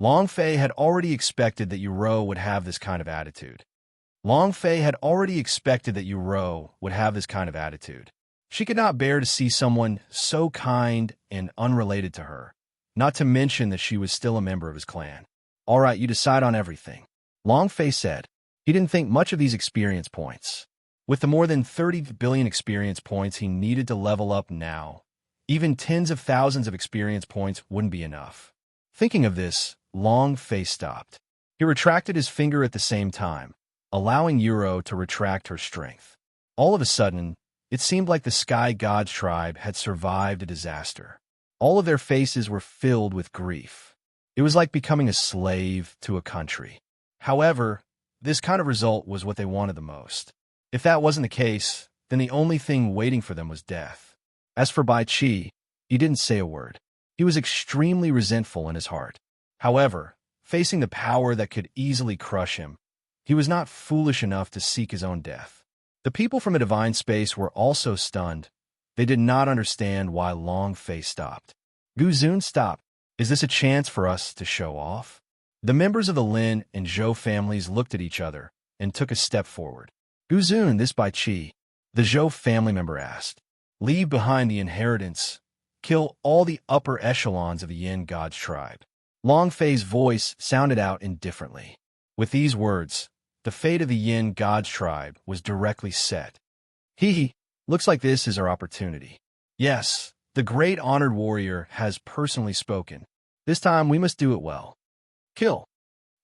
Long Fei had already expected that Yuro would have this kind of attitude. Long Fei had already expected that Yuro would have this kind of attitude. She could not bear to see someone so kind and unrelated to her, not to mention that she was still a member of his clan. All right, you decide on everything, Long Fei said. He didn't think much of these experience points. With the more than 30 billion experience points he needed to level up now, even tens of thousands of experience points wouldn't be enough. Thinking of this, Long Fei stopped. He retracted his finger at the same time, allowing Yuro to retract her strength. All of a sudden, it seemed like the Sky God's tribe had survived a disaster. All of their faces were filled with grief. It was like becoming a slave to a country. However, this kind of result was what they wanted the most. If that wasn't the case, then the only thing waiting for them was death. As for Bai Qi, he didn't say a word. He was extremely resentful in his heart. However, facing the power that could easily crush him, he was not foolish enough to seek his own death. The people from a divine space were also stunned. They did not understand why Long Fei stopped. Gu Zun stopped. Is this a chance for us to show off? The members of the Lin and Zhou families looked at each other and took a step forward. Gu Zun, this Bai Qi, the Zhou family member asked. Leave behind the inheritance. Kill all the upper echelons of the Yin God's tribe. Long Fei's voice sounded out indifferently. With these words, the fate of the Yin God's tribe was directly set. Hee, looks like this is our opportunity. Yes, the great honored warrior has personally spoken. This time we must do it well. Kill.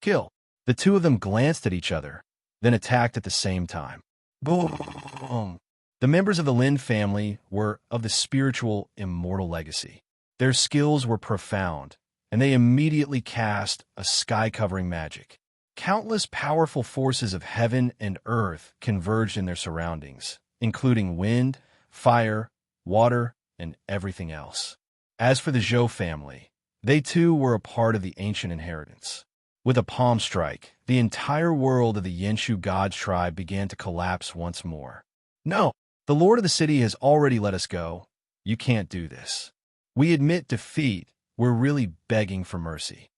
Kill. The two of them glanced at each other, then attacked at the same time. Boom. The members of the Lin family were of the spiritual, immortal legacy. Their skills were profound, and they immediately cast a sky-covering magic. Countless powerful forces of heaven and earth converged in their surroundings, including wind, fire, water, and everything else. As for the Zhou family, they too were a part of the ancient inheritance. With a palm strike, the entire world of the Yenshu God's tribe began to collapse once more. No, the Lord of the city has already let us go. You can't do this. We admit defeat. We're really begging for mercy.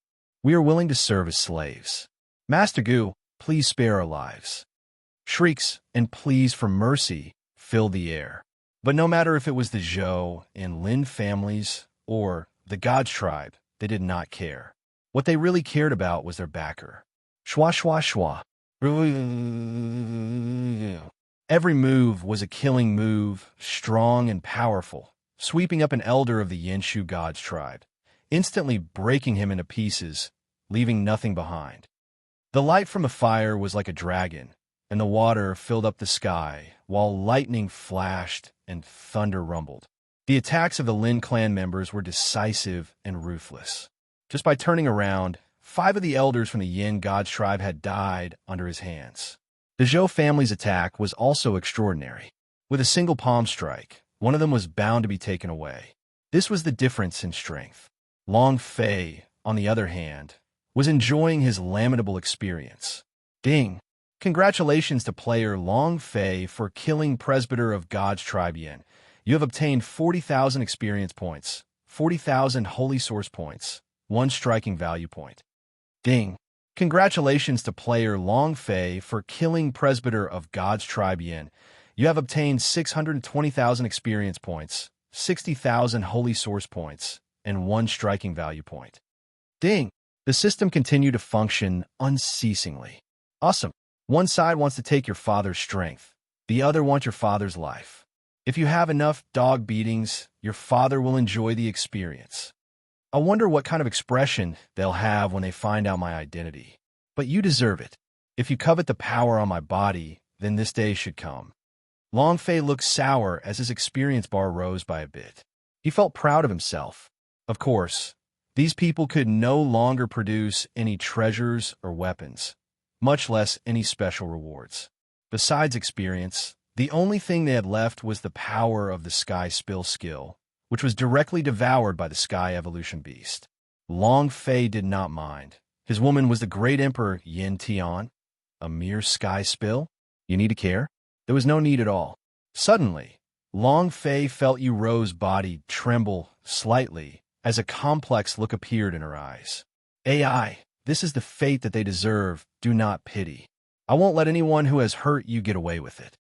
We are willing to serve as slaves. Master Gu, please spare our lives. Shrieks and pleas for mercy filled the air. But no matter if it was the Zhou and Lin families or the God's tribe, they did not care. What they really cared about was their backer. Shwa shwa shwa. Every move was a killing move, strong and powerful, sweeping up an elder of the Yenshu God's tribe, instantly breaking him into pieces, leaving nothing behind. The light from the fire was like a dragon, and the water filled up the sky, while lightning flashed and thunder rumbled. The attacks of the Lin clan members were decisive and ruthless. Just by turning around, 5 of the elders from the Yin God's tribe had died under his hands. The Zhou family's attack was also extraordinary. With a single palm strike, one of them was bound to be taken away. This was the difference in strength. Long Fei, on the other hand, was enjoying his lamentable experience. Ding! Congratulations to player Long Fei for killing Presbyter of God's tribe Yin. You have obtained 40,000 experience points, 40,000 holy source points, 1 striking value point. Ding! Congratulations to player Long Fei for killing Presbyter of God's tribe Yin. You have obtained 620,000 experience points, 60,000 holy source points, and 1 striking value point. Ding! The system continued to function unceasingly. Awesome. One side wants to take your father's strength. The other wants your father's life. If you have enough dog beatings, your father will enjoy the experience. I wonder what kind of expression they'll have when they find out my identity. But you deserve it. If you covet the power on my body, then this day should come. Long Fei looked sour as his experience bar rose by a bit. He felt proud of himself. Of course, these people could no longer produce any treasures or weapons, much less any special rewards. Besides experience, the only thing they had left was the power of the Sky Spill skill, which was directly devoured by the Sky Evolution Beast. Long Fei did not mind. His woman was the great Emperor Yin Tian. A mere Sky Spill? You need to care? There was no need at all. Suddenly, Long Fei felt Yuro's body tremble slightly as a complex look appeared in her eyes. AI, this is the fate that they deserve. Do not pity. I won't let anyone who has hurt you get away with it.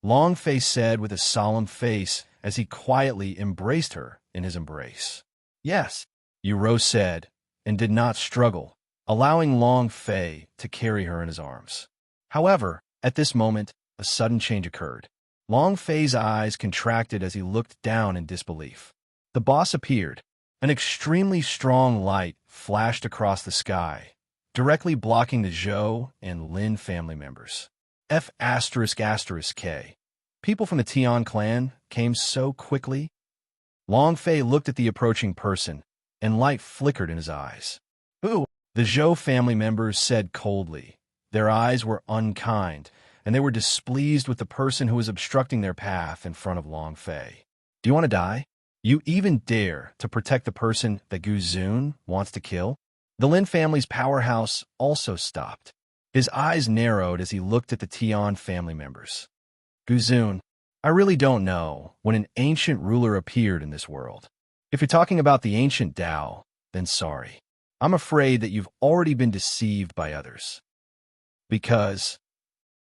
Long Fei said with a solemn face as he quietly embraced her in his embrace. Yes, Yu said, and did not struggle, allowing Long Fei to carry her in his arms. However, at this moment, a sudden change occurred. Long Fei's eyes contracted as he looked down in disbelief. The boss appeared. An extremely strong light flashed across the sky, directly blocking the Zhou and Lin family members. F***K. People from the Tian clan came so quickly. Long Fei looked at the approaching person, and light flickered in his eyes. Who? The Zhou family members said coldly. Their eyes were unkind, and they were displeased with the person who was obstructing their path in front of Long Fei. Do you want to die? You even dare to protect the person that Gu Zun wants to kill? The Lin family's powerhouse also stopped. His eyes narrowed as he looked at the Tian family members. Gu Zun, I really don't know when an ancient ruler appeared in this world. If you're talking about the ancient Tao, then sorry. I'm afraid that you've already been deceived by others. Because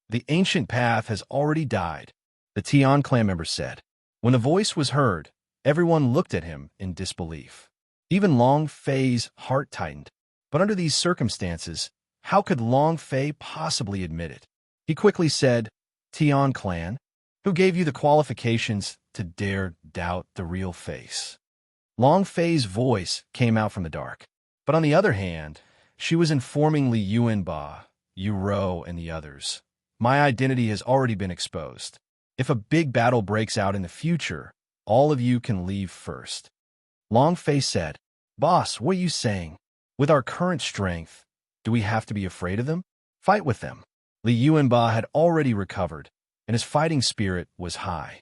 the ancient path has already died, the Tian clan member said. When the voice was heard, everyone looked at him in disbelief. Even Long Fei's heart tightened. But under these circumstances, how could Long Fei possibly admit it? He quickly said, Tian clan, who gave you the qualifications to dare doubt the real face? Long Fei's voice came out from the dark. But on the other hand, she was informing Li Yuanba, Yu Rou, and the others. My identity has already been exposed. If a big battle breaks out in the future, all of you can leave first. Long Fei said, Boss, what are you saying? With our current strength, do we have to be afraid of them? Fight with them. Li Yuanba had already recovered, and his fighting spirit was high.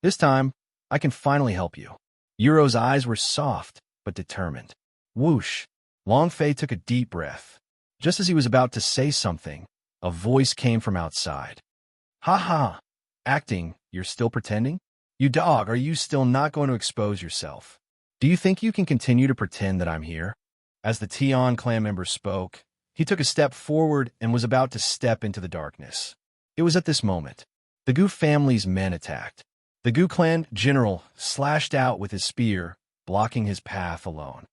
This time, I can finally help you. Yuro's eyes were soft, but determined. Whoosh! Long Fei took a deep breath. Just as he was about to say something, a voice came from outside. Ha ha! Acting, you're still pretending? You dog, are you still not going to expose yourself? Do you think you can continue to pretend that I'm here? As the Tian clan member spoke, he took a step forward and was about to step into the darkness. It was at this moment. The Gu family's men attacked. The Gu clan general slashed out with his spear, blocking his path alone.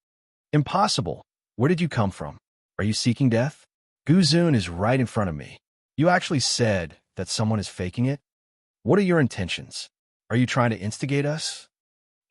Impossible! Where did you come from? Are you seeking death? Gu Zun is right in front of me. You actually said that someone is faking it? What are your intentions? Are you trying to instigate us?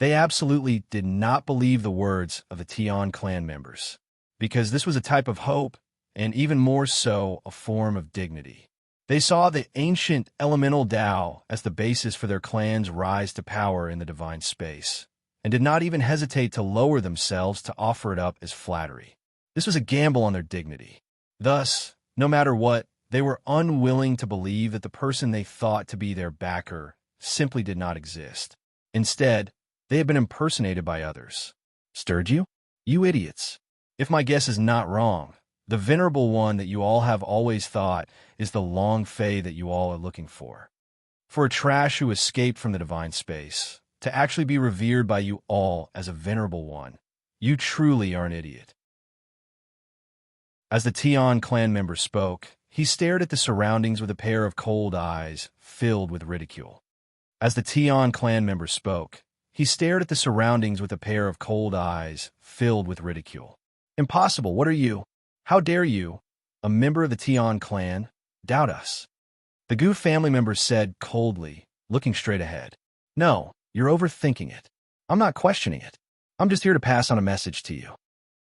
They absolutely did not believe the words of the Tian clan members, because this was a type of hope, and even more so, a form of dignity. They saw the ancient elemental Tao as the basis for their clan's rise to power in the divine space, and did not even hesitate to lower themselves to offer it up as flattery. This was a gamble on their dignity. Thus, no matter what, they were unwilling to believe that the person they thought to be their backer simply did not exist. Instead, they had been impersonated by others. Stirred you? You idiots. If my guess is not wrong, the venerable one that you all have always thought is the Long Fei that you all are looking for. For a trash who escaped from the divine space, to actually be revered by you all as a venerable one, you truly are an idiot. As the Tian clan member spoke, he stared at the surroundings with a pair of cold eyes filled with ridicule. As the Tian clan member spoke, he stared at the surroundings with a pair of cold eyes filled with ridicule. Impossible, what are you? How dare you, a member of the Tian clan, doubt us? The Gu family member said coldly, looking straight ahead. No, you're overthinking it. I'm not questioning it. I'm just here to pass on a message to you.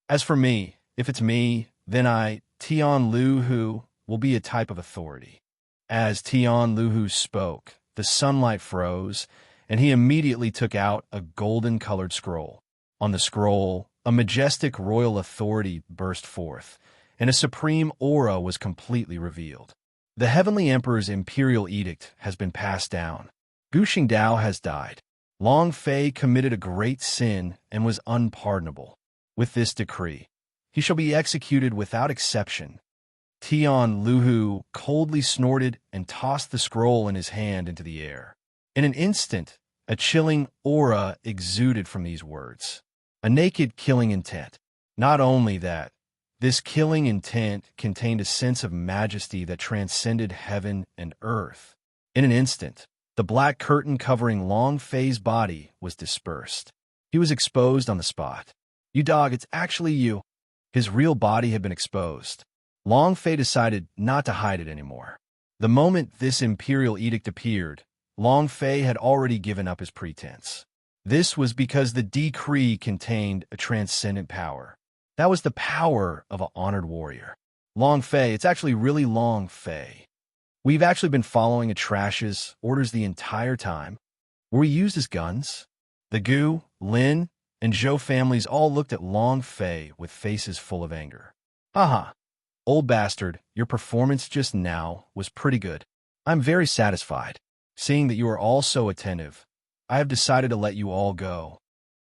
As for me, if it's me, then I, Tian Luhu, will be a type of authority. As Tian Luhu spoke, the sunlight froze, and he immediately took out a golden-colored scroll. On the scroll, a majestic royal authority burst forth, and a supreme aura was completely revealed. The Heavenly Emperor's imperial edict has been passed down. Gu Xingdao has died. Long Fei committed a great sin and was unpardonable. With this decree, he shall be executed without exception. Tian Luhu coldly snorted and tossed the scroll in his hand into the air. In an instant, a chilling aura exuded from these words. A naked killing intent. Not only that, this killing intent contained a sense of majesty that transcended heaven and earth. In an instant, the black curtain covering Long Fei's body was dispersed. He was exposed on the spot. "You dog, it's actually you." His real body had been exposed. Long Fei decided not to hide it anymore. The moment this imperial edict appeared, Long Fei had already given up his pretense. This was because the decree contained a transcendent power. That was the power of an honored warrior. "Long Fei, it's actually really Long Fei. We've actually been following Atrash's orders the entire time. Were we used as guns?" The Gu, Lin, and Zhou families all looked at Long Fei with faces full of anger. "Haha. Old bastard, your performance just now was pretty good. I'm very satisfied. Seeing that you are all so attentive, I have decided to let you all go."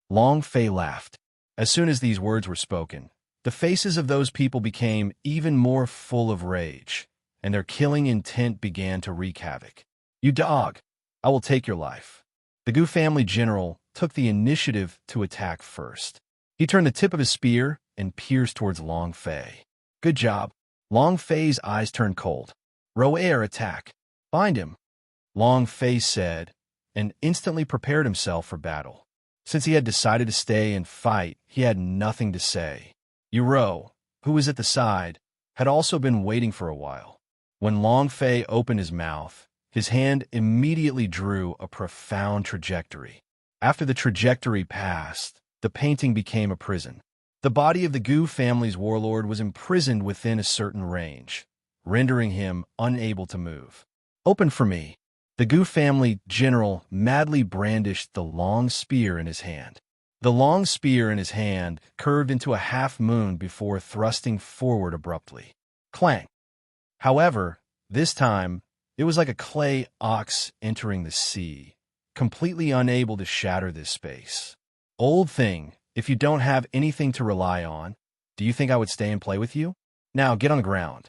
Long Fei laughed. As soon as these words were spoken, the faces of those people became even more full of rage, and their killing intent began to wreak havoc. "You dog, I will take your life." The Gu family general took the initiative to attack first. He turned the tip of his spear and pierced towards Long Fei. "Good job." Long Fei's eyes turned cold. "Roer, attack. Find him," Long Fei said, and instantly prepared himself for battle. Since he had decided to stay and fight, he had nothing to say. Yuro, who was at the side, had also been waiting for a while. When Long Fei opened his mouth, his hand immediately drew a profound trajectory. After the trajectory passed, the painting became a prison. The body of the Gu family's warlord was imprisoned within a certain range, rendering him unable to move. "Open for me." The Gu family general madly brandished the long spear in his hand. The long spear in his hand curved into a half-moon before thrusting forward abruptly. Clang! However, this time, it was like a clay ox entering the sea, completely unable to shatter this space. "Old thing, if you don't have anything to rely on, do you think I would stay and play with you? Now get on the ground."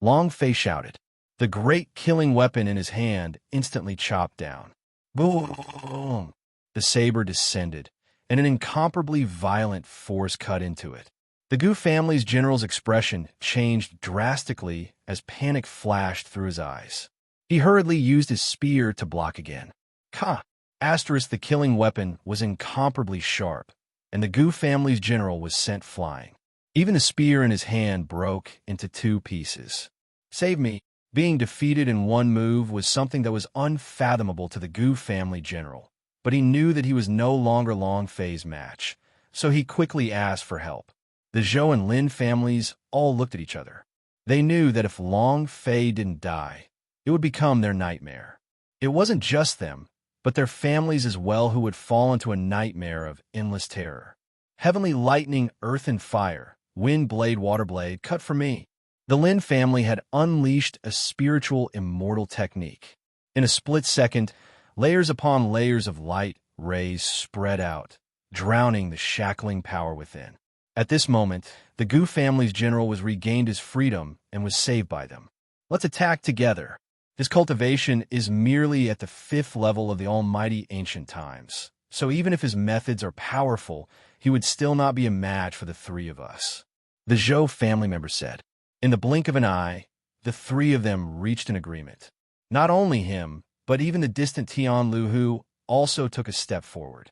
Long Fei shouted. The great killing weapon in his hand instantly chopped down. Boom! The saber descended, and an incomparably violent force cut into it. The Gu family's general's expression changed drastically as panic flashed through his eyes. He hurriedly used his spear to block again. "Ka!" The killing weapon was incomparably sharp, and the Gu family's general was sent flying. Even the spear in his hand broke into 2 pieces. "Save me." Being defeated in one move was something that was unfathomable to the Gu family general, but he knew that he was no longer Long Fei's match, so he quickly asked for help. The Zhou and Lin families all looked at each other. They knew that if Long Fei didn't die, it would become their nightmare. It wasn't just them, but their families as well who would fall into a nightmare of endless terror. Heavenly lightning, earth and fire, wind blade, water blade, cut for me. The Lin family had unleashed a spiritual immortal technique. In a split second, layers upon layers of light rays spread out, drowning the shackling power within. At this moment, the Gu family's general was regained his freedom and was saved by them. "Let's attack together." His cultivation is merely at the 5th level of the almighty ancient times, so even if his methods are powerful, he would still not be a match for the 3 of us, the Zhou family member said. In the blink of an eye, the 3 of them reached an agreement. Not only him, but even the distant Tian Luhu also took a step forward.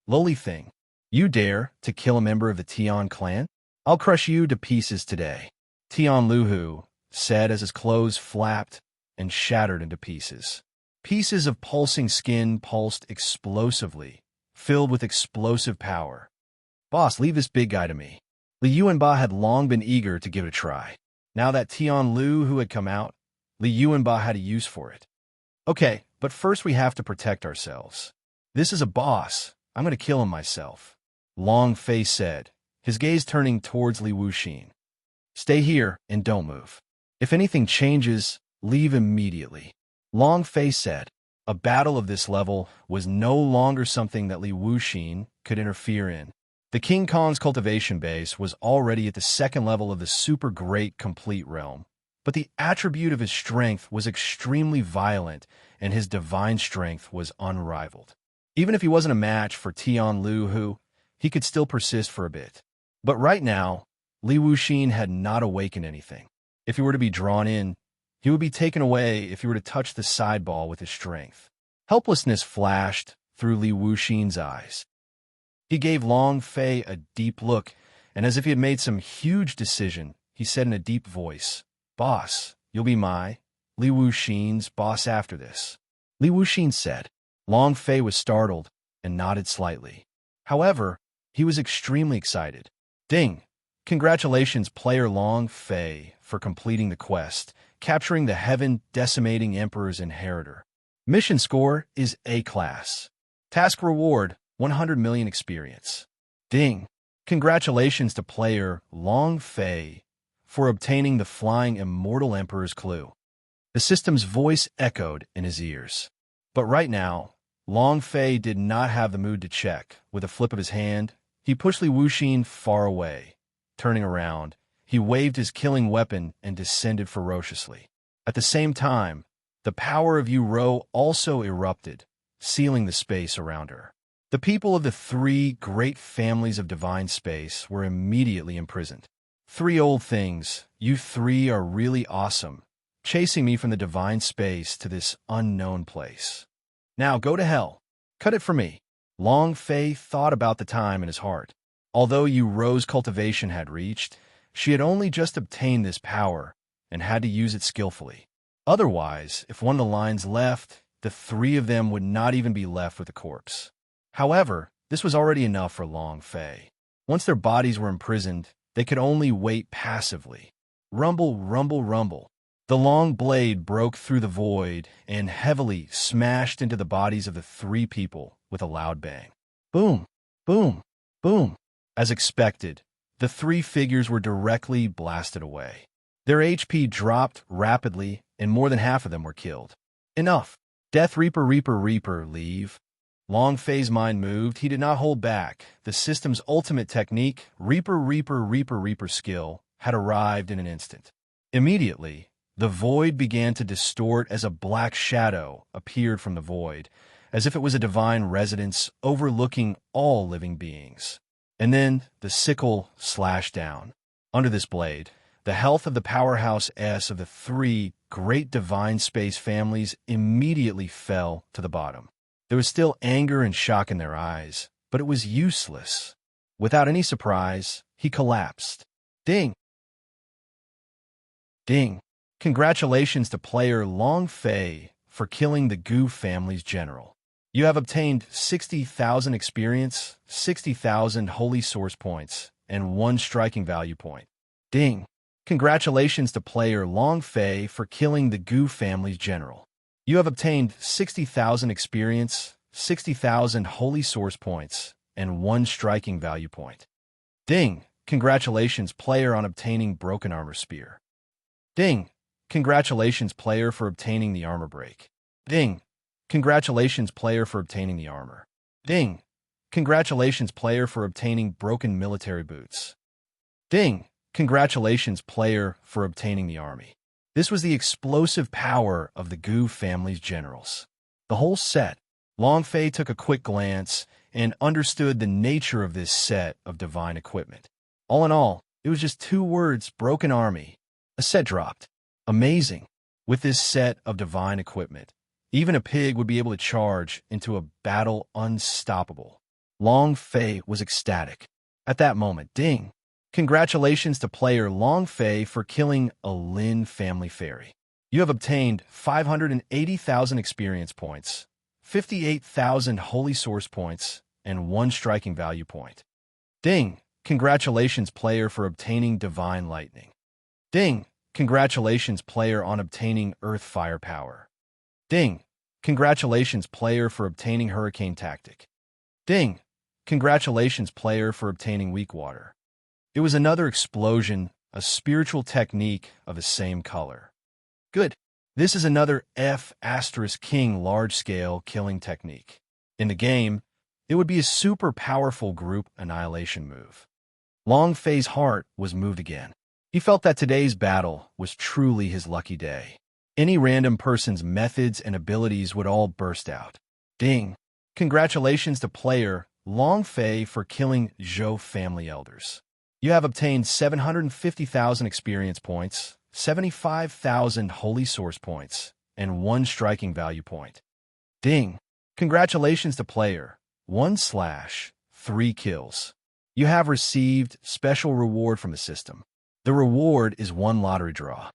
"Lowly thing, you dare to kill a member of the Tian clan? I'll crush you to pieces today," Tian Luhu said as his clothes flapped and shattered into pieces. Pieces of pulsing skin pulsed explosively, filled with explosive power. "Boss, leave this big guy to me." Li Yuanba had long been eager to give it a try. Now that Tian Lu had come out, Li Yuanba had a use for it. "Okay, but first we have to protect ourselves. This is a boss. I'm going to kill him myself," Long Fei said, his gaze turning towards Li Wuxin. "Stay here and don't move. If anything changes, leave immediately," Long Fei said. A battle of this level was no longer something that Li Wuxin could interfere in. The King Kong's cultivation base was already at the 2nd level of the super great complete realm, but the attribute of his strength was extremely violent and his divine strength was unrivaled. Even if he wasn't a match for Tian Lu, he could still persist for a bit. But right now, Li Wuxin had not awakened anything. If he were to be drawn in, he would be taken away if he were to touch the sideball with his strength. Helplessness flashed through Li Wuxin's eyes. He gave Long Fei a deep look, and as if he had made some huge decision, he said in a deep voice, "Boss, you'll be my, Li Wuxin's boss after this." Li Wuxin said. Long Fei was startled and nodded slightly. However, he was extremely excited. Ding! Congratulations, player Long Fei, for completing the quest, capturing the heaven-decimating Emperor's inheritor. Mission score is A-class. Task reward, 100 million experience. Ding! Congratulations to player Long Fei for obtaining the flying immortal Emperor's clue. The system's voice echoed in his ears. But right now, Long Fei did not have the mood to check. With a flip of his hand, he pushed Li Wuxin far away. Turning around, he waved his killing weapon and descended ferociously. At the same time, the power of Yu Rou also erupted, sealing the space around her. The people of the three great families of divine space were immediately imprisoned. Three old things, you three are really awesome, chasing me from the divine space to this unknown place. Now go to hell. Cut it for me. Long Fei thought about the time in his heart. Although Yu Rou's cultivation had reached, she had only just obtained this power and had to use it skillfully. Otherwise, if one of the lines left, the three of them would not even be left with a corpse. However, this was already enough for Long Fei. Once their bodies were imprisoned, they could only wait passively. Rumble, rumble, rumble. The long blade broke through the void and heavily smashed into the bodies of the three people with a loud bang. Boom, boom, boom. As expected, the three figures were directly blasted away. Their HP dropped rapidly, and more than half of them were killed. Enough. Death Reaper, Reaper, Reaper, leave. Long Fei's mind moved. He did not hold back. The system's ultimate technique, Reaper, Reaper, Reaper, Reaper skill, had arrived in an instant. Immediately, the void began to distort as a black shadow appeared from the void, as if it was a divine residence overlooking all living beings. And then the sickle slashed down. Under this blade, the health of the powerhouse S of the three great divine space families immediately fell to the bottom. There was still anger and shock in their eyes, but it was useless. Without any surprise, he collapsed. Ding! Ding! Congratulations to player Long Fei for killing the Gu family's general. You have obtained 60,000 experience, 60,000 holy source points, and 1 striking value point. Ding! Congratulations to player Long Fei for killing the Gu family's general. You have obtained 60,000 experience, 60,000 holy source points, and 1 striking value point. Ding! Congratulations player on obtaining broken armor spear. Ding! Congratulations player for obtaining the armor break. Ding! Congratulations player for obtaining the armor. Ding! Congratulations player for obtaining broken military boots. Ding! Congratulations player for obtaining the army. This was the explosive power of the Gu family's generals. The whole set. Long Fei took a quick glance and understood the nature of this set of divine equipment. All in all, it was just 2 words, broken army. A set dropped. Amazing. With this set of divine equipment, even a pig would be able to charge into a battle unstoppable. Long Fei was ecstatic. At that moment, ding! Congratulations to player Long Fei for killing a Lin family fairy. You have obtained 580,000 experience points, 58,000 holy source points, and 1 striking value point. Ding! Congratulations player for obtaining divine lightning. Ding! Congratulations player on obtaining earth fire power. Ding! Congratulations player for obtaining hurricane tactic. Ding! Congratulations player for obtaining weak water. It was another explosion, a spiritual technique of the same color. Good. This is another F*King large-scale killing technique. In the game, it would be a super powerful group annihilation move. Long Fei's heart was moved again. He felt that today's battle was truly his lucky day. Any random person's methods and abilities would all burst out. Ding! Congratulations to player Long Fei for killing Zhou family elders. You have obtained 750,000 experience points, 75,000 holy source points, and 1 striking value point. Ding! Congratulations to player 1/3 kills. You have received special reward from the system. The reward is 1 lottery draw.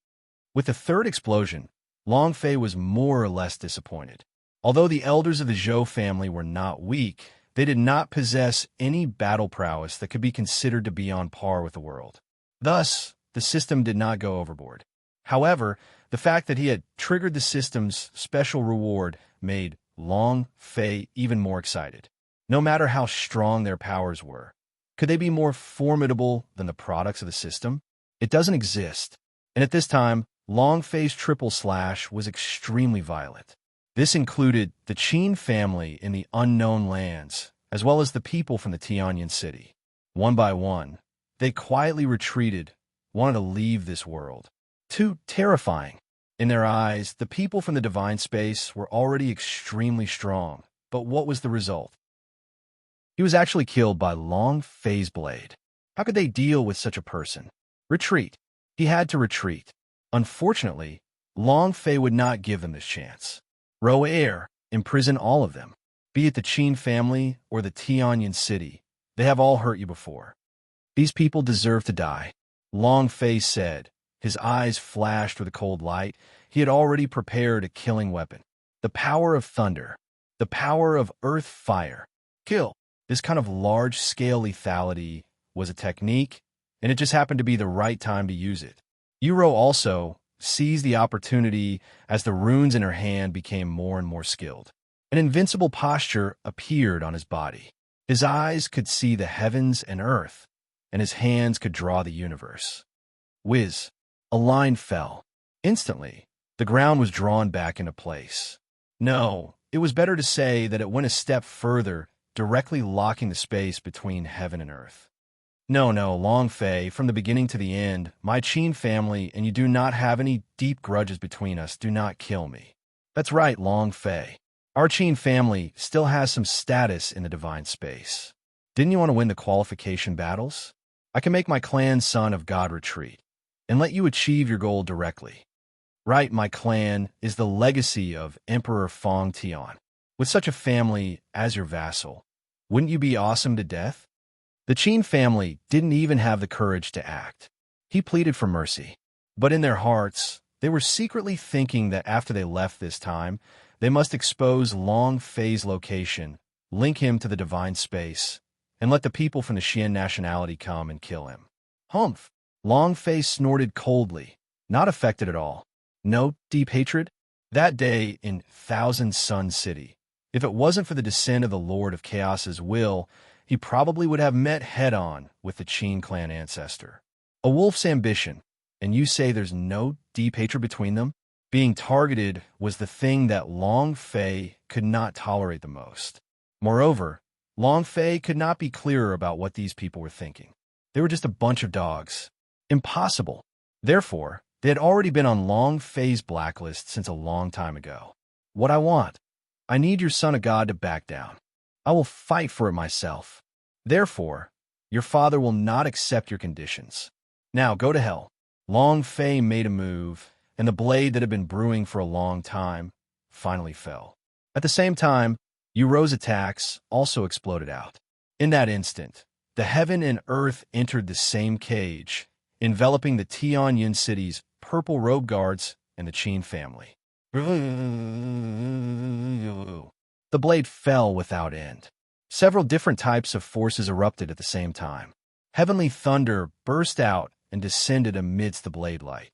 With the 3rd explosion, Long Fei was more or less disappointed. Although the elders of the Zhou family were not weak, they did not possess any battle prowess that could be considered to be on par with the world. Thus, the system did not go overboard. However, the fact that he had triggered the system's special reward made Long Fei even more excited. No matter how strong their powers were, could they be more formidable than the products of the system? It doesn't exist. And at this time, Long Fei's triple slash was extremely violent. This included the Qin family in the unknown lands, as well as the people from the Tianyan city. One by one, they quietly retreated, wanted to leave this world. Too terrifying. In their eyes, the people from the divine space were already extremely strong. But what was the result? He was actually killed by Long Fei's blade. How could they deal with such a person? Retreat. He had to retreat. Unfortunately, Long Fei would not give them this chance. Row air, imprison all of them. Be it the Qin family or the Tianyan city, they have all hurt you before. These people deserve to die. Long Fei said. His eyes flashed with a cold light. He had already prepared a killing weapon. The power of thunder. The power of earth fire. Kill. This kind of large-scale lethality was a technique, and it just happened to be the right time to use it. Yuro also seized the opportunity as the runes in her hand became more and more skilled. An invincible posture appeared on his body. His eyes could see the heavens and earth, and his hands could draw the universe. Whiz! A line fell. Instantly, the ground was drawn back into place. No, it was better to say that it went a step further, directly locking the space between heaven and earth. No, Long Fei, from the beginning to the end, my Qin family and you do not have any deep grudges between us. Do not kill me. That's right, Long Fei. Our Qin family still has some status in the divine space. Didn't you want to win the qualification battles? I can make my clan son of God retreat and let you achieve your goal directly. Right, my clan is the legacy of Emperor Fong Tian. With such a family as your vassal, wouldn't you be awesome to death? The Qin family didn't even have the courage to act. He pleaded for mercy. But in their hearts, they were secretly thinking that after they left this time, they must expose Long Fei's location, link him to the divine space, and let the people from the Xian nationality come and kill him. Humph! Long Fei snorted coldly, not affected at all. No deep hatred? That day in Thousand Sun City, if it wasn't for the descent of the Lord of Chaos's will, he probably would have met head-on with the Qin clan ancestor. A wolf's ambition, and you say there's no deep hatred between them? Being targeted was the thing that Long Fei could not tolerate the most. Moreover, Long Fei could not be clearer about what these people were thinking. They were just a bunch of dogs. Impossible. Therefore, they had already been on Long Fei's blacklist since a long time ago. What I want? I need your son of God to back down. I will fight for it myself. Therefore, your father will not accept your conditions. Now go to hell. Long Fei made a move, and the blade that had been brewing for a long time finally fell. At the same time, Yuro's attacks also exploded out. In that instant, the heaven and earth entered the same cage, enveloping the Tianyan city's purple robe guards and the Qin family. The blade fell without end. Several different types of forces erupted at the same time. Heavenly thunder burst out and descended amidst the blade light.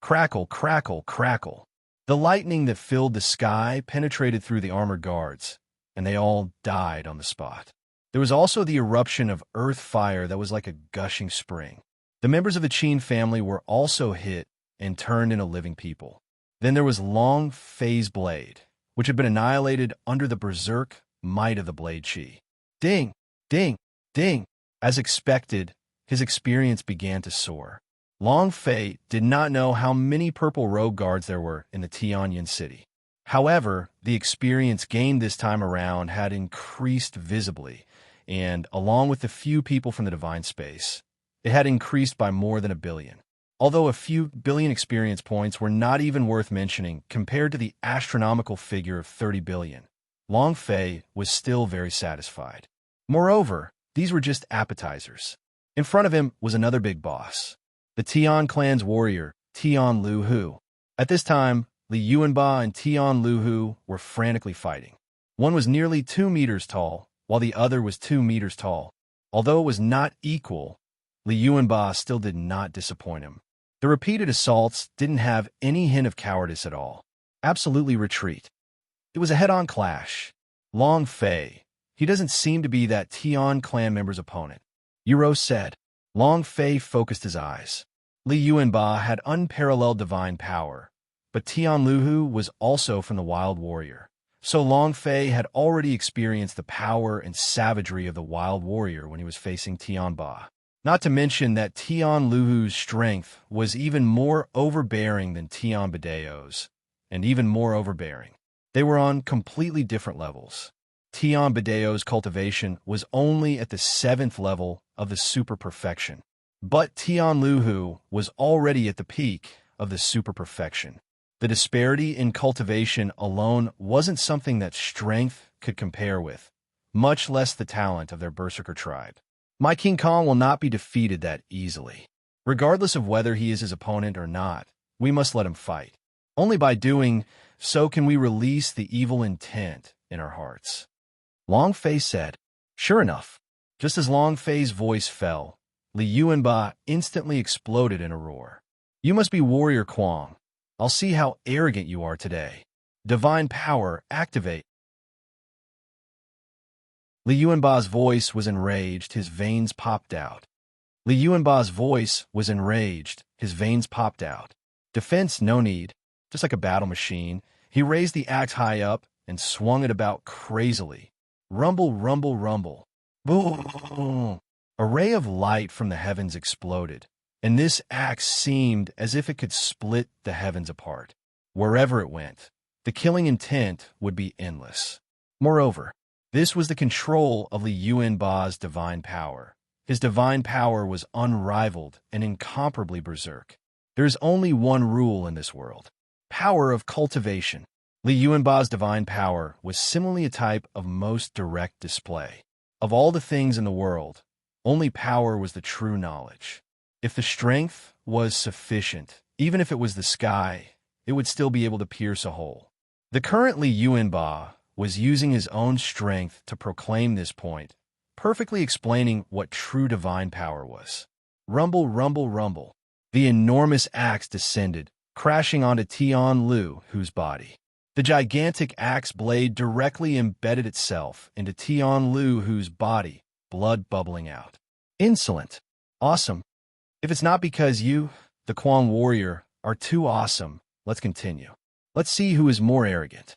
Crackle, crackle, crackle. The lightning that filled the sky penetrated through the armored guards, and they all died on the spot. There was also the eruption of earth fire that was like a gushing spring. The members of the Qin family were also hit and turned into living people. Then there was Long Fei's blade, which had been annihilated under the berserk might of the blade chi. Ding, ding, ding. As expected, his experience began to soar. Long Fei did not know how many purple robe guards there were in the Tianyan city. However, the experience gained this time around had increased visibly, and, along with the few people from the divine space, it had increased by more than 1 billion. Although a few billion experience points were not even worth mentioning compared to the astronomical figure of 30 billion, Long Fei was still very satisfied. Moreover, these were just appetizers. In front of him was another big boss, the Tian clan's warrior, Tian Lu Hu. At this time, Li Yuanba and Tian Lu Hu were frantically fighting. One was nearly 2 meters tall, while the other was 2 meters tall. Although it was not equal, Li Yuanba still did not disappoint him. The repeated assaults didn't have any hint of cowardice at all. Absolutely retreat. It was a head-on clash. Long Fei, he doesn't seem to be that Tian clan member's opponent, Yuro said. Long Fei focused his eyes. Li Yuanba had unparalleled divine power, but Tian Luhu was also from the Wild Warrior. So Long Fei had already experienced the power and savagery of the Wild Warrior when he was facing Tianba. Not to mention that Tian Luhu's strength was even more overbearing than Tian Badeo's, and even more overbearing. They were on completely different levels. Tian Badeo's cultivation was only at the 7th level of the super perfection, but Tian Luhu was already at the peak of the super perfection. The disparity in cultivation alone wasn't something that strength could compare with, much less the talent of their Berserker tribe. My King Kong will not be defeated that easily. Regardless of whether he is his opponent or not, we must let him fight. Only by doing so can we release the evil intent in our hearts. Long Fei said. Sure enough, just as Long Fei's voice fell, Li Yuanba instantly exploded in a roar. You must be Warrior Kwang. I'll see how arrogant you are today. Divine power, activate. Li Yuanba's voice was enraged, his veins popped out. Li Yuanba's voice was enraged, his veins popped out. Defense, no need. Just like a battle machine, he raised the axe high up and swung it about crazily. Rumble, rumble, rumble. Boom! A ray of light from the heavens exploded, and this axe seemed as if it could split the heavens apart. Wherever it went, the killing intent would be endless. Moreover, this was the control of Li Yuanba's divine power. His divine power was unrivaled and incomparably berserk. There is only one rule in this world: power of cultivation. Li Yuanba's divine power was similarly a type of most direct display. Of all the things in the world, only power was the true knowledge. If the strength was sufficient, even if it was the sky, it would still be able to pierce a hole. The current Li Yuanba was using his own strength to proclaim this point, perfectly explaining what true divine power was. Rumble, rumble, rumble. The enormous axe descended, crashing onto Tian Lu Hu's body. The gigantic axe blade directly embedded itself into Tian Lu Hu's body, blood bubbling out. Insolent. Awesome. If it's not because you, the Kwang warrior, are too awesome, let's continue. Let's see who is more arrogant.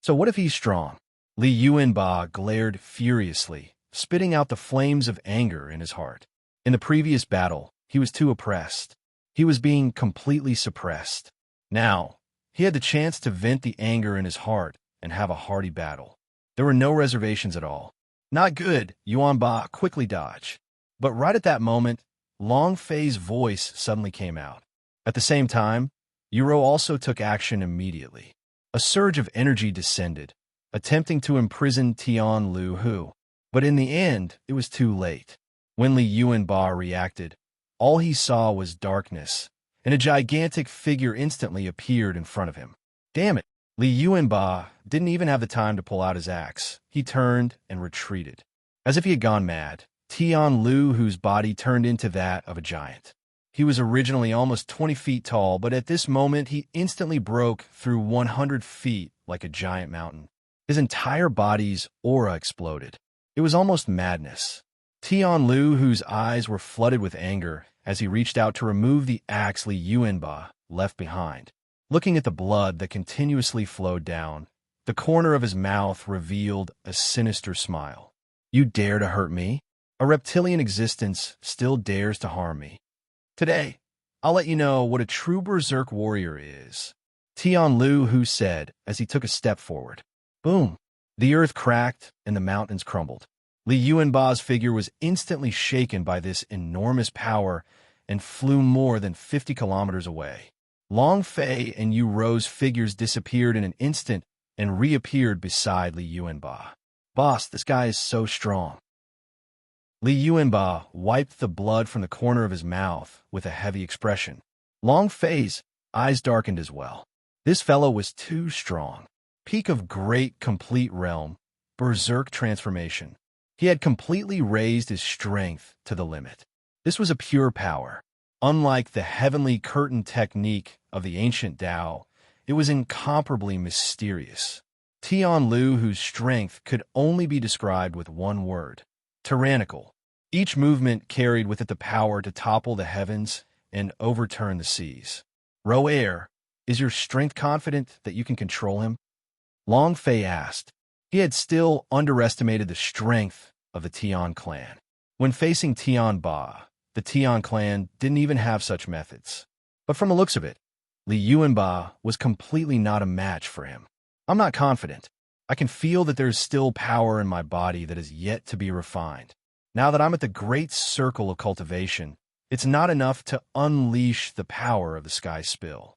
So what if he's strong? Li Yuanba glared furiously, spitting out the flames of anger in his heart. In the previous battle, he was too oppressed. He was being completely suppressed. Now, he had the chance to vent the anger in his heart and have a hearty battle. There were no reservations at all. Not good, Yuanba, quickly dodge. But right at that moment, Long Fei's voice suddenly came out. At the same time, Yuro also took action immediately. A surge of energy descended, attempting to imprison Tian Lu Hu. But in the end, it was too late. When Li Yuanba reacted, all he saw was darkness, and a gigantic figure instantly appeared in front of him. Damn it! Li Yuanba didn't even have the time to pull out his axe. He turned and retreated. As if he had gone mad, Tian Lu Hu's body turned into that of a giant. He was originally almost 20 feet tall, but at this moment he instantly broke through 100 feet like a giant mountain. His entire body's aura exploded. It was almost madness. Tian Lu Hu's eyes were flooded with anger as he reached out to remove the axe Li Yuanba left behind. Looking at the blood that continuously flowed down, the corner of his mouth revealed a sinister smile. You dare to hurt me? A reptilian existence still dares to harm me. Today, I'll let you know what a true berserk warrior is, Tian Lu Hu said as he took a step forward. Boom! The earth cracked and the mountains crumbled. Li Yuanba's figure was instantly shaken by this enormous power and flew more than 50 kilometers away. Long Fei and Yu Ro's figures disappeared in an instant and reappeared beside Li Yuanba. "Boss, this guy is so strong." Li Yuanba wiped the blood from the corner of his mouth with a heavy expression. Long Fei's eyes darkened as well. This fellow was too strong. Peak of great complete realm, berserk transformation. He had completely raised his strength to the limit. This was a pure power. Unlike the heavenly curtain technique of the ancient Tao, it was incomparably mysterious. Tian Lu, whose strength could only be described with one word: tyrannical. Each movement carried with it the power to topple the heavens and overturn the seas. "Ro'er, is your strength confident that you can control him?" Long Fei asked. He had still underestimated the strength of the Tian clan. When facing Tian Ba, the Tian clan didn't even have such methods. But from the looks of it, Li Yuanba was completely not a match for him. "I'm not confident. I can feel that there's still power in my body that is yet to be refined. Now that I'm at the great circle of cultivation, it's not enough to unleash the power of the sky spill."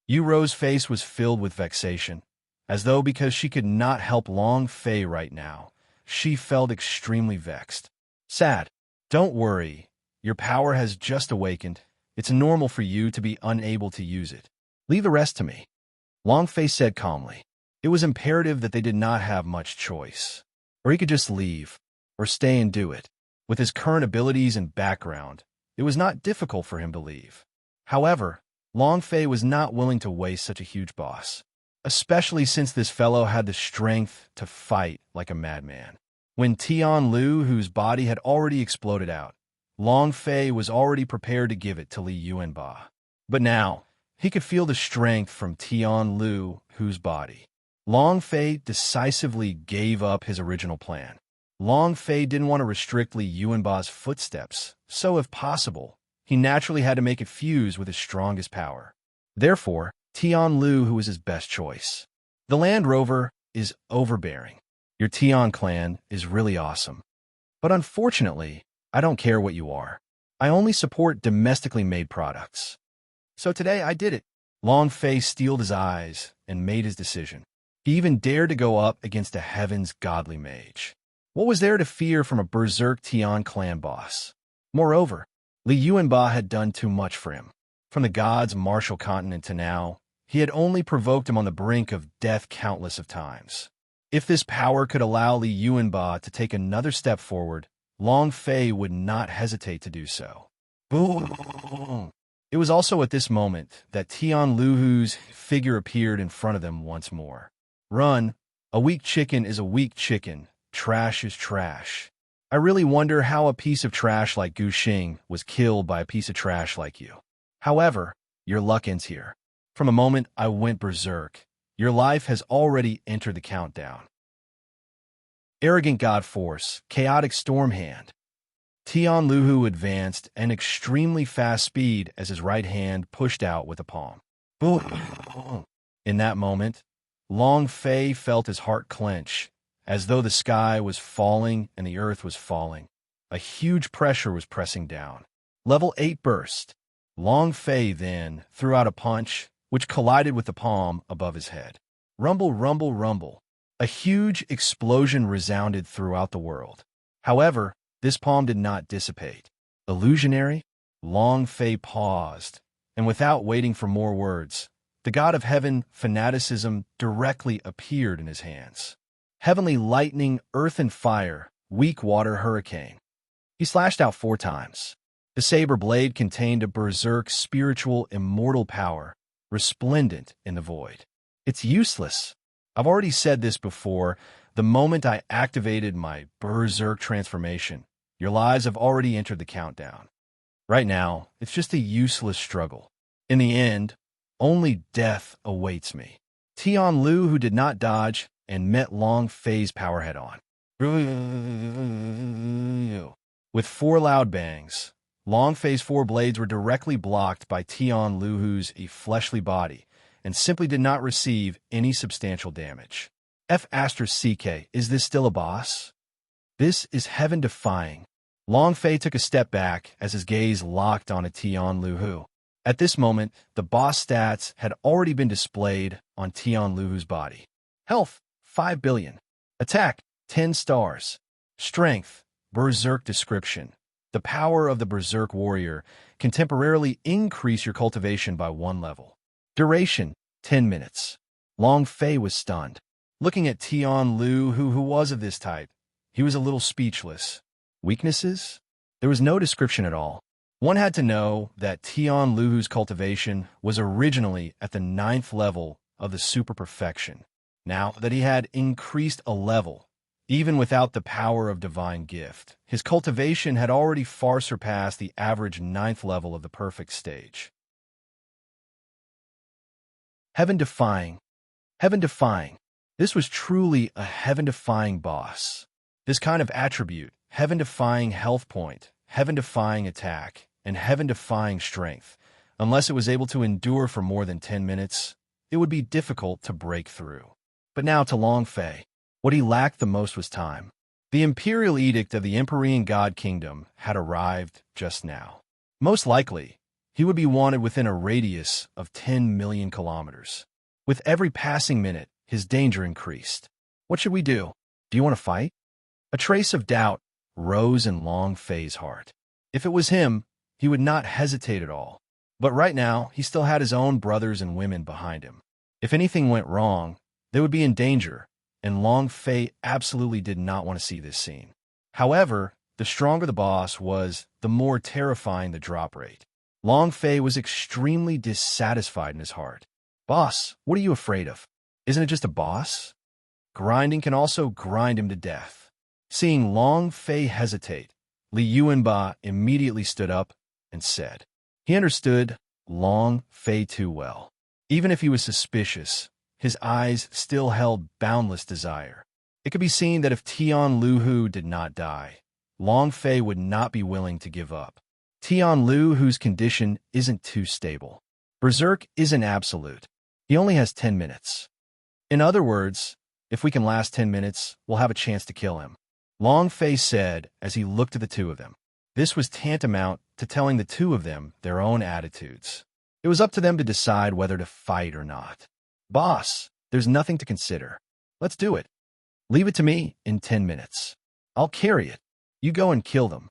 Yu Ro's face was filled with vexation, as though because she could not help Long Fei right now, she felt extremely vexed. "Sad. Don't worry. Your power has just awakened. It's normal for you to be unable to use it. Leave the rest to me," Long Fei said calmly. It was imperative that they did not have much choice. Or he could just leave, or stay and do it. With his current abilities and background, it was not difficult for him to leave. However, Long Fei was not willing to waste such a huge boss, especially since this fellow had the strength to fight like a madman. When Tian Lu, whose body had already exploded out, Long Fei was already prepared to give it to Li Yuanba. But now, he could feel the strength from Tian Lu, whose body. Long Fei decisively gave up his original plan. Long Fei didn't want to restrict Li Yuanba's footsteps, so if possible, he naturally had to make it fuse with his strongest power. Therefore, Tian Lu, who was his best choice. "The Land Rover is overbearing. Your Tian clan is really awesome. But unfortunately, I don't care what you are. I only support domestically made products. So today I did it." Long Fei steeled his eyes and made his decision. He even dared to go up against a heaven's godly mage. What was there to fear from a berserk Tian clan boss? Moreover, Li Yuanba had done too much for him. From the gods' martial continent to now, he had only provoked him on the brink of death countless of times. If this power could allow Li Yuanba to take another step forward, Long Fei would not hesitate to do so. Boom! It was also at this moment that Tian Luhu's figure appeared in front of them once more. "Run! A weak chicken is a weak chicken. Trash is trash. I really wonder how a piece of trash like Gu Xing was killed by a piece of trash like you. However, your luck ends here. From the moment I went berserk, your life has already entered the countdown." Arrogant God Force, Chaotic Storm Hand. Tian Luhu advanced at an extremely fast speed as his right hand pushed out with a palm. Boom! In that moment, Long Fei felt his heart clench, as though the sky was falling and the earth was falling. A huge pressure was pressing down. Level 8 burst. Long Fei then threw out a punch, which collided with the palm above his head. Rumble, rumble, rumble. A huge explosion resounded throughout the world. However, this palm did not dissipate. Illusionary? Long Fei paused, and without waiting for more words, the god of heaven fanaticism directly appeared in his hands. Heavenly lightning, earth and fire, weak water hurricane. He slashed out 4 times. The saber blade contained a berserk spiritual immortal power, resplendent in the void. It's useless. I've already said this before. The moment I activated my berserk transformation, your lives have already entered the countdown. Right now, it's just a useless struggle. In the end, only death awaits me. Tian Lu, who did not dodge, and met Long Fei's power head-on. With 4 loud bangs, Long Fei's 4 blades were directly blocked by Tian Luhu's fleshly body, and simply did not receive any substantial damage. F***, is this still a boss? This is heaven-defying. Long Fei took a step back as his gaze locked on a Tian Luhu. At this moment, the boss stats had already been displayed on Tian Luhu's body. Health, 5 billion. Attack, 10 stars. Strength, Berserk description. The power of the Berserk warrior can temporarily increase your cultivation by 1 level. Duration, 10 minutes. Long Fei was stunned. Looking at Tian Lu, who was of this type, he was a little speechless. Weaknesses? There was no description at all. One had to know that Tian Luhu's cultivation was originally at the 9th level of the super perfection. Now that he had increased a level, even without the power of divine gift, his cultivation had already far surpassed the average 9th level of the perfect stage. Heaven-defying. Heaven-defying. This was truly a heaven-defying boss. This kind of attribute, heaven-defying health point, heaven-defying attack, and heaven-defying strength, unless it was able to endure for more than 10 minutes, it would be difficult to break through. But now to Long Fei, what he lacked the most was time. The imperial edict of the Empyrean God Kingdom had arrived just now. Most likely, he would be wanted within a radius of 10 million kilometers. With every passing minute, his danger increased. What should we do? Do you want to fight? A trace of doubt rose in Long Fei's heart. If it was him, he would not hesitate at all. But right now, he still had his own brothers and women behind him. If anything went wrong, they would be in danger, and Long Fei absolutely did not want to see this scene. However, the stronger the boss was, the more terrifying the drop rate. Long Fei was extremely dissatisfied in his heart. Boss, what are you afraid of? Isn't it just a boss? Grinding can also grind him to death. Seeing Long Fei hesitate, Li Yuanba immediately stood up and said. He understood Long Fei too well. Even if he was suspicious, his eyes still held boundless desire. It could be seen that if Tian Luhu did not die, Long Fei would not be willing to give up. Tian Luhu's condition isn't too stable. Berserk isn't absolute. He only has 10 minutes. In other words, if we can last 10 minutes, we'll have a chance to kill him. Long Fei said as he looked at the two of them. This was tantamount to telling the two of them their own attitudes. It was up to them to decide whether to fight or not. Boss, there's nothing to consider. Let's do it. Leave it to me in 10 minutes. I'll carry it. You go and kill them.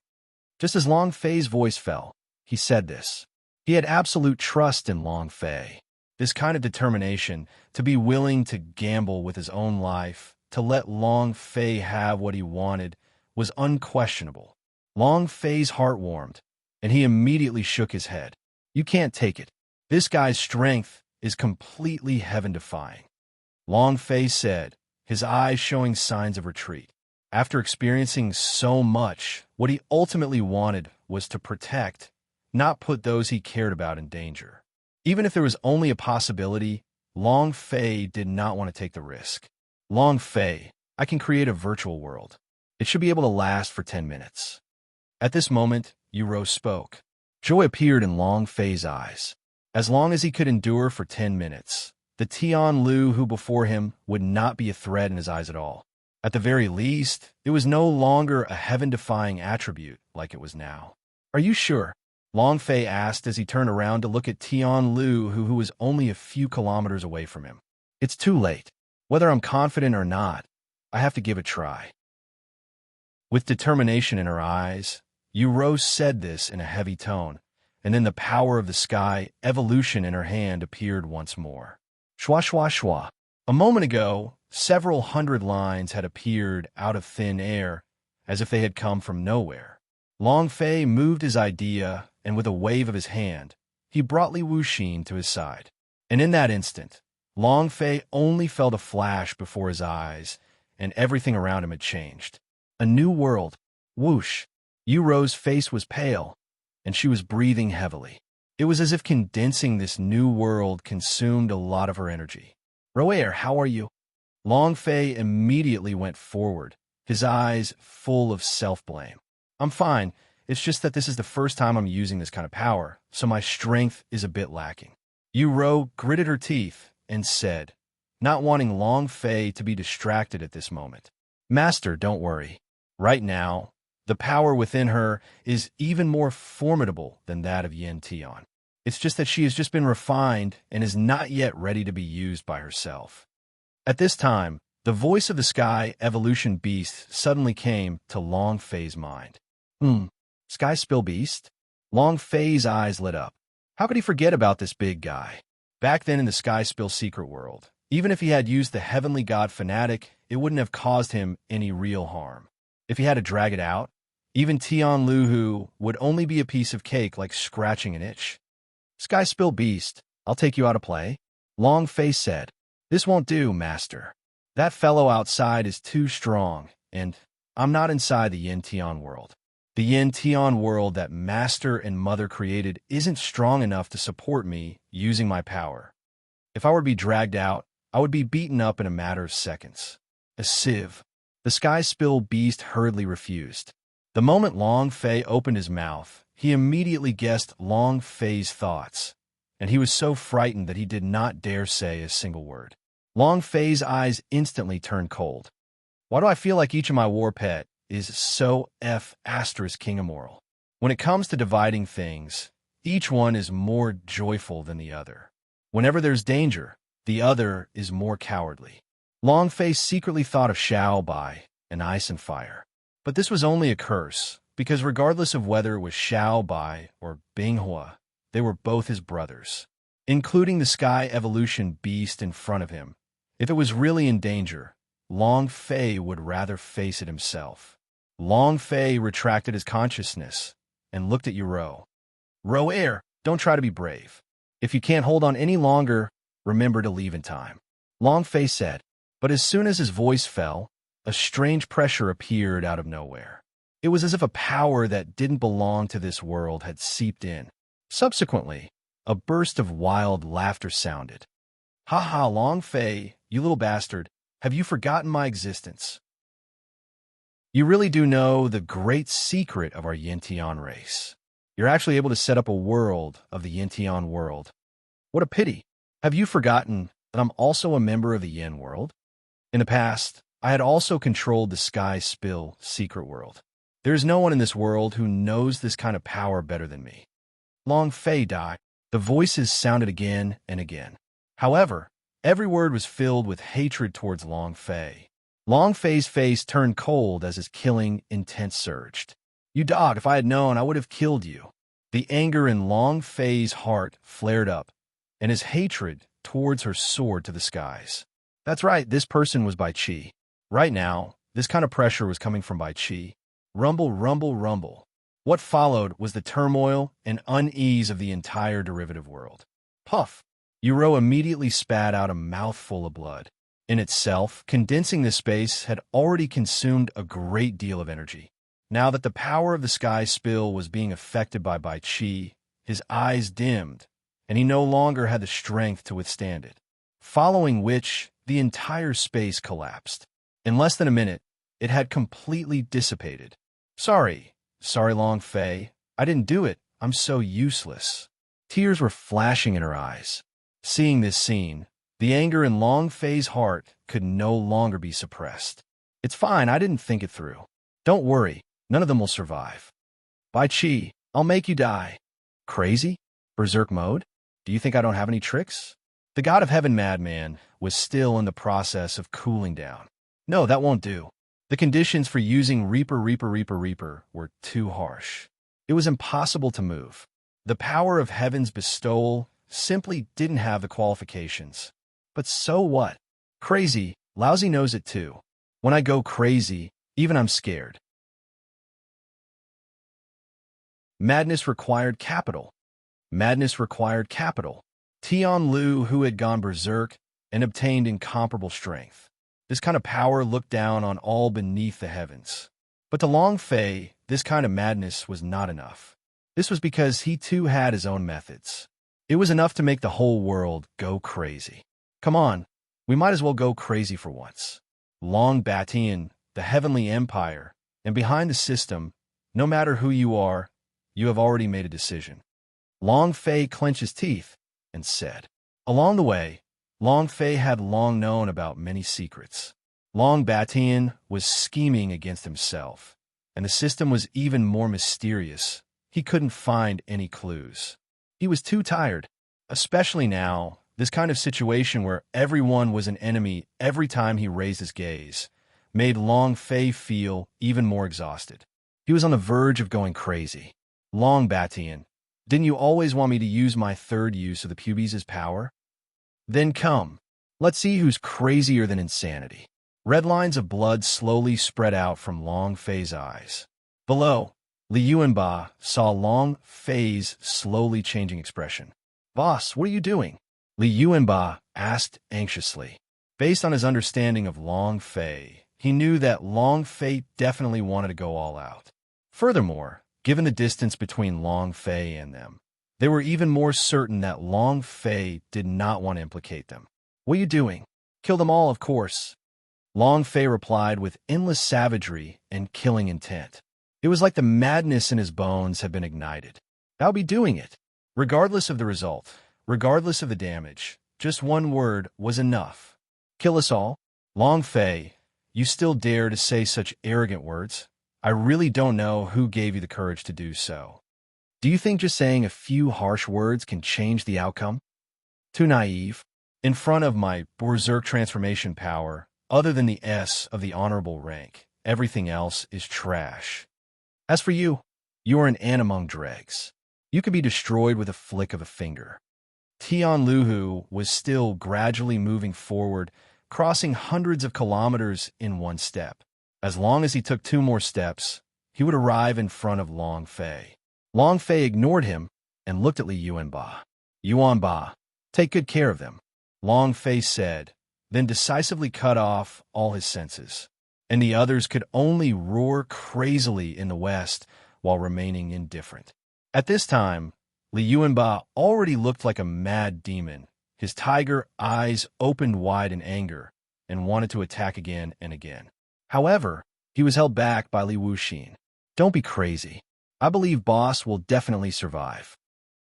Just as Long Fei's voice fell, he said this. He had absolute trust in Long Fei. This kind of determination to be willing to gamble with his own life, to let Long Fei have what he wanted, was unquestionable. Long Fei's heart warmed, and he immediately shook his head. You can't take it. This guy's strength is completely heaven-defying. Long Fei said, his eyes showing signs of retreat. After experiencing so much, what he ultimately wanted was to protect, not put those he cared about in danger. Even if there was only a possibility, Long Fei did not want to take the risk. Long Fei, I can create a virtual world. It should be able to last for 10 minutes. At this moment, Yuro spoke. Joy appeared in Long Fei's eyes. As long as he could endure for 10 minutes, the Tian Lu who before him would not be a threat in his eyes at all. At the very least, it was no longer a heaven-defying attribute like it was now. Are you sure? Long Fei asked as he turned around to look at Tian Lu who was only a few kilometers away from him. It's too late. Whether I'm confident or not, I have to give it a try. With determination in her eyes, Yuro said this in a heavy tone, and then the power of the sky evolution in her hand appeared once more. Shwa shwa shwa. A moment ago, several hundred lines had appeared out of thin air, as if they had come from nowhere. Long Fei moved his idea, and with a wave of his hand, he brought Li Wuxin to his side. And in that instant, Long Fei only felt a flash before his eyes, and everything around him had changed. A new world. Whoosh. Yuro's face was pale, and she was breathing heavily. It was as if condensing this new world consumed a lot of her energy. Roer, how are you? Long Fei immediately went forward, his eyes full of self-blame. I'm fine. It's just that this is the first time I'm using this kind of power, so my strength is a bit lacking. Yuro gritted her teeth and said, not wanting Long Fei to be distracted at this moment. Master, don't worry. Right now, the power within her is even more formidable than that of Yin Tian. It's just that she has just been refined and is not yet ready to be used by herself. At this time, the voice of the sky evolution beast suddenly came to Long Fei's mind. Sky spill beast? Long Fei's eyes lit up. How could he forget about this big guy? Back then in the Sky Spill secret world, even if he had used the heavenly god fanatic, it wouldn't have caused him any real harm. If he had to drag it out, even Tian Luhu would only be a piece of cake like scratching an itch. Sky Spill beast, I'll take you out to play. Long Fei said, this won't do, master. That fellow outside is too strong, and I'm not inside the Yin Tian world. The Yin Tian world that Master and Mother created isn't strong enough to support me using my power. If I were to be dragged out, I would be beaten up in a matter of seconds. A sieve. The Sky Spill beast hurriedly refused. The moment Long Fei opened his mouth, he immediately guessed Long Fei's thoughts, and he was so frightened that he did not dare say a single word. Long Fei's eyes instantly turned cold. Why do I feel like each of my war pet is so *king immoral? When it comes to dividing things, each one is more joyful than the other. Whenever there's danger, the other is more cowardly. Long Fei secretly thought of Xiao Bai and Ice and Fire. But this was only a curse, because regardless of whether it was Xiao Bai or Binghua, they were both his brothers, including the Sky Evolution beast in front of him. If it was really in danger, Long Fei would rather face it himself. Long Fei retracted his consciousness and looked at Yuro. Ro'er, don't try to be brave. If you can't hold on any longer, remember to leave in time. Long Fei said, but as soon as his voice fell, a strange pressure appeared out of nowhere. It was as if a power that didn't belong to this world had seeped in. Subsequently, a burst of wild laughter sounded. Ha ha, Long Fei, you little bastard, have you forgotten my existence? You really do know the great secret of our Yin Tian race. You're actually able to set up a world of the Yin Tian world. What a pity. Have you forgotten that I'm also a member of the Yin world? In the past, I had also controlled the Sky Spill secret world. There is no one in this world who knows this kind of power better than me. Long Fei died. The voices sounded again and again. However, every word was filled with hatred towards Long Fei. Long Fei's face turned cold as his killing intent surged. You dog, if I had known, I would have killed you. The anger in Long Fei's heart flared up, and his hatred towards her soared to the skies. That's right, this person was Bai Qi. Right now, this kind of pressure was coming from Bai Qi. Rumble, rumble, rumble. What followed was the turmoil and unease of the entire derivative world. Puff! Yuro immediately spat out a mouthful of blood. In itself, condensing this space had already consumed a great deal of energy. Now that the power of the Sky Spill was being affected by Bai Qi, his eyes dimmed, and he no longer had the strength to withstand it. Following which, the entire space collapsed. In less than a minute, it had completely dissipated. Sorry, Long Fei. I didn't do it. I'm so useless. Tears were flashing in her eyes. Seeing this scene, the anger in Long Fei's heart could no longer be suppressed. It's fine, I didn't think it through. Don't worry, none of them will survive. Bai Qi, I'll make you die. Crazy? Berserk mode? Do you think I don't have any tricks? The God of Heaven madman was still in the process of cooling down. No, that won't do. The conditions for using Reaper were too harsh. It was impossible to move. The power of Heaven's bestowal simply didn't have the qualifications. But so what? Crazy, Lousy knows it too. When I go crazy, even I'm scared. Madness required capital. Madness required capital. Tian Lu, who had gone berserk and obtained incomparable strength. This kind of power looked down on all beneath the heavens. But to Long Fei, this kind of madness was not enough. This was because he too had his own methods. It was enough to make the whole world go crazy. Come on, we might as well go crazy for once. Long Batian, the heavenly empire, and behind the system, no matter who you are, you have already made a decision. Long Fei clenched his teeth and said. Along the way, Long Fei had long known about many secrets. Long Batian was scheming against himself, and the system was even more mysterious. He couldn't find any clues. He was too tired, especially now, this kind of situation where everyone was an enemy every time he raised his gaze, made Long Fei feel even more exhausted. He was on the verge of going crazy. Long Batian, didn't you always want me to use my third use of the pubes' power? Then come. Let's see who's crazier than insanity. Red lines of blood slowly spread out from Long Fei's eyes. Below, Li Yuanba saw Long Fei's slowly changing expression. Boss, what are you doing? Li Yuanba asked anxiously. Based on his understanding of Long Fei, he knew that Long Fei definitely wanted to go all out. Furthermore, given the distance between Long Fei and them, they were even more certain that Long Fei did not want to implicate them. What are you doing? Kill them all, of course. Long Fei replied with endless savagery and killing intent. It was like the madness in his bones had been ignited. I'll be doing it. Regardless of the result, regardless of the damage, just one word was enough. Kill us all? Long Fei, you still dare to say such arrogant words? I really don't know who gave you the courage to do so. Do you think just saying a few harsh words can change the outcome? Too naive. In front of my berserk transformation power, other than the S of the honorable rank, everything else is trash. As for you, you are an ant among dregs. You could be destroyed with a flick of a finger. Tian Luhu was still gradually moving forward, crossing hundreds of kilometers in one step. As long as he took 2 more steps, he would arrive in front of Long Fei. Long Fei ignored him and looked at Li Yuanba. Yuanba, take good care of them, Long Fei said, then decisively cut off all his senses, and the others could only roar crazily in the west while remaining indifferent. At this time, Li Yuanba already looked like a mad demon, his tiger eyes opened wide in anger, and wanted to attack again and again. However, he was held back by Li Wuxin. Don't be crazy. I believe Boss will definitely survive.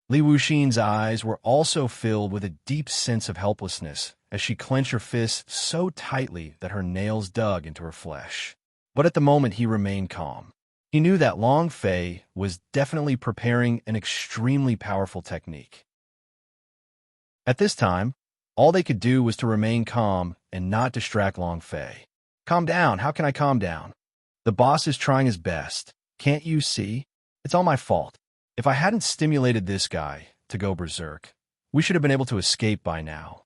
Li Wuxin's eyes were also filled with a deep sense of helplessness as she clenched her fists so tightly that her nails dug into her flesh. But at the moment he remained calm. He knew that Long Fei was definitely preparing an extremely powerful technique. At this time, all they could do was to remain calm and not distract Long Fei. Calm down, how can I calm down? The boss is trying his best. Can't you see? It's all my fault. If I hadn't stimulated this guy to go berserk, we should have been able to escape by now.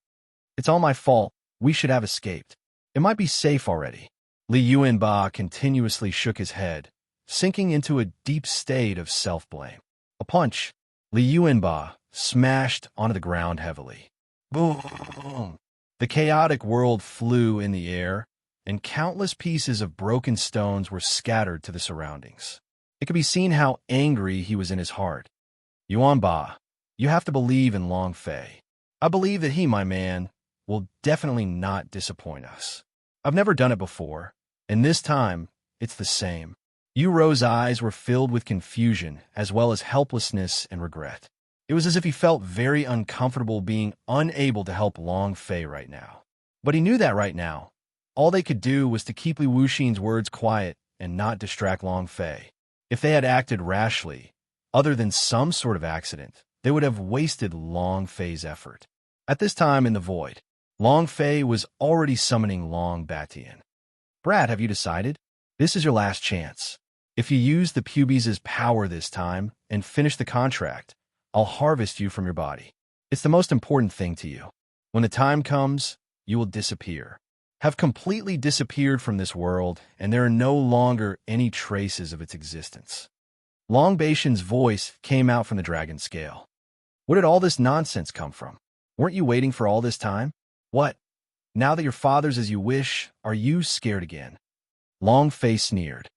It's all my fault. We should have escaped. It might be safe already. Li Yuanba continuously shook his head, sinking into a deep state of self-blame. A punch. Li Yuanba smashed onto the ground heavily. Boom! The chaotic world flew in the air, and countless pieces of broken stones were scattered to the surroundings. It could be seen how angry he was in his heart. Yuanba, you have to believe in Long Fei. I believe that he, my man, will definitely not disappoint us. I've never done it before, and this time, it's the same. Yu Ro's eyes were filled with confusion as well as helplessness and regret. It was as if he felt very uncomfortable being unable to help Long Fei right now. But he knew that right now, all they could do was to keep Li Wuxin's words quiet and not distract Long Fei. If they had acted rashly, other than some sort of accident, they would have wasted Long Fei's effort. At this time in the void, Long Fei was already summoning Long Batian. Brad, have you decided? This is your last chance. If you use the pubes' power this time and finish the contract, I'll harvest you from your body. It's the most important thing to you. When the time comes, you will disappear. Have completely disappeared from this world, and there are no longer any traces of its existence. Long Batian's voice came out from the dragon scale. Where did all this nonsense come from? Weren't you waiting for all this time? What? Now that your father's as you wish, are you scared again? Long Fei sneered.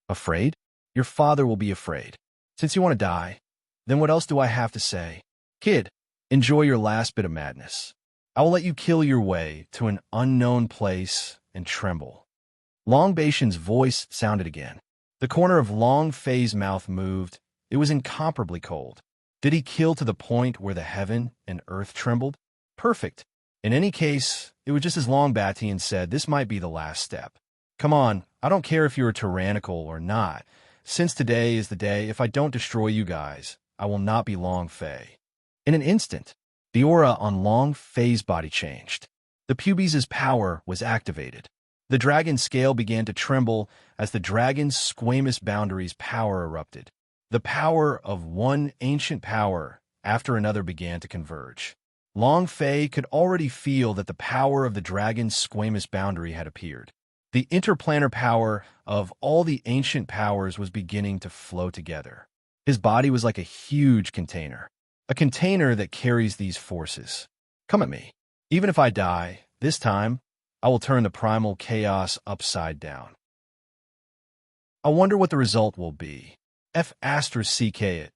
Afraid? Your father will be afraid. Since you want to die, then what else do I have to say? Kid, enjoy your last bit of madness. I will let you kill your way to an unknown place and tremble. Long Batian's voice sounded again. The corner of Long Fei's mouth moved. It was incomparably cold. Did he kill to the point where the heaven and earth trembled? Perfect. In any case, it was just as Long Batian said, this might be the last step. Come on, I don't care if you're tyrannical or not. Since today is the day, if I don't destroy you guys, I will not be Long Fei. In an instant, the aura on Long Fei's body changed. The pubes' power was activated. The dragon's scale began to tremble as the dragon's squamous boundaries power erupted. The power of one ancient power after another began to converge. Long Fei could already feel that the power of the dragon's squamous boundary had appeared. The interplanar power of all the ancient powers was beginning to flow together. His body was like a huge container, a container that carries these forces. Come at me. Even if I die, this time, I will turn the primal chaos upside down. I wonder what the result will be. F***ck it.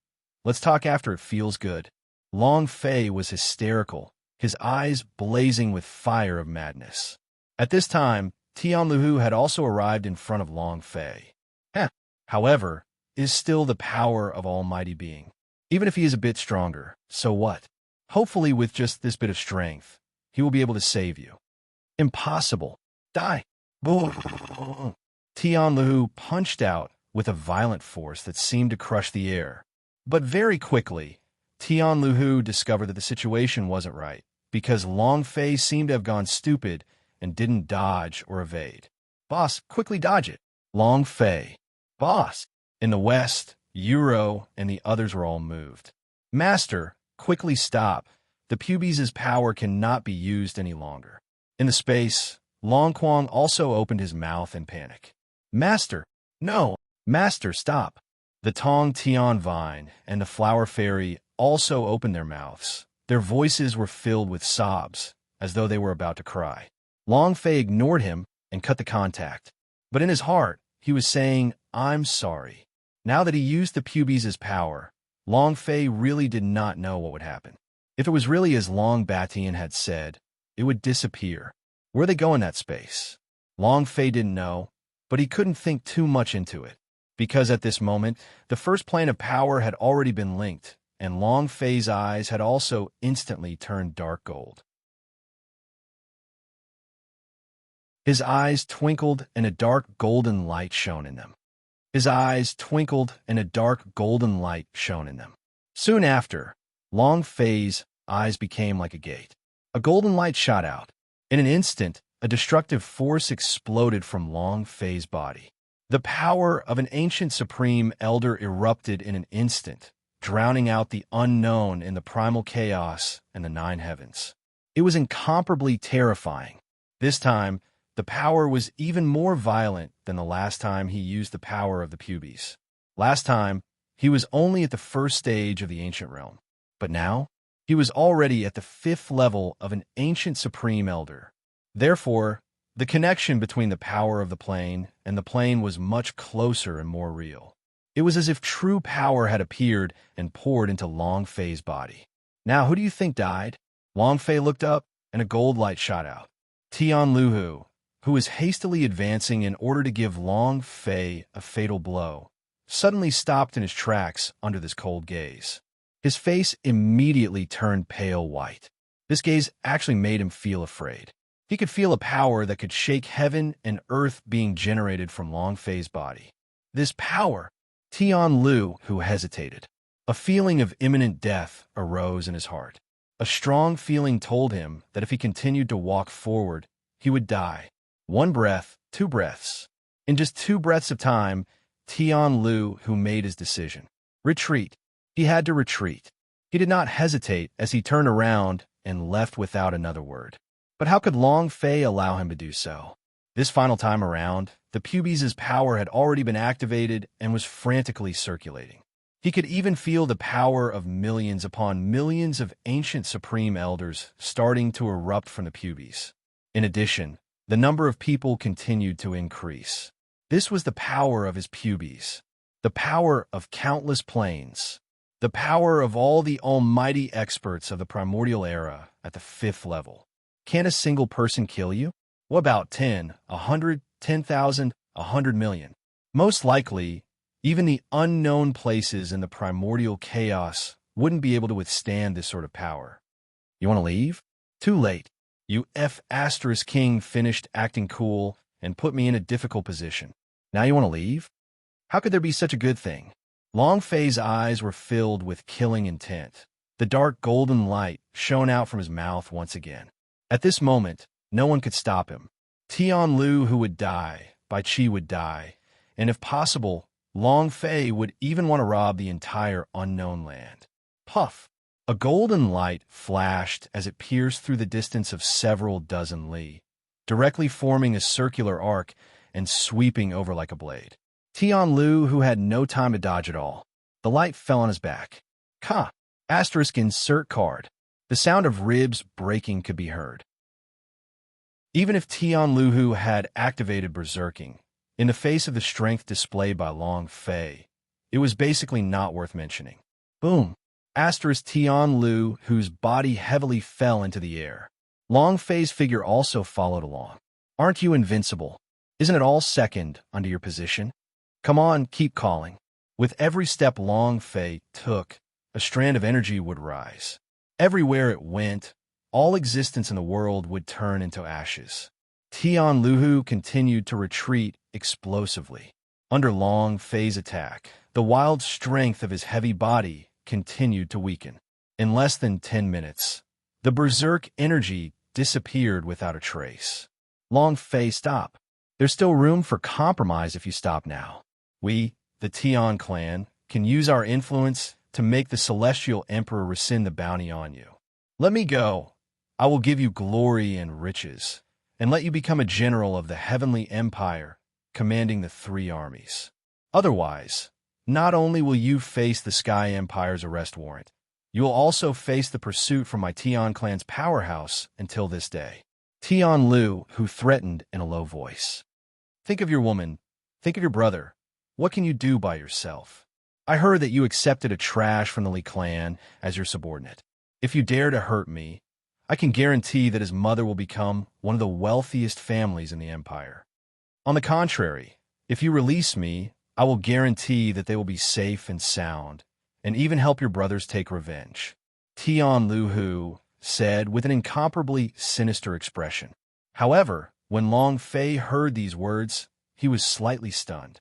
Let's talk after it feels good. Long Fei was hysterical, his eyes blazing with fire of madness. At this time, Tianluhu had also arrived in front of Long Fei. However, is still the power of Almighty Being. Even if he is a bit stronger, so what? Hopefully with just this bit of strength, he will be able to save you. Impossible. Die. Tianluhu punched out with a violent force that seemed to crush the air. But very quickly, Tianluhu discovered that the situation wasn't right, because Long Fei seemed to have gone stupid and didn't dodge or evade. Boss, quickly dodge it. Long Fei. Boss. In the west, Euro and the others were all moved. Master, quickly stop. The pubes' power cannot be used any longer. In the space, Long Quang also opened his mouth in panic. Master, no. Master, stop. The Tong Tian Vine and the Flower Fairy also opened their mouths. Their voices were filled with sobs, as though they were about to cry. Long Fei ignored him and cut the contact. But in his heart, he was saying, I'm sorry. Now that he used the pubes' power, Long Fei really did not know what would happen. If it was really as Long Batian had said, it would disappear. Where they go in that space? Long Fei didn't know, but he couldn't think too much into it, because at this moment, the first plane of power had already been linked, and Long Fei's eyes had also instantly turned dark gold. His eyes twinkled and a dark golden light shone in them. His eyes twinkled and a dark golden light shone in them. Soon after, Long Fei's eyes became like a gate. A golden light shot out. In an instant, a destructive force exploded from Long Fei's body. The power of an ancient supreme elder erupted in an instant, drowning out the unknown in the primal chaos and the nine heavens. It was incomparably terrifying. This time, the power was even more violent than the last time he used the power of the pubes. Last time, he was only at the first stage of the ancient realm. But now, he was already at the 5th level of an ancient supreme elder. Therefore, the connection between the power of the plane and the plane was much closer and more real. It was as if true power had appeared and poured into Long Fei's body. Now, who do you think died? Long Fei looked up, and a gold light shot out. Tianluhu, who was hastily advancing in order to give Long Fei a fatal blow, suddenly stopped in his tracks under this cold gaze. His face immediately turned pale white. This gaze actually made him feel afraid. He could feel a power that could shake heaven and earth being generated from Long Fei's body. This power, Tianluhu hesitated. A feeling of imminent death arose in his heart. A strong feeling told him that if he continued to walk forward, he would die. 1 breath, 2 breaths. In just 2 breaths of time, Tianluhu made his decision. Retreat. He had to retreat. He did not hesitate as he turned around and left without another word. But how could Long Fei allow him to do so? This final time around, the pubes' power had already been activated and was frantically circulating. He could even feel the power of millions upon millions of ancient supreme elders starting to erupt from the pubes. In addition, the number of people continued to increase. This was the power of his pubes, the power of countless planes, the power of all the almighty experts of the primordial era at the 5th level. Can a single person kill you? What about 10, 100, 10,000, 100 million? Most likely, even the unknown places in the primordial chaos wouldn't be able to withstand this sort of power. You want to leave? Too late. You F** king finished acting cool and put me in a difficult position. Now you want to leave? How could there be such a good thing? Long Fei's eyes were filled with killing intent. The dark golden light shone out from his mouth once again. At this moment, no one could stop him. Tian Lu who would die, Bai Qi would die, and if possible, Long Fei would even want to rob the entire unknown land. Puff! A golden light flashed as it pierced through the distance of several dozen li, directly forming a circular arc and sweeping over like a blade. Tian Lu, who had no time to dodge at all. The light fell on his back. Ka! Insert card. The sound of ribs breaking could be heard. Even if Tian Lu Hu had activated berserking, in the face of the strength displayed by Long Fei, it was basically not worth mentioning. Boom! Tian Lu, whose body heavily fell into the air. Long Fei's figure also followed along. Aren't you invincible? Isn't it all second under your position? Come on, keep calling. With every step Long Fei took, a strand of energy would rise. Everywhere it went, all existence in the world would turn into ashes. Tian Luhu continued to retreat explosively. Under Long Fei's attack, the wild strength of his heavy body continued to weaken. In less than 10 minutes, the berserk energy disappeared without a trace. Long Fei, stop. There's still room for compromise if you stop now. We, the Tian clan, can use our influence to make the Celestial Emperor rescind the bounty on you. Let me go. I will give you glory and riches, and let you become a general of the Heavenly Empire, commanding the 3 armies. Otherwise, not only will you face the Sky Empire's arrest warrant, you will also face the pursuit from my Tian clan's powerhouse until this day. Tian Lu, who threatened in a low voice. Think of your woman. Think of your brother. What can you do by yourself? I heard that you accepted a trash from the Li clan as your subordinate. If you dare to hurt me, I can guarantee that his mother will become one of the wealthiest families in the empire. On the contrary, if you release me, I will guarantee that they will be safe and sound, and even help your brothers take revenge. Tian Lu Hu said with an incomparably sinister expression. However, when Long Fei heard these words, he was slightly stunned.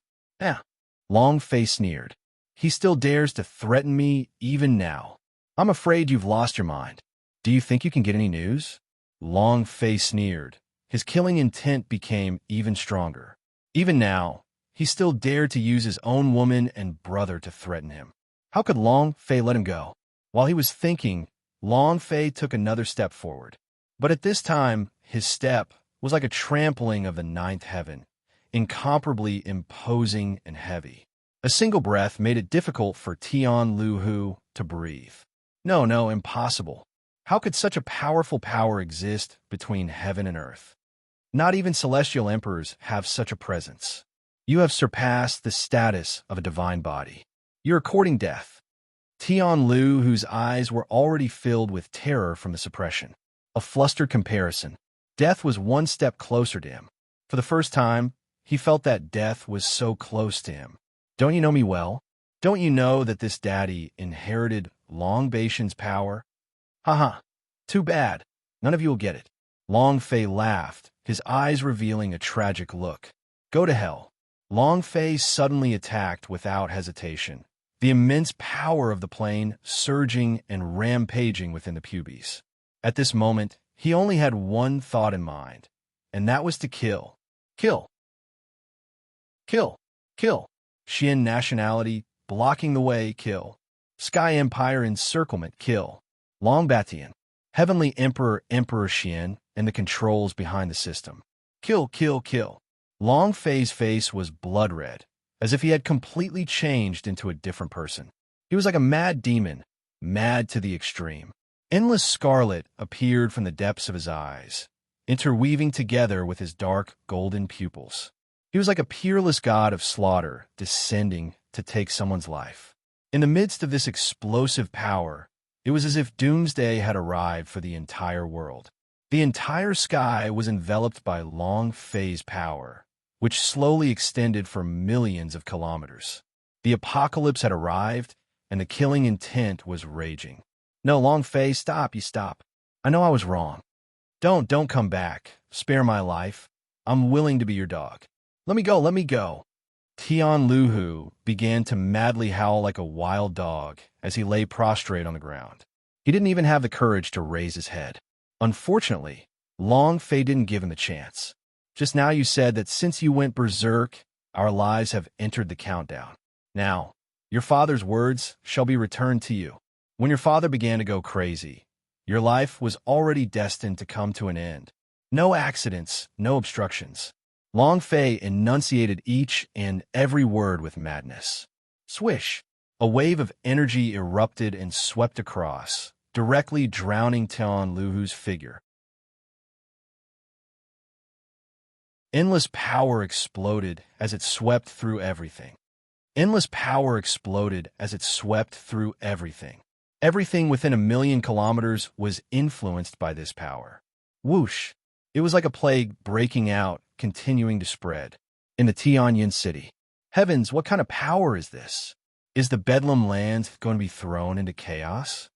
Long Fei sneered. He still dares to threaten me even now. I'm afraid you've lost your mind. Do you think you can get any news? Long Fei sneered. His killing intent became even stronger. Even now, he still dared to use his own woman and brother to threaten him. How could Long Fei let him go? While he was thinking, Long Fei took another step forward. But at this time, his step was like a trampling of the 9th heaven, incomparably imposing and heavy. A single breath made it difficult for Tian Lu Hu to breathe. No, impossible. How could such a powerful power exist between heaven and earth? Not even celestial emperors have such a presence. You have surpassed the status of a divine body. You're courting death. Tian Lu, whose eyes were already filled with terror from the suppression. A flustered comparison. Death was one step closer to him. For the first time, he felt that death was so close to him. Don't you know me well? Don't you know that this daddy inherited Long Baishan's power? Haha, too bad. None of you will get it. Long Fei laughed, his eyes revealing a tragic look. Go to hell. Long Fei suddenly attacked without hesitation, the immense power of the plane surging and rampaging within the pubes. At this moment, he only had one thought in mind, and that was to kill. Kill. Kill. Kill. Xian nationality, blocking the way, kill. Sky Empire encirclement, kill. Long Batian. Heavenly Emperor, Emperor Xian, and the controls behind the system. Kill, kill, kill. Long Fei's face was blood red, as if he had completely changed into a different person. He was like a mad demon, mad to the extreme. Endless scarlet appeared from the depths of his eyes, interweaving together with his dark golden pupils. He was like a peerless god of slaughter descending to take someone's life. In the midst of this explosive power, it was as if doomsday had arrived for the entire world. The entire sky was enveloped by Long Fei's power, which slowly extended for millions of kilometers. The apocalypse had arrived, and the killing intent was raging. No, Long Fei, stop, you stop. I know I was wrong. Don't come back. Spare my life. I'm willing to be your dog. Let me go, let me go. Tian Luhu began to madly howl like a wild dog as he lay prostrate on the ground. He didn't even have the courage to raise his head. Unfortunately, Long Fei didn't give him the chance. Just now you said that since you went berserk, our lives have entered the countdown. Now, your father's words shall be returned to you. When your father began to go crazy, your life was already destined to come to an end. No accidents, no obstructions. Long Fei enunciated each and every word with madness. Swish! A wave of energy erupted and swept across, directly drowning Tian Luhu's figure. Endless power exploded as it swept through everything. Endless power exploded as it swept through everything. Everything within 1,000,000 kilometers was influenced by this power. Whoosh! It was like a plague breaking out, continuing to spread. In the Tianyin city. Heavens, what kind of power is this? Is the Bedlam land going to be thrown into chaos?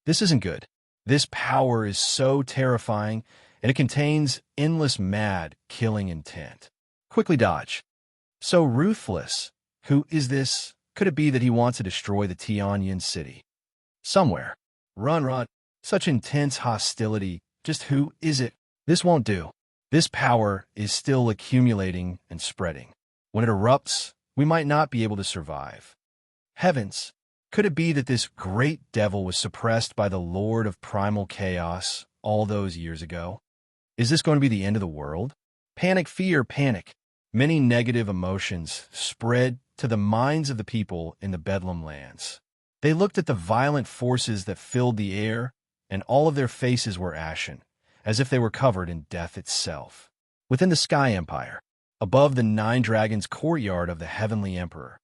This isn't good. This power is so terrifying, and it contains endless mad, killing intent. Quickly dodge. So ruthless. Who is this? Could it be that he wants to destroy the Tianyin city? Somewhere. Run. Such intense hostility. Just who is it? This won't do. This power is still accumulating and spreading. When it erupts, we might not be able to survive. Heavens! Could it be that this great devil was suppressed by the Lord of Primal Chaos all those years ago? Is this going to be the end of the world? Panic, fear, panic. Many negative emotions spread to the minds of the people in the Bedlam lands. They looked at the violent forces that filled the air, and all of their faces were ashen, as if they were covered in death itself. Within the Sky Empire, above the 9 Dragons courtyard of the Heavenly Emperor.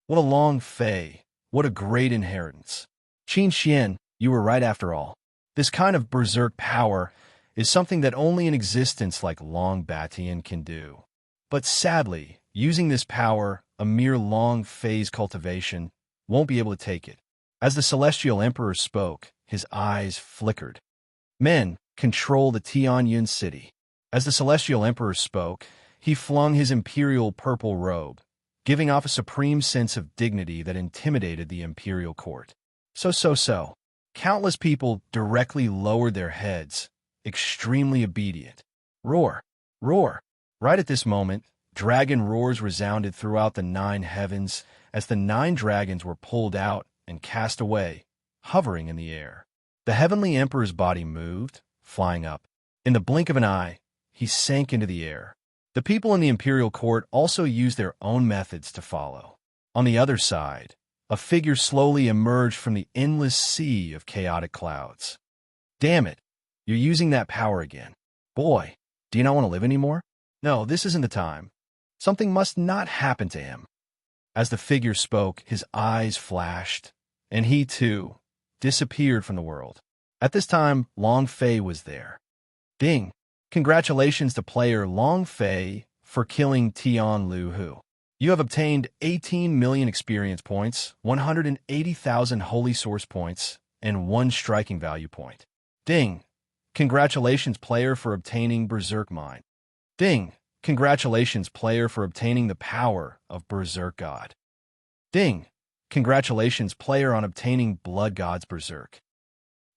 What a Long Fei! What a great inheritance! Qin Xian, you were right after all. This kind of berserk power is something that only an existence like Long Batian can do. But sadly, using this power, a mere Long Fei's cultivation won't be able to take it. As the Celestial Emperor spoke, his eyes flickered. Men, control the Tianyin city. As the Celestial Emperor spoke, he flung his imperial purple robe, giving off a supreme sense of dignity that intimidated the imperial court. So. Countless people directly lowered their heads, extremely obedient. Roar. Right at this moment, dragon roars resounded throughout the 9 heavens as the 9 dragons were pulled out and cast away, hovering in the air. The Heavenly Emperor's body moved, flying up. In the blink of an eye, he sank into the air. The people in the imperial court also used their own methods to follow. On the other side, a figure slowly emerged from the endless sea of chaotic clouds. Damn it, you're using that power again. Boy, do you not want to live anymore? No, this isn't the time. Something must not happen to him. As the figure spoke, his eyes flashed, and he, too, disappeared from the world. At this time, Long Fei was there. Ding! Congratulations to player Long Fei for killing Tian Luhu. You have obtained 18 million experience points, 180,000 holy source points, and 1 striking value point. Ding! Congratulations player for obtaining Berserk Mind. Ding! Congratulations player for obtaining the power of Berserk God. Ding! Congratulations player on obtaining Blood God's Berserk.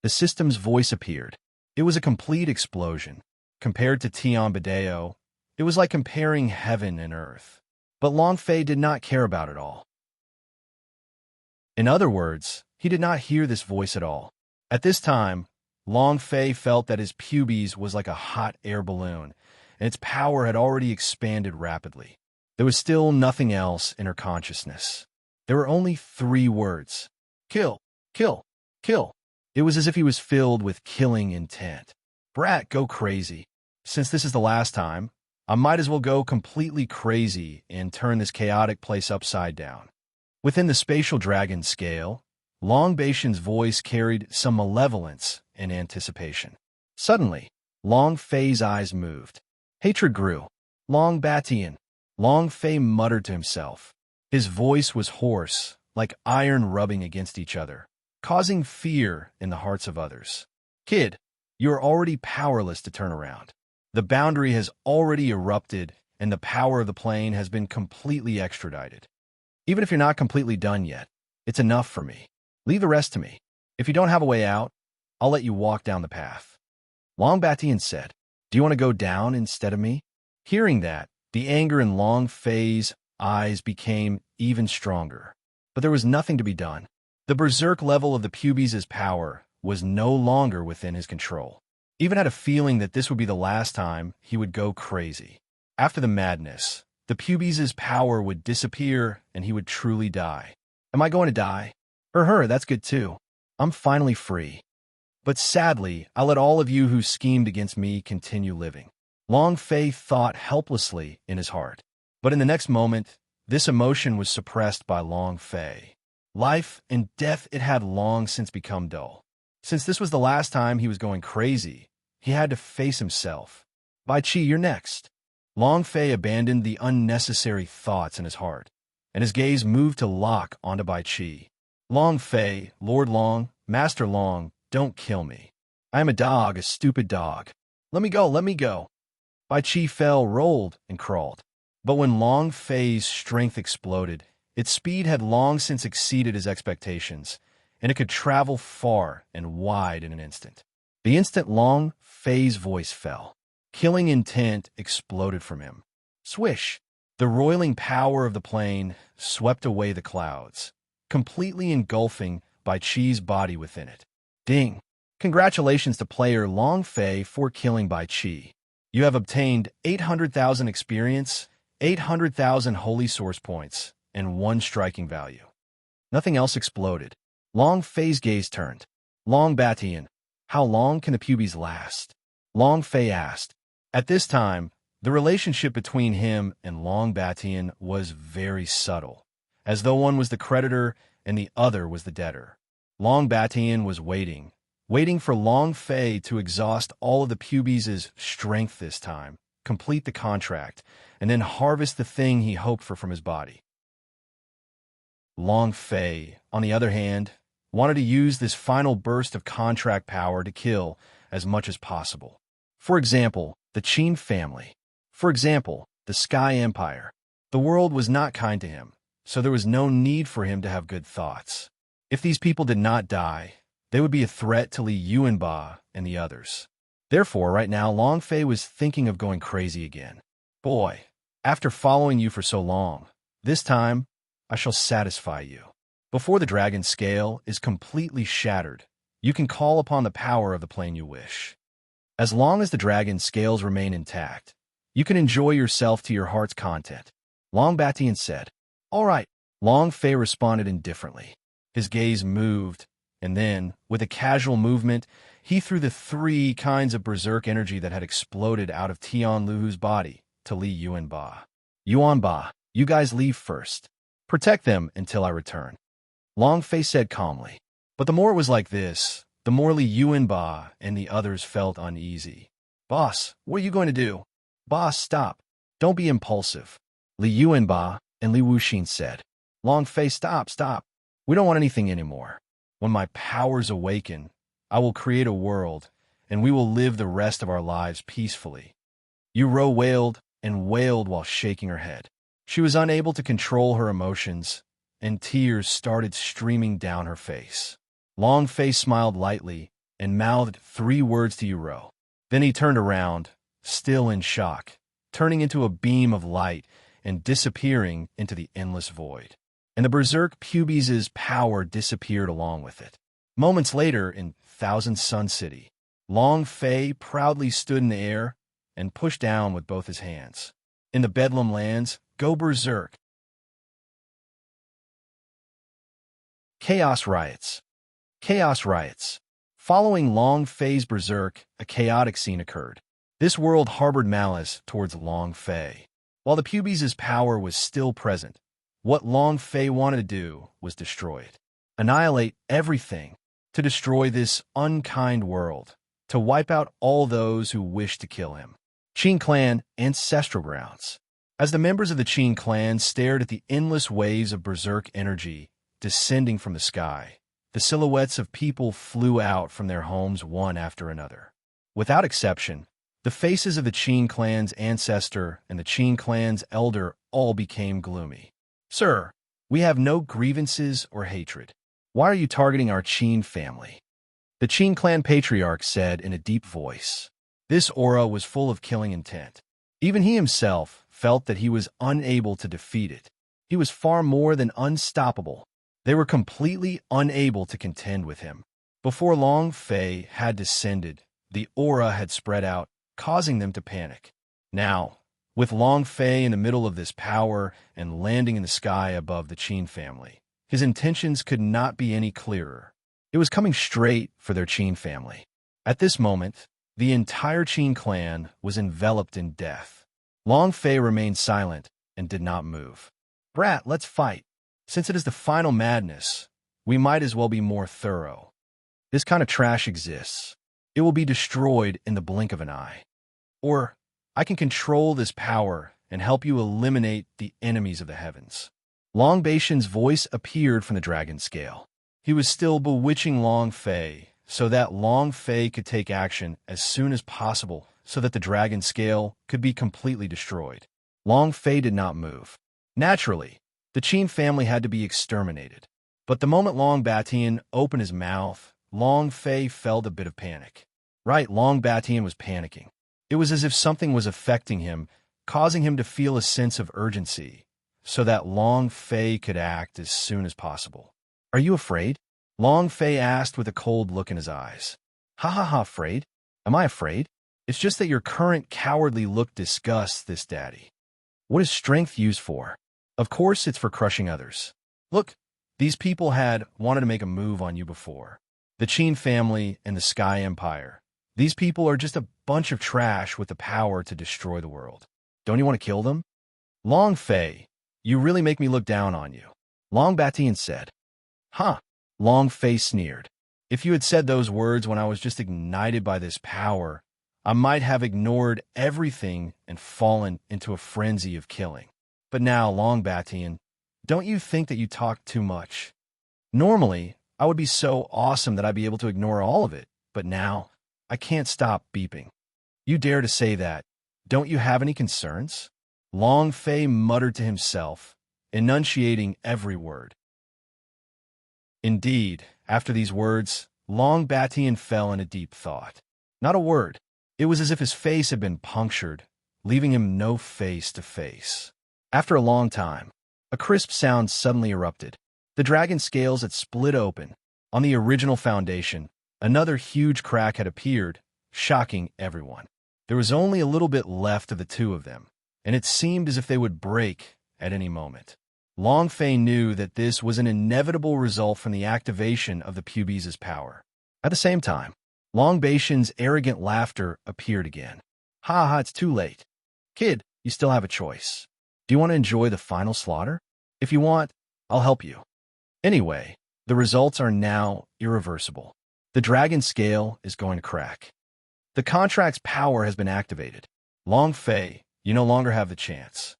The system's voice appeared. It was a complete explosion. Compared to Tian Badeo, it was like comparing heaven and earth. But Long Fei did not care about it all. In other words, he did not hear this voice at all. At this time, Long Fei felt that his pubes was like a hot air balloon, and its power had already expanded rapidly. There was still nothing else in her consciousness. There were only 3 words. Kill, kill, kill. It was as if he was filled with killing intent. Brat, go crazy. Since this is the last time, I might as well go completely crazy and turn this chaotic place upside down. Within the spatial dragon scale, Long Batian's voice carried some malevolence and anticipation. Suddenly, Long Fei's eyes moved. Hatred grew. Long Batian. Long Fei muttered to himself. His voice was hoarse, like iron rubbing against each other, causing fear in the hearts of others. Kid, You are already powerless to turn around. The boundary has already erupted, and the power of the plane has been completely extradited. Even if you're not completely done yet, it's enough for me. Leave the rest to me. If you don't have a way out, I'll let you walk down the path. Long Batian said, "Do you want to go down instead of me?" Hearing that, the anger in Long Fei's eyes became even stronger. But there was nothing to be done. The berserk level of the pubes' power was no longer within his control. He even had a feeling that this would be the last time he would go crazy. After the madness, the pubes' power would disappear and he would truly die. Am I going to die? Or her, that's good too. I'm finally free. But sadly, I let all of you who schemed against me continue living. Long Fei thought helplessly in his heart. But in the next moment, this emotion was suppressed by Long Fei. Life and death, it had long since become dull. Since this was the last time he was going crazy, he had to face himself. Bai Qi, you're next. Long Fei abandoned the unnecessary thoughts in his heart, and his gaze moved to lock onto Bai Qi. Long Fei, Lord Long, Master Long, don't kill me. I am a dog, a stupid dog. Let me go, let me go. Bai Qi fell, rolled, and crawled. But when Long Fei's strength exploded, its speed had long since exceeded his expectations, and it could travel far and wide in an instant. The instant Long Fei's voice fell, killing intent exploded from him. Swish! The roiling power of the plane swept away the clouds, completely engulfing Bai Qi's body within it. Ding! Congratulations to player Long Fei for killing Bai Qi. You have obtained 800,000 experience, 800,000 holy source points, and 1 striking value. Nothing else exploded. Long Fei's gaze turned. Long Batian, how long can the pubes last? Long Fei asked. At this time, the relationship between him and Long Batian was very subtle, as though one was the creditor and the other was the debtor. Long Batian was waiting for Long Fei to exhaust all of the pubes' strength this time, complete the contract, and then harvest the thing he hoped for from his body. Long Fei, on the other hand, wanted to use this final burst of contract power to kill as much as possible. For example, the Qin family. For example, the Sky Empire. The world was not kind to him, so there was no need for him to have good thoughts. If these people did not die, they would be a threat to Li Yuanba and the others. Therefore, right now, Long Fei was thinking of going crazy again. Boy, after following you for so long, this time, I shall satisfy you. Before the dragon scale is completely shattered, you can call upon the power of the plane you wish. As long as the dragon scales remain intact, you can enjoy yourself to your heart's content. Long Batian said. All right. Long Fei responded indifferently. His gaze moved, and then, with a casual movement, he threw the 3 kinds of berserk energy that had exploded out of Tian Luhu's body to Li Yuanba. Yuanba, you guys leave first. Protect them until I return. Long Fei said calmly. But the more it was like this, the more Li Yuanba and the others felt uneasy. Boss, what are you going to do? Boss, stop. Don't be impulsive. Li Yuanba and Li Wuxin said. Long Fei, stop. We don't want anything anymore. When my powers awaken, I will create a world, and we will live the rest of our lives peacefully. Yuro wailed and wailed while shaking her head. She was unable to control her emotions, and tears started streaming down her face. Long Fei smiled lightly and mouthed 3 words to Yuro. Then he turned around, still in shock, turning into a beam of light and disappearing into the endless void. And the berserk pubes' power disappeared along with it. Moments later, in Thousand Sun City, Long Fei proudly stood in the air and pushed down with both his hands. In the Bedlam lands, go berserk. Chaos riots. Chaos riots. Following Long Fei's berserk, a chaotic scene occurred. This world harbored malice towards Long Fei. While the pubes' power was still present, what Long Fei wanted to do was destroy it. Annihilate everything. To destroy this unkind world. To wipe out all those who wished to kill him. Qin Clan Ancestral Grounds. As the members of the Qin Clan stared at the endless waves of berserk energy descending from the sky, the silhouettes of people flew out from their homes one after another. Without exception, the faces of the Qin clan's ancestor and the Qin clan's elder all became gloomy. Sir, we have no grievances or hatred. Why are you targeting our Qin family? The Qin clan patriarch said in a deep voice. This aura was full of killing intent. Even he himself felt that he was unable to defeat it. He was far more than unstoppable. They were completely unable to contend with him. Before Long Fei had descended, the aura had spread out, causing them to panic. Now, with Long Fei in the middle of this power and landing in the sky above the Qin family, his intentions could not be any clearer. It was coming straight for their Qin family. At this moment, the entire Qin clan was enveloped in death. Long Fei remained silent and did not move. Brat, let's fight. Since it is the final madness, we might as well be more thorough. This kind of trash exists. It will be destroyed in the blink of an eye. Or, I can control this power and help you eliminate the enemies of the heavens. Long Beishan's voice appeared from the dragon scale. He was still bewitching Long Fei, so that Long Fei could take action as soon as possible so that the dragon scale could be completely destroyed. Long Fei did not move. Naturally, the Qin family had to be exterminated. But the moment Long Batian opened his mouth, Long Fei felt a bit of panic. Right, Long Batian was panicking. It was as if something was affecting him, causing him to feel a sense of urgency, so that Long Fei could act as soon as possible. Are you afraid? Long Fei asked with a cold look in his eyes. Ha ha ha, afraid? Am I afraid? It's just that your current cowardly look disgusts this daddy. What is strength used for? Of course it's for crushing others. Look, these people had wanted to make a move on you before. The Qin family and the Sky Empire. These people are just a bunch of trash with the power to destroy the world. Don't you want to kill them? Long Fei, you really make me look down on you. Long Batian said. Huh. Long Fei sneered. If you had said those words when I was just ignited by this power, I might have ignored everything and fallen into a frenzy of killing. But now, Long Batian, don't you think that you talk too much? Normally, I would be so awesome that I'd be able to ignore all of it, but now, I can't stop beeping. You dare to say that? Don't you have any concerns? Long Fei muttered to himself, enunciating every word. Indeed, after these words, Long Batian fell in a deep thought. Not a word. It was as if his face had been punctured, leaving him no face to face. After a long time, a crisp sound suddenly erupted. The dragon scales had split open. On the original foundation, another huge crack had appeared, shocking everyone. There was only a little bit left of the two of them, and it seemed as if they would break at any moment. Long Fei knew that this was an inevitable result from the activation of the Pubi's power. At the same time, Long Beishan's arrogant laughter appeared again. Ha ha, it's too late. Kid, you still have a choice. Do you want to enjoy the final slaughter? If you want, I'll help you. Anyway, the results are now irreversible. The dragon scale is going to crack. The contract's power has been activated. Long Fei, you no longer have the chance.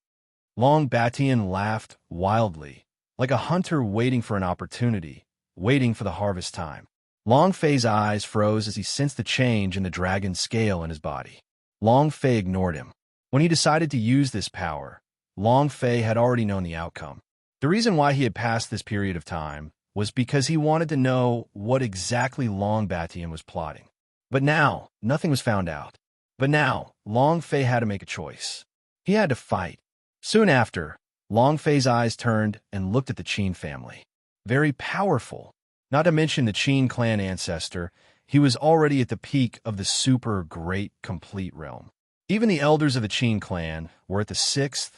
Long Batian laughed wildly, like a hunter waiting for an opportunity, waiting for the harvest time. Long Fei's eyes froze as he sensed the change in the dragon's scale in his body. Long Fei ignored him. When he decided to use this power, Long Fei had already known the outcome. The reason why he had passed this period of time was because he wanted to know what exactly Long Batian was plotting. But now, nothing was found out. But now, Long Fei had to make a choice. He had to fight. Soon after, Long Fei's eyes turned and looked at the Qin family. Very powerful. Not to mention the Qin clan ancestor, he was already at the peak of the super great complete realm. Even the elders of the Qin clan were at the 6th,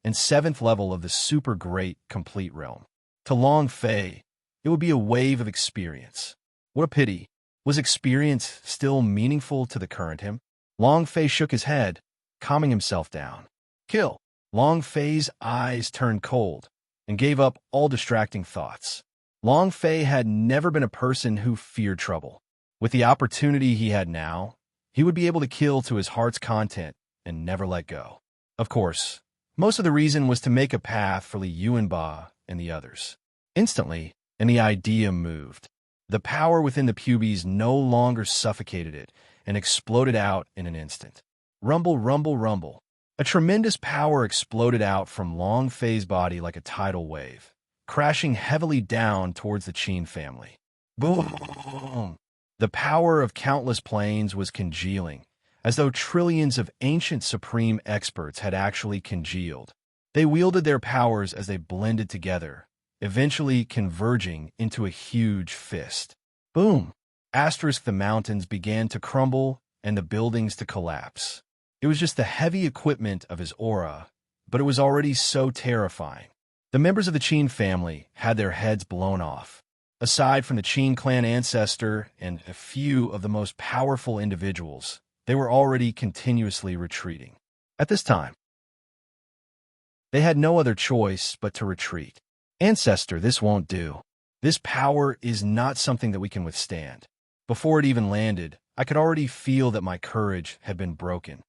and 7th level of the super great complete realm. To Long Fei, it would be a wave of experience. What a pity. Was experience still meaningful to the current him? Long Fei shook his head, calming himself down. Kill. Long Fei's eyes turned cold and gave up all distracting thoughts. Long Fei had never been a person who feared trouble. With the opportunity he had now, he would be able to kill to his heart's content and never let go. Of course, most of the reason was to make a path for Li Yuanba and the others. Instantly, and the idea moved. The power within the pubes no longer suffocated it and exploded out in an instant. Rumble, rumble, rumble. A tremendous power exploded out from Long Fei's body like a tidal wave, crashing heavily down towards the Qin family. Boom! The power of countless planes was congealing, as though trillions of ancient supreme experts had actually congealed. They wielded their powers as they blended together, eventually converging into a huge fist. Boom! The mountains began to crumble and the buildings to collapse. It was just the heavy equipment of his aura, but it was already so terrifying. The members of the Qin family had their heads blown off. Aside from the Qin clan ancestor and a few of the most powerful individuals, they were already continuously retreating. At this time, they had no other choice but to retreat. Ancestor, this won't do. This power is not something that we can withstand. Before it even landed, I could already feel that my courage had been broken.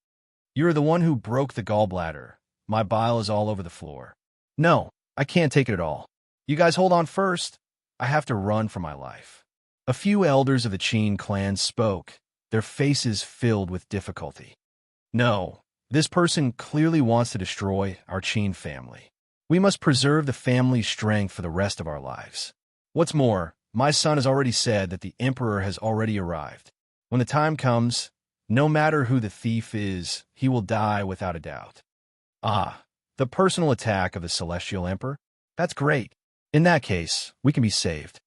You are the one who broke the gallbladder. My bile is all over the floor. No, I can't take it at all. You guys hold on first. I have to run for my life. A few elders of the Qin clan spoke, their faces filled with difficulty. No, this person clearly wants to destroy our Qin family. We must preserve the family's strength for the rest of our lives. What's more, my son has already said that the emperor has already arrived. When the time comes, no matter who the thief is, he will die without a doubt. Ah, the personal attack of the celestial emperor? That's great. In that case, we can be saved.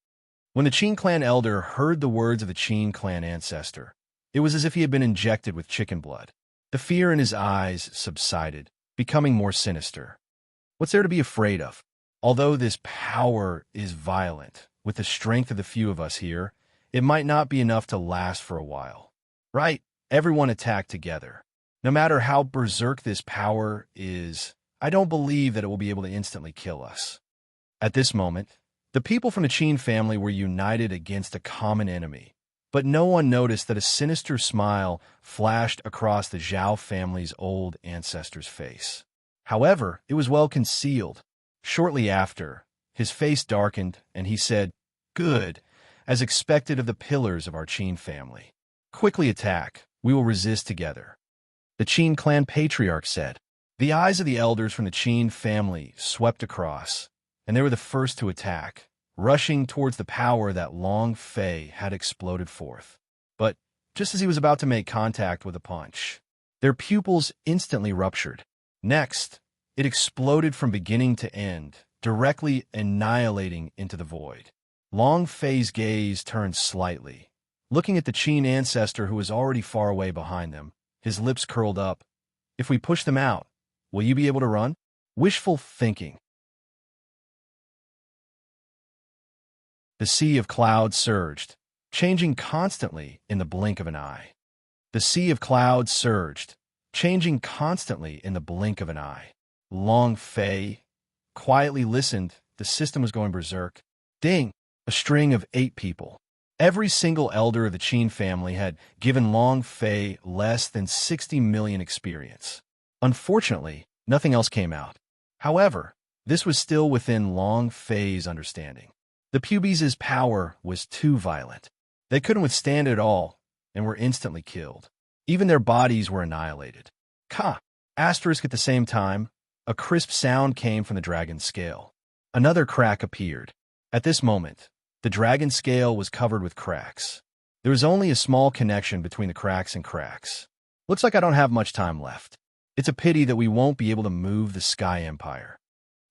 When the Qin clan elder heard the words of the Qin clan ancestor, it was as if he had been injected with chicken blood. The fear in his eyes subsided, becoming more sinister. What's there to be afraid of? Although this power is violent, with the strength of the few of us here, it might not be enough to last for a while. Right? Everyone attack together. No matter how berserk this power is, I don't believe that it will be able to instantly kill us. At this moment, the people from the Qin family were united against a common enemy, but no one noticed that a sinister smile flashed across the Zhao family's old ancestor's face. However, it was well concealed. Shortly after, his face darkened, and he said, "Good, as expected of the pillars of our Qin family. Quickly attack. We will resist together." The Qin clan patriarch said. The eyes of the elders from the Qin family swept across, and they were the first to attack, rushing towards the power that Long Fei had exploded forth. But just as he was about to make contact with a punch, their pupils instantly ruptured. Next, it exploded from beginning to end, directly annihilating into the void. Long Fei's gaze turned slightly. Looking at the Qin ancestor who was already far away behind them, his lips curled up. "If we push them out, will you be able to run?" Wishful thinking. The sea of clouds surged, changing constantly in the blink of an eye. The sea of clouds surged, changing constantly in the blink of an eye. Long Fei quietly listened. The system was going berserk. Ding! A string of 8 people. Every single elder of the Qin family had given Long Fei less than 60 million experience. Unfortunately, nothing else came out. However, this was still within Long Fei's understanding. The pubes' power was too violent. They couldn't withstand it all and were instantly killed. Even their bodies were annihilated. Ka! Asterisk at the same time, a crisp sound came from the dragon's scale. Another crack appeared. At this moment, the dragon's scale was covered with cracks. There was only a small connection between the cracks and cracks. Looks like I don't have much time left. It's a pity that we won't be able to move the Sky Empire.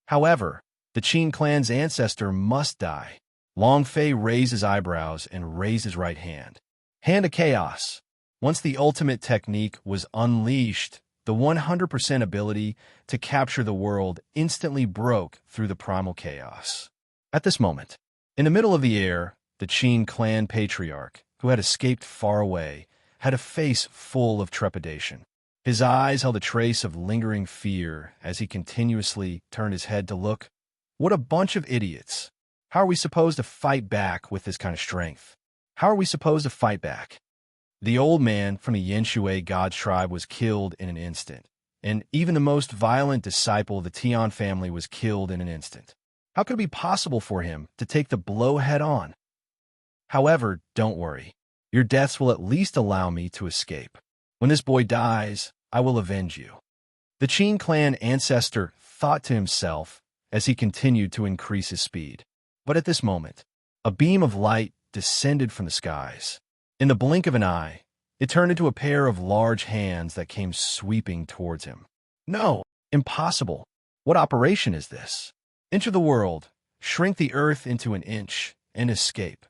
However, the Qin clan's ancestor must die. Long Fei raised his eyebrows and raised his right hand. Hand of Chaos. Once the ultimate technique was unleashed, the 100% ability to capture the world instantly broke through the primal chaos. At this moment, in the middle of the air, the Qin clan patriarch, who had escaped far away, had a face full of trepidation. His eyes held a trace of lingering fear as he continuously turned his head to look. What a bunch of idiots. How are we supposed to fight back with this kind of strength? How are we supposed to fight back? The old man from the Yanshui God's tribe was killed in an instant, and even the most violent disciple of the Tian family was killed in an instant. How could it be possible for him to take the blow head on? However, don't worry. Your deaths will at least allow me to escape. When this boy dies, I will avenge you." The Qin clan ancestor thought to himself as he continued to increase his speed. But at this moment, a beam of light descended from the skies. In the blink of an eye, it turned into a pair of large hands that came sweeping towards him. "No, impossible. What operation is this? Enter the world, shrink the earth into an inch, and escape."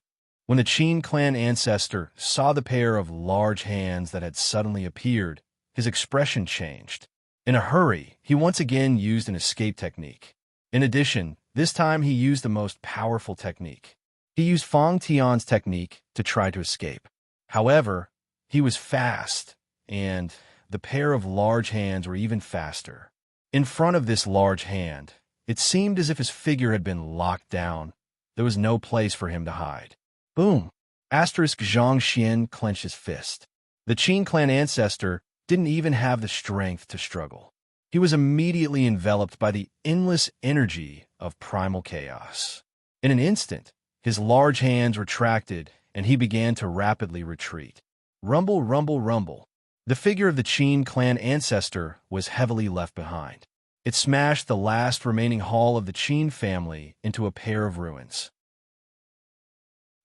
When the Qin clan ancestor saw the pair of large hands that had suddenly appeared, his expression changed. In a hurry, he once again used an escape technique. In addition, this time he used the most powerful technique. He used Fang Tian's technique to try to escape. However, he was fast, and the pair of large hands were even faster. In front of this large hand, it seemed as if his figure had been locked down. There was no place for him to hide. Boom! Zhang Xian clenched his fist. The Qin clan ancestor didn't even have the strength to struggle. He was immediately enveloped by the endless energy of primal chaos. In an instant, his large hands retracted, and he began to rapidly retreat. Rumble, rumble, rumble. The figure of the Qin clan ancestor was heavily left behind. It smashed the last remaining hall of the Qin family into a pair of ruins.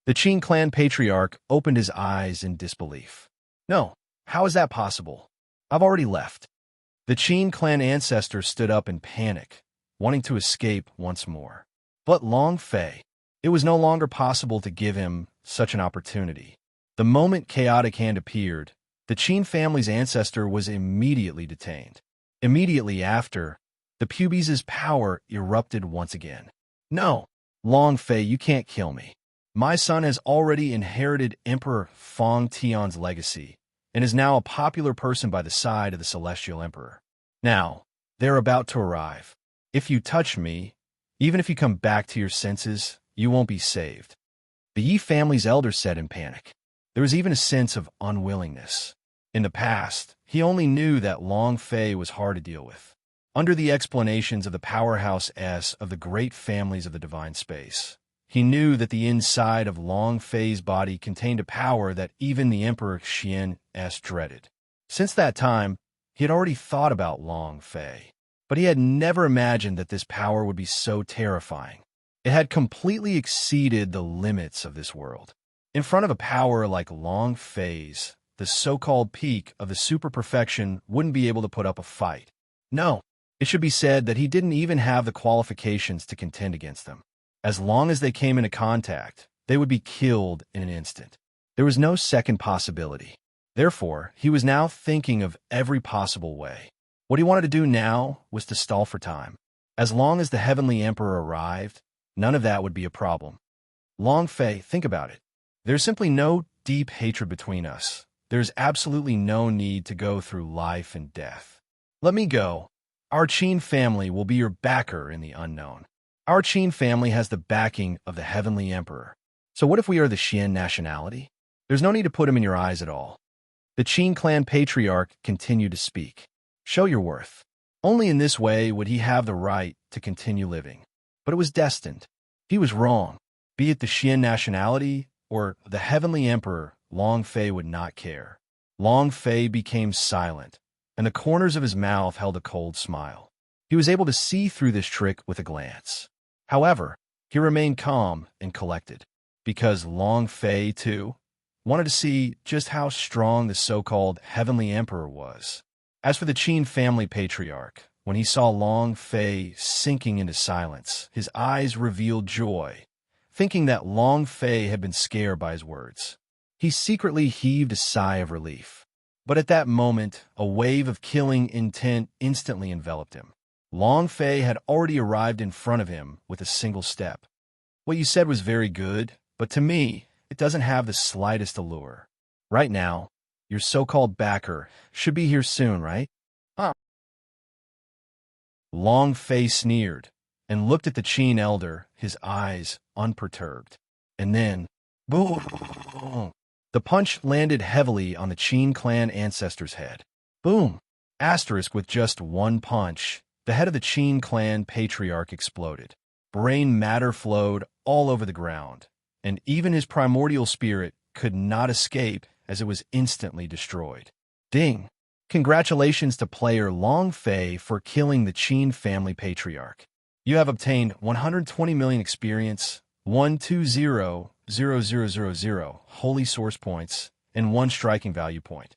The Qin clan patriarch opened his eyes in disbelief. "No, how is that possible? I've already left." The Qin clan ancestor stood up in panic, wanting to escape once more. But Long Fei, it was no longer possible to give him such an opportunity. The moment Chaotic Hand appeared, the Qin family's ancestor was immediately detained. Immediately after, the pubes' power erupted once again. "No, Long Fei, you can't kill me. My son has already inherited Emperor Fang Tian's legacy and is now a popular person by the side of the Celestial Emperor. Now, they're about to arrive. If you touch me, even if you come back to your senses, you won't be saved." The Yi family's elder said in panic. There was even a sense of unwillingness. In the past, he only knew that Long Fei was hard to deal with. Under the explanations of the powerhouse S of the great families of the divine space, he knew that the inside of Long Fei's body contained a power that even the Emperor Xian S dreaded. Since that time, he had already thought about Long Fei, but he had never imagined that this power would be so terrifying. It had completely exceeded the limits of this world. In front of a power like Long Fei's, the so-called peak of the super-perfection wouldn't be able to put up a fight. No, it should be said that he didn't even have the qualifications to contend against them. As long as they came into contact, they would be killed in an instant. There was no second possibility. Therefore, he was now thinking of every possible way. What he wanted to do now was to stall for time. As long as the Heavenly Emperor arrived, none of that would be a problem. Long Fei, think about it. There's simply no deep hatred between us. There's absolutely no need to go through life and death. Let me go. Our Qin family will be your backer in the unknown. Our Qin family has the backing of the Heavenly Emperor. So what if we are the Xian nationality? There's no need to put him in your eyes at all. The Qin clan patriarch continued to speak. Show your worth. Only in this way would he have the right to continue living. But it was destined. He was wrong. Be it the Xian nationality or the Heavenly Emperor, Long Fei would not care. Long Fei became silent, and the corners of his mouth held a cold smile. He was able to see through this trick with a glance. However, he remained calm and collected, because Long Fei, too, wanted to see just how strong the so-called Heavenly Emperor was. As for the Qin family patriarch, when he saw Long Fei sinking into silence, his eyes revealed joy, thinking that Long Fei had been scared by his words. He secretly heaved a sigh of relief. But at that moment, a wave of killing intent instantly enveloped him. Long Fei had already arrived in front of him with a single step. "What you said was very good, but to me, it doesn't have the slightest allure. Right now, your so-called backer should be here soon, right?" "Huh?" Long Fei sneered and looked at the Qin elder, his eyes unperturbed. And then, boom! The punch landed heavily on the Qin clan ancestor's head. Boom! Asterisk with just one punch, the head of the Qin clan patriarch exploded. Brain matter flowed all over the ground, and even his primordial spirit could not escape as it was instantly destroyed. Ding! Congratulations to player Long Fei for killing the Qin family patriarch. You have obtained 120 million experience, 120,000 holy source points, and 1 striking value point.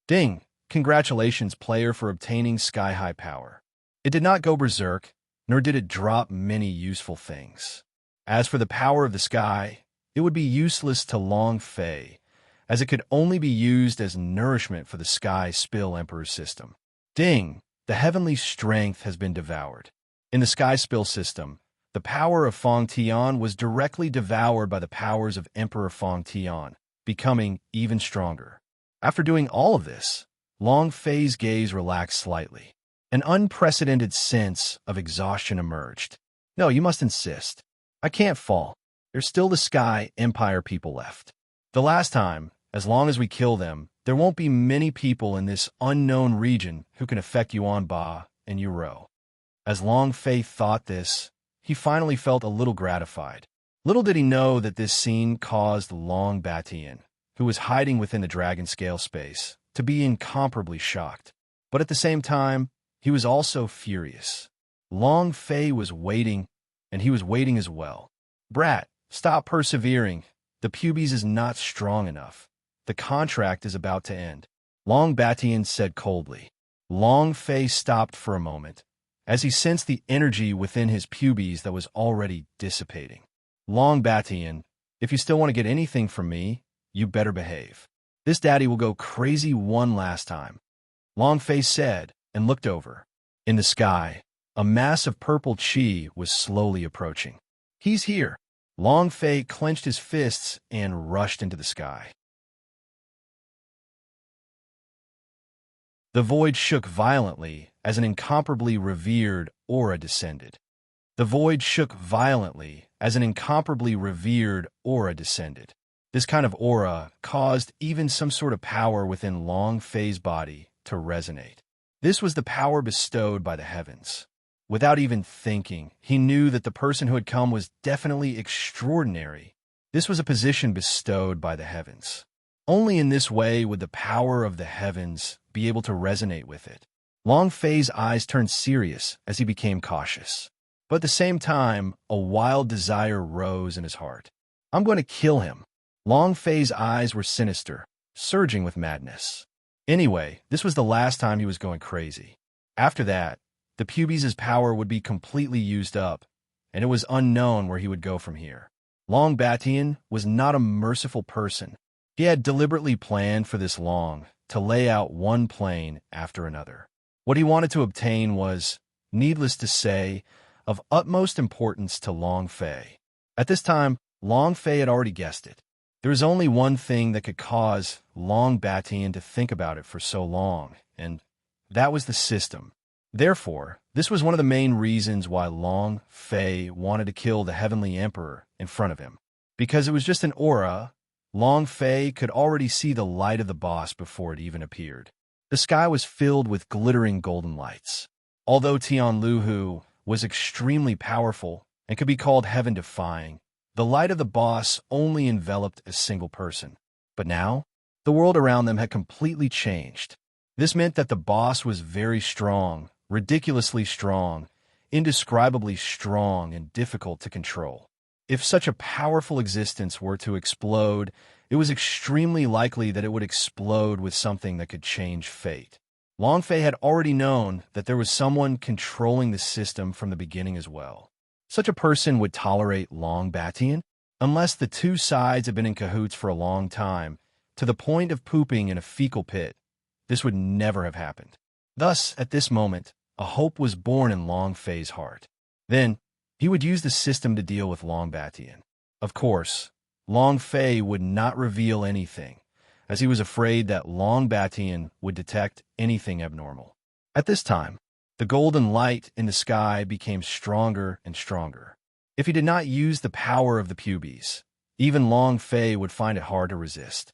Ding! Congratulations player for obtaining sky-high power. It did not go berserk, nor did it drop many useful things. As for the power of the sky, it would be useless to Long Fei, as it could only be used as nourishment for the Sky Spill Emperor's system. Ding! The heavenly strength has been devoured. In the Sky Spill system, the power of Fong Tian was directly devoured by the powers of Emperor Fong Tian, becoming even stronger. After doing all of this, Long Fei's gaze relaxed slightly. An unprecedented sense of exhaustion emerged. No, you must insist. I can't fall. There's still the Sky Empire people left. The last time, as long as we kill them, there won't be many people in this unknown region who can affect Yuan Ba and Yuro. As Long Fei thought this, he finally felt a little gratified. Little did he know that this scene caused Long Batian, who was hiding within the dragon scale space, to be incomparably shocked. But at the same time, he was also furious. Long Fei was waiting, and he was waiting as well. Brat, stop persevering. The pubes is not strong enough. The contract is about to end. Long Batian said coldly. Long Fei stopped for a moment, as he sensed the energy within his pubes that was already dissipating. Long Batian, if you still want to get anything from me, you better behave. This daddy will go crazy one last time. Long Fei said, and looked over. In the sky, a mass of purple chi was slowly approaching. He's here. Long Fei clenched his fists and rushed into the sky. The void shook violently as an incomparably revered aura descended. The void shook violently as an incomparably revered aura descended. This kind of aura caused even some sort of power within Long Fei's body to resonate. This was the power bestowed by the heavens. Without even thinking, he knew that the person who had come was definitely extraordinary. This was a position bestowed by the heavens. Only in this way would the power of the heavens be able to resonate with it. Long Fei's eyes turned serious as he became cautious. But at the same time, a wild desire rose in his heart. I'm going to kill him. Long Fei's eyes were sinister, surging with madness. Anyway, this was the last time he was going crazy. After that, the pubes' power would be completely used up, and it was unknown where he would go from here. Long Batian was not a merciful person. He had deliberately planned for this long, to lay out one plane after another. What he wanted to obtain was, needless to say, of utmost importance to Long Fei. At this time, Long Fei had already guessed it. There was only one thing that could cause Long Batian to think about it for so long, and that was the system. Therefore, this was one of the main reasons why Long Fei wanted to kill the Heavenly Emperor in front of him. Because it was just an aura, Long Fei could already see the light of the boss before it even appeared. The sky was filled with glittering golden lights. Although Tian Luhu was extremely powerful and could be called heaven-defying, the light of the boss only enveloped a single person. But now, the world around them had completely changed. This meant that the boss was very strong, ridiculously strong, indescribably strong, and difficult to control. If such a powerful existence were to explode, it was extremely likely that it would explode with something that could change fate. Long Fei had already known that there was someone controlling the system from the beginning as well. Such a person would tolerate Long Batian, unless the two sides had been in cahoots for a long time, to the point of pooping in a fecal pit. This would never have happened. Thus, at this moment, a hope was born in Long Fei's heart. Then, he would use the system to deal with Long Batian. Of course, Long Fei would not reveal anything, as he was afraid that Long Batian would detect anything abnormal. At this time, the golden light in the sky became stronger and stronger. If he did not use the power of the pubes, even Long Fei would find it hard to resist.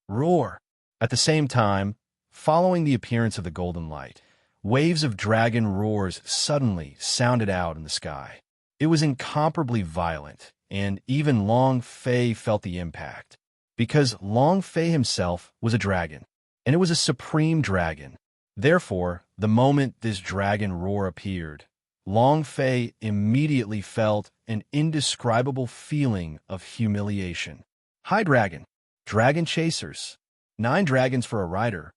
Roar! At the same time, following the appearance of the golden light, waves of dragon roars suddenly sounded out in the sky. It was incomparably violent, and even Long Fei felt the impact. Because Long Fei himself was a dragon, and it was a supreme dragon. Therefore, the moment this dragon roar appeared, Long Fei immediately felt an indescribable feeling of humiliation. High dragon, dragon chasers, 9 dragons for a rider,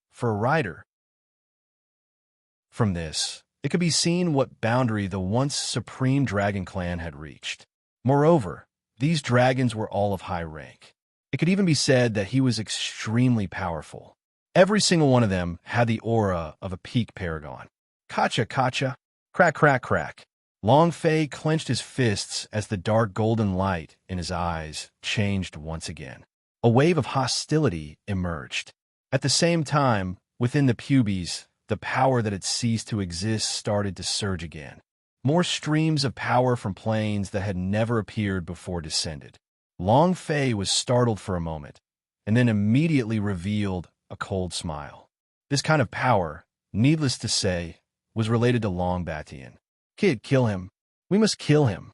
From this, it could be seen what boundary the once supreme dragon clan had reached. Moreover, these dragons were all of high rank. It could even be said that he was extremely powerful. Every single one of them had the aura of a peak paragon. Kacha, kacha, crack, crack, crack. Long Fei clenched his fists as the dark golden light in his eyes changed once again. A wave of hostility emerged. At the same time, within the pubes, the power that had ceased to exist started to surge again. More streams of power from planes that had never appeared before descended. Long Fei was startled for a moment, and then immediately revealed a cold smile. This kind of power, needless to say, was related to Long Batian. Kid, kill him. We must kill him.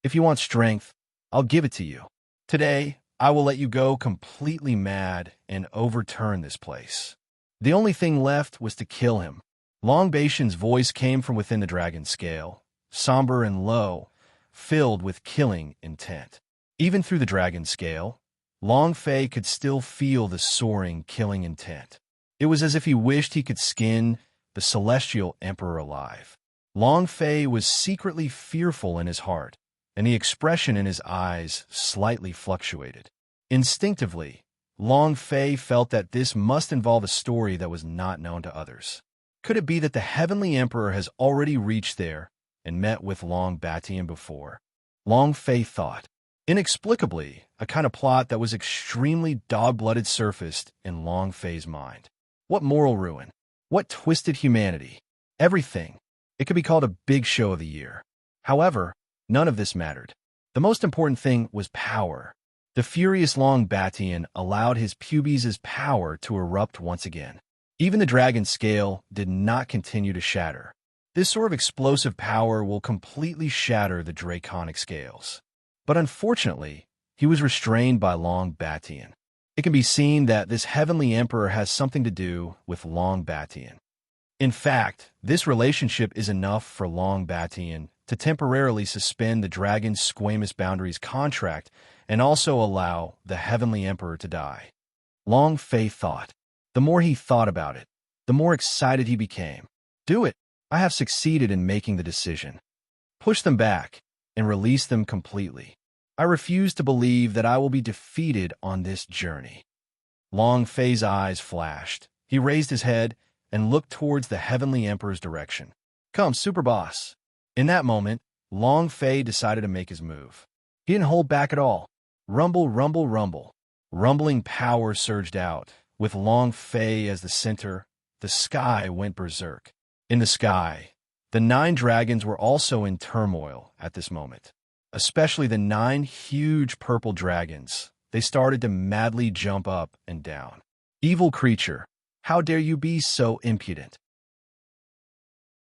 If you want strength, I'll give it to you. Today, I will let you go completely mad and overturn this place. The only thing left was to kill him. Long Batian's voice came from within the dragon scale, somber and low, filled with killing intent. Even through the dragon scale, Long Fei could still feel the soaring, killing intent. It was as if he wished he could skin the celestial emperor alive. Long Fei was secretly fearful in his heart, and the expression in his eyes slightly fluctuated. Instinctively, Long Fei felt that this must involve a story that was not known to others. Could it be that the Heavenly Emperor has already reached there and met with Long Batian before? Long Fei thought. Inexplicably, a kind of plot that was extremely dog-blooded surfaced in Long Fei's mind. What moral ruin? What twisted humanity? Everything. It could be called a big show of the year. However, none of this mattered. The most important thing was power. The furious Long Batian allowed his pubes' power to erupt once again. Even the dragon scale did not continue to shatter. This sort of explosive power will completely shatter the draconic scales. But unfortunately, he was restrained by Long Batian. It can be seen that this Heavenly Emperor has something to do with Long Batian. In fact, this relationship is enough for Long Batian to temporarily suspend the dragon's squamous boundaries contract and also allow the Heavenly Emperor to die. Long Fei thought. The more he thought about it, the more excited he became. Do it. I have succeeded in making the decision. Push them back and release them completely. I refuse to believe that I will be defeated on this journey. Long Fei's eyes flashed. He raised his head and looked towards the Heavenly Emperor's direction. Come, Super Boss. In that moment, Long Fei decided to make his move. He didn't hold back at all. Rumble, rumble, rumble. Rumbling power surged out. With Long Fei as the center, the sky went berserk. In the sky, the 9 dragons were also in turmoil at this moment. Especially the 9 huge purple dragons. They started to madly jump up and down. Evil creature, how dare you be so impudent?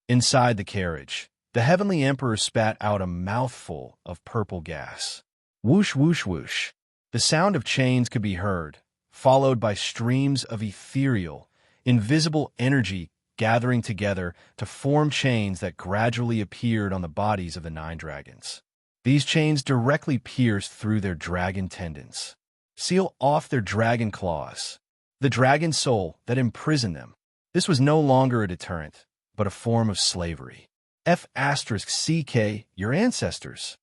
Inside the carriage, the Heavenly Emperor spat out a mouthful of purple gas. Whoosh, whoosh, whoosh. The sound of chains could be heard, followed by streams of ethereal, invisible energy gathering together to form chains that gradually appeared on the bodies of the 9 dragons. These chains directly pierced through their dragon tendons, seal off their dragon claws, the dragon soul that imprisoned them. This was no longer a deterrent, but a form of slavery. F*CK, your ancestors.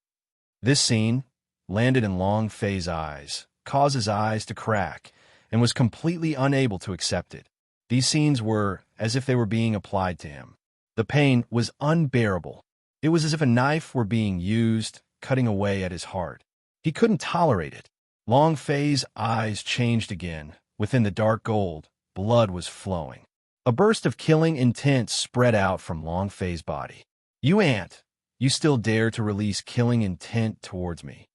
This scene landed in Long Fei's eyes, caused his eyes to crack, and was completely unable to accept it. These scenes were as if they were being applied to him. The pain was unbearable. It was as if a knife were being used, cutting away at his heart. He couldn't tolerate it. Long Fei's eyes changed again. Within the dark gold, blood was flowing. A burst of killing intent spread out from Long Fei's body. You ant! You still dare to release killing intent towards me.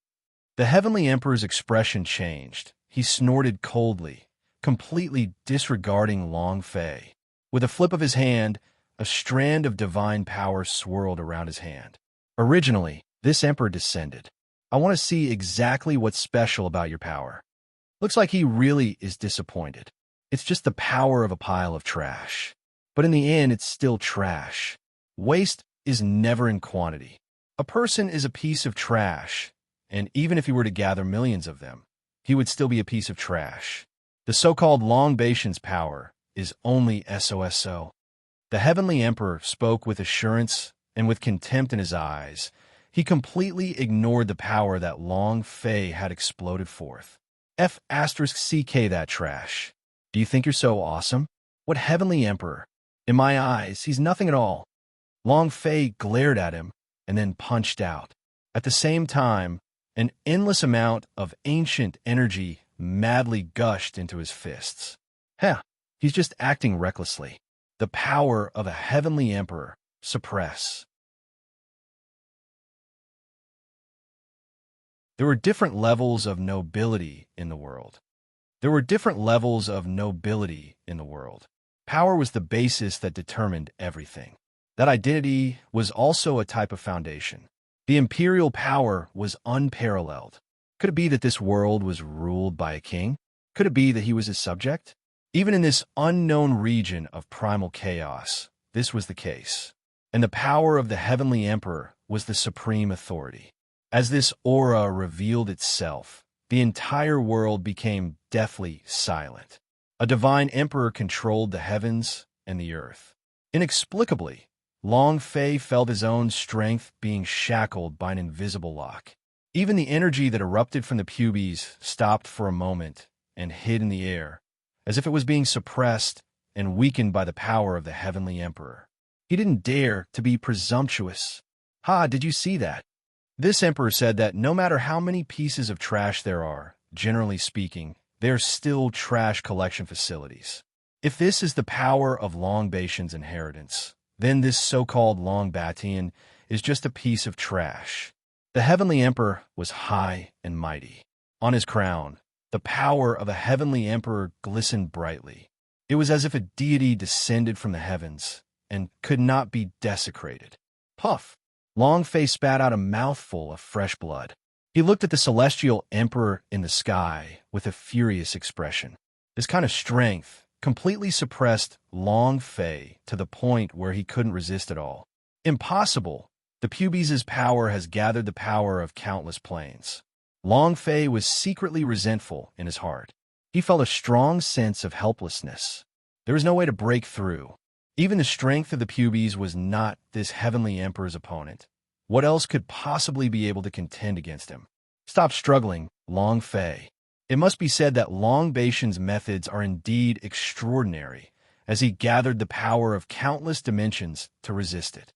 The Heavenly Emperor's expression changed. He snorted coldly, completely disregarding Long Fei. With a flip of his hand, a strand of divine power swirled around his hand. Originally, this emperor descended. I want to see exactly what's special about your power. Looks like he really is disappointed. It's just the power of a pile of trash. But in the end, it's still trash. Waste is never in quantity. A person is a piece of trash, and even if he were to gather millions of them, he would still be a piece of trash. The so-called Long-Patience power is only SOSO. The Heavenly Emperor spoke with assurance and with contempt in his eyes. He completely ignored the power that Long Fei had exploded forth. F***CK that trash. Do you think you're so awesome? What Heavenly Emperor? In my eyes, he's nothing at all. Long Fei glared at him and then punched out. At the same time, an endless amount of ancient energy madly gushed into his fists. Heh, he's just acting recklessly. The power of a Heavenly Emperor. Suppress. There were different levels of nobility in the world. Power was the basis that determined everything. That identity was also a type of foundation. The imperial power was unparalleled. Could it be that this world was ruled by a king? Could it be that he was his subject? Even in this unknown region of primal chaos, this was the case. And the power of the Heavenly Emperor was the supreme authority. As this aura revealed itself, the entire world became deathly silent. A divine emperor controlled the heavens and the earth. Inexplicably, Long Fei felt his own strength being shackled by an invisible lock. Even the energy that erupted from the pubes stopped for a moment and hid in the air, as if it was being suppressed and weakened by the power of the Heavenly Emperor. He didn't dare to be presumptuous. Ha, did you see that? This emperor said that no matter how many pieces of trash there are, generally speaking, they're still trash collection facilities. If this is the power of Long-Patient's inheritance, then this so-called Long-Batian is just a piece of trash. The Heavenly Emperor was high and mighty. On his crown, the power of a Heavenly Emperor glistened brightly. It was as if a deity descended from the heavens and could not be desecrated. Puff! Long Fei spat out a mouthful of fresh blood. He looked at the celestial emperor in the sky with a furious expression. This kind of strength completely suppressed Long Fei to the point where he couldn't resist at all. Impossible! The pubes' power has gathered the power of countless planes. Long Fei was secretly resentful in his heart. He felt a strong sense of helplessness. There was no way to break through. Even the strength of the pubes was not this Heavenly Emperor's opponent. What else could possibly be able to contend against him? Stop struggling, Long Fei. It must be said that Long-Patient's methods are indeed extraordinary, as he gathered the power of countless dimensions to resist it.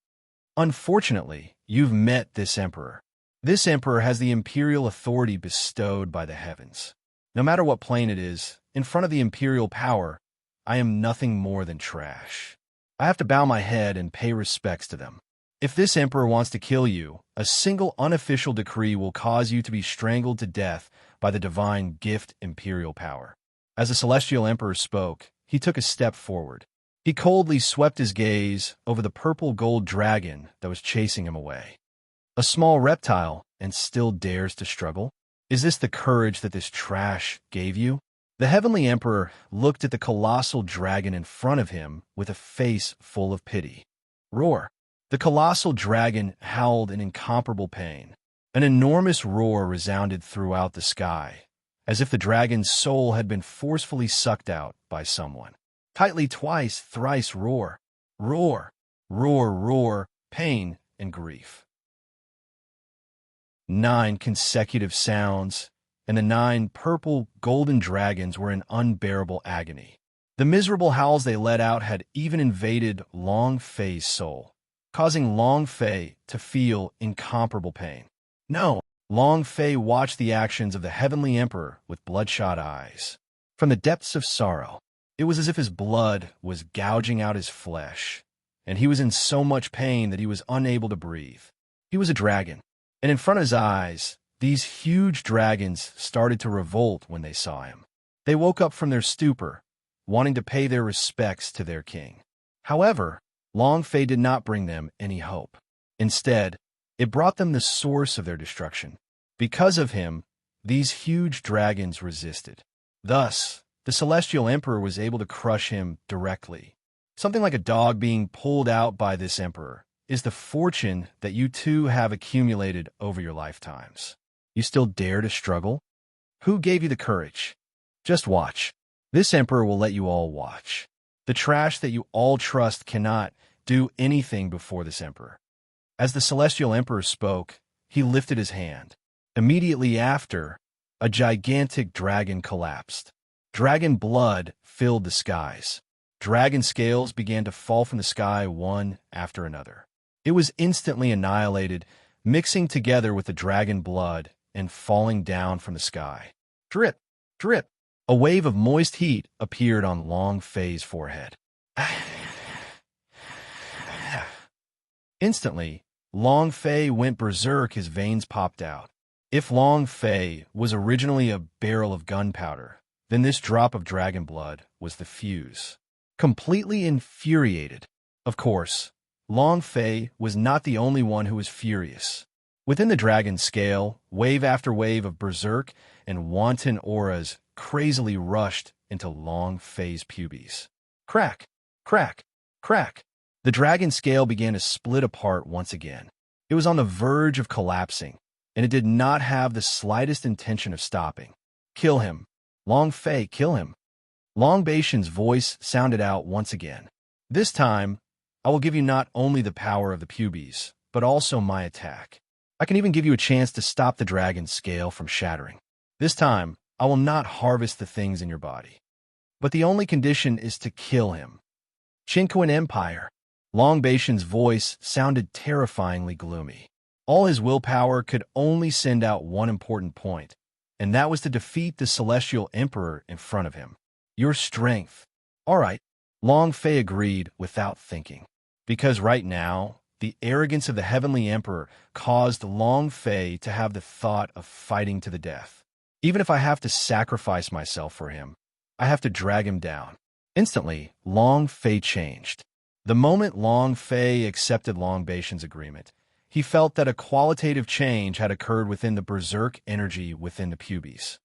Unfortunately, you've met this emperor. This emperor has the imperial authority bestowed by the heavens. No matter what plane it is, in front of the imperial power, I am nothing more than trash. I have to bow my head and pay respects to them. If this emperor wants to kill you, a single unofficial decree will cause you to be strangled to death by the divine gift imperial power. As the celestial emperor spoke, he took a step forward. He coldly swept his gaze over the purple-gold dragon that was chasing him away. A small reptile, and still dares to struggle? Is this the courage that this trash gave you? The Heavenly Emperor looked at the colossal dragon in front of him with a face full of pity. Roar! The colossal dragon howled in incomparable pain. An enormous roar resounded throughout the sky, as if the dragon's soul had been forcefully sucked out by someone. Tightly twice, thrice roar. Roar! Roar, roar, pain and grief. 9 consecutive sounds, and the 9 purple golden dragons were in unbearable agony. The miserable howls they let out had even invaded Long Fei's soul, causing Long Fei to feel incomparable pain. No, Long Fei watched the actions of the Heavenly Emperor with bloodshot eyes. From the depths of sorrow, it was as if his blood was gouging out his flesh, and he was in so much pain that he was unable to breathe. He was a dragon, and in front of his eyes, these huge dragons started to revolt when they saw him. They woke up from their stupor, wanting to pay their respects to their king. However, Long Fei did not bring them any hope. Instead, it brought them the source of their destruction, Because of him, these huge dragons resisted. Thus, the Celestial Emperor was able to crush him directly. Something like a dog being pulled out by this emperor is the fortune that you two have accumulated over your lifetimes. You still dare to struggle? Who gave you the courage? Just watch. This emperor will let you all watch. The trash that you all trust cannot do anything before this emperor. As the Celestial Emperor spoke, he lifted his hand. Immediately after, a gigantic dragon collapsed. Dragon blood filled the skies. Dragon scales began to fall from the sky one after another. It was instantly annihilated, mixing together with the dragon blood and falling down from the sky. Drip, drip. A wave of moist heat appeared on Long Fei's forehead. Instantly, Long Fei went berserk, his veins popped out. If Long Fei was originally a barrel of gunpowder, then this drop of dragon blood was the fuse. Completely infuriated. Of course, Long Fei was not the only one who was furious. Within the dragon scale, wave after wave of berserk and wanton auras crazily rushed into Long Fei's pubes. Crack, crack, crack. The dragon scale began to split apart once again. It was on the verge of collapsing, and it did not have the slightest intention of stopping. Kill him. Long Fei, kill him. Long Beishan's voice sounded out once again. This time, I will give you not only the power of the pubes, but also my attack. I can even give you a chance to stop the dragon scale from shattering. This time, I will not harvest the things in your body. But the only condition is to kill him. Qinquan Empire. Long Beishan's voice sounded terrifyingly gloomy. All his willpower could only send out one important point, and that was to defeat the Celestial Emperor in front of him. Your strength. All right, Long Fei agreed without thinking. Because right now, the arrogance of the Heavenly Emperor caused Long Fei to have the thought of fighting to the death. Even if I have to sacrifice myself for him, I have to drag him down. Instantly, Long Fei changed. The moment Long Fei accepted Long Beishan's agreement, he felt that a qualitative change had occurred within the berserk energy within the pubes.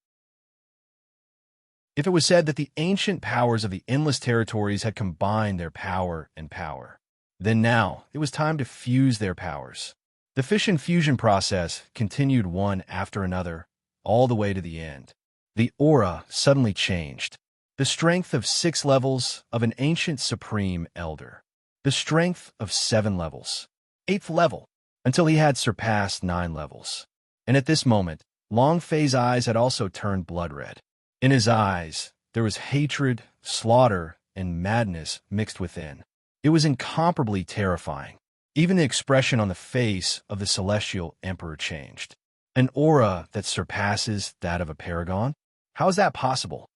If it was said that the ancient powers of the endless territories had combined their power and power, then now it was time to fuse their powers. The fission fusion process continued one after another, all the way to the end. The aura suddenly changed. The strength of 6 levels of an ancient supreme elder. The strength of 7 levels. 8th level, until he had surpassed 9 levels. And at this moment, Long Fei's eyes had also turned blood red. In his eyes, there was hatred, slaughter, and madness mixed within. It was incomparably terrifying. Even the expression on the face of the Celestial Emperor changed. An aura that surpasses that of a paragon? How is that possible?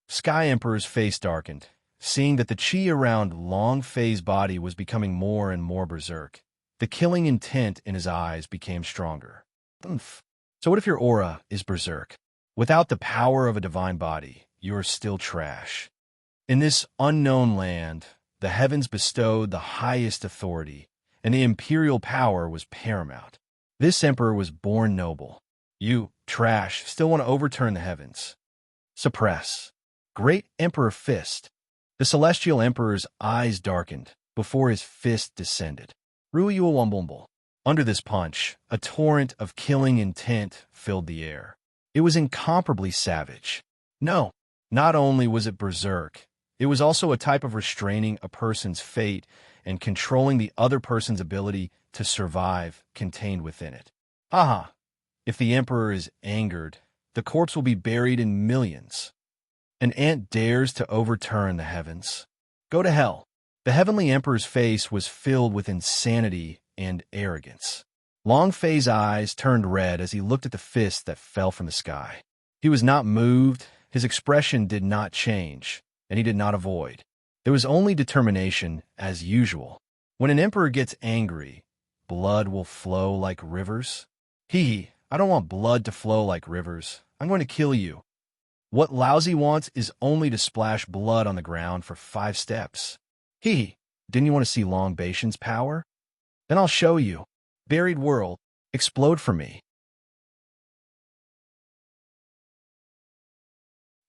Sky Emperor's face darkened, seeing that the chi around Long Fei's body was becoming more and more berserk. The killing intent in his eyes became stronger. So what if your aura is berserk? Without the power of a divine body, you are still trash. In this unknown land, the heavens bestowed the highest authority, and the imperial power was paramount. This emperor was born noble. You, trash, still want to overturn the heavens. Suppress. Great Emperor Fist. The Celestial Emperor's eyes darkened before his fist descended. Ruyuawumbumble. Under this punch, a torrent of killing intent filled the air. It was incomparably savage. No, not only was it berserk, it was also a type of restraining a person's fate and controlling the other person's ability to survive contained within it. Haha, if the Emperor is angered, the corpse will be buried in millions. An ant dares to overturn the heavens. Go to hell. The Heavenly Emperor's face was filled with insanity and arrogance. Long Fei's eyes turned red as he looked at the fist that fell from the sky. He was not moved, his expression did not change, and he did not avoid. There was only determination as usual. When an emperor gets angry, blood will flow like rivers. I don't want blood to flow like rivers. I'm going to kill you. What Lousy wants is only to splash blood on the ground for 5 steps. Didn't you want to see Long Beishan's power? Then I'll show you. Buried world, explode for me.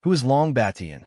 Who is Long Batian?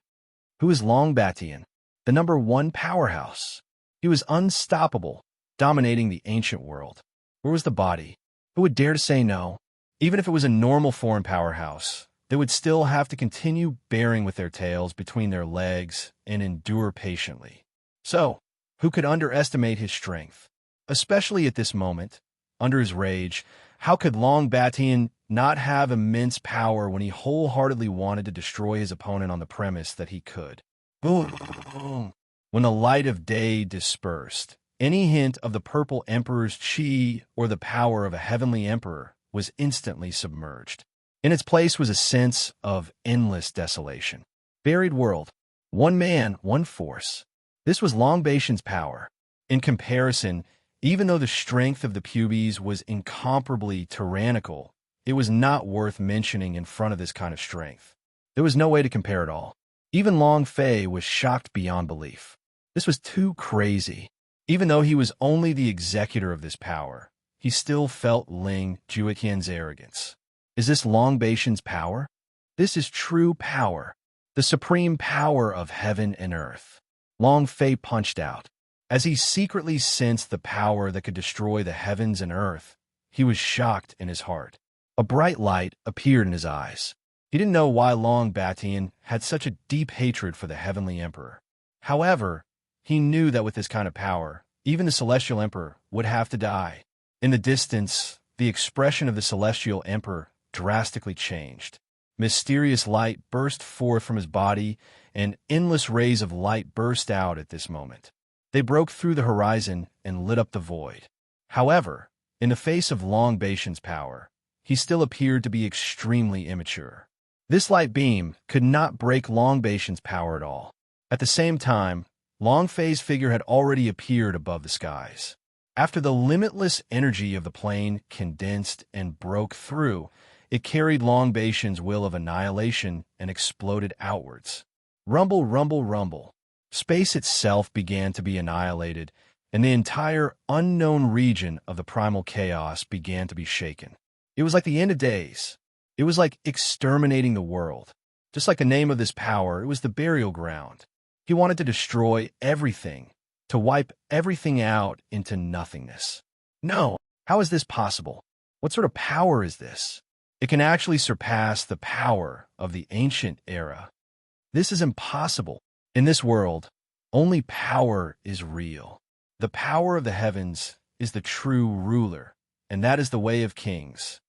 Who is Long Batian? The number one powerhouse. He was unstoppable, dominating the ancient world. Where was the body? Who would dare to say no? Even if it was a normal foreign powerhouse, they would still have to continue bearing with their tails between their legs and endure patiently. So, who could underestimate his strength? Especially at this moment, under his rage, how could Long Batian not have immense power when he wholeheartedly wanted to destroy his opponent on the premise that he could? Boom, boom. When the light of day dispersed, any hint of the purple emperor's chi or the power of a heavenly emperor was instantly submerged. In its place was a sense of endless desolation. Buried world. One man, one force. This was Long Batian's power. In comparison, even though the strength of the pubes was incomparably tyrannical, it was not worth mentioning in front of this kind of strength. There was no way to compare it all. Even Long Fei was shocked beyond belief. This was too crazy. Even though he was only the executor of this power, he still felt Ling Juetian's arrogance. Is this Long Batian's power? This is true power, the supreme power of heaven and earth. Long Fei punched out. As he secretly sensed the power that could destroy the heavens and earth, he was shocked in his heart. A bright light appeared in his eyes. He didn't know why Long Batian had such a deep hatred for the heavenly emperor. However, he knew that with this kind of power, even the celestial emperor would have to die. In the distance, the expression of the celestial emperor drastically changed. Mysterious light burst forth from his body, and endless rays of light burst out at this moment. They broke through the horizon and lit up the void. However, in the face of Long Batian's power, he still appeared to be extremely immature. This light beam could not break Long Batian's power at all. At the same time, Long Fei's figure had already appeared above the skies. After the limitless energy of the plane condensed and broke through, it carried Long Batian's will of annihilation and exploded outwards. Rumble, rumble, rumble. Space itself began to be annihilated, and the entire unknown region of the primal chaos began to be shaken. It was like the end of days. It was like exterminating the world. Just like the name of this power, it was the burial ground. He wanted to destroy everything, to wipe everything out into nothingness. No, how is this possible? What sort of power is this? It can actually surpass the power of the ancient era. This is impossible. In this world, only power is real. The power of the heavens is the true ruler, and that is the way of kings.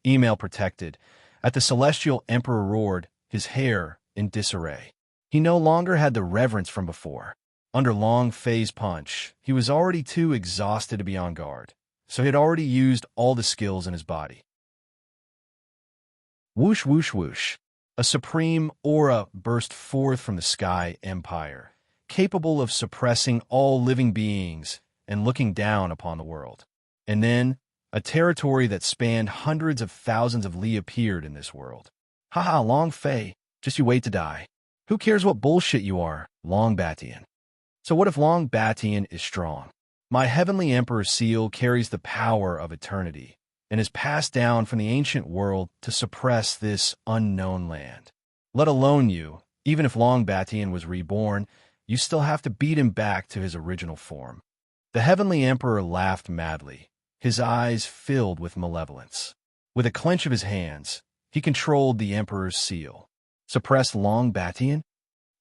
Email protected. At the celestial emperor roared, his hair in disarray. He no longer had the reverence from before. Under Long Fei's punch, he was already too exhausted to be on guard, so he had already used all the skills in his body. Whoosh, whoosh, whoosh. A supreme aura burst forth from the sky empire, capable of suppressing all living beings and looking down upon the world. And then, a territory that spanned hundreds of thousands of li appeared in this world. Haha, Long Fei, just you wait to die. Who cares what bullshit you are, Long Batian? So what if Long Batian is strong? My heavenly emperor seal carries the power of eternity, and is passed down from the ancient world to suppress this unknown land. Let alone you, even if Long Batian was reborn, you still have to beat him back to his original form. The heavenly emperor laughed madly, his eyes filled with malevolence. With a clench of his hands, he controlled the emperor's seal. Suppress Long Batian?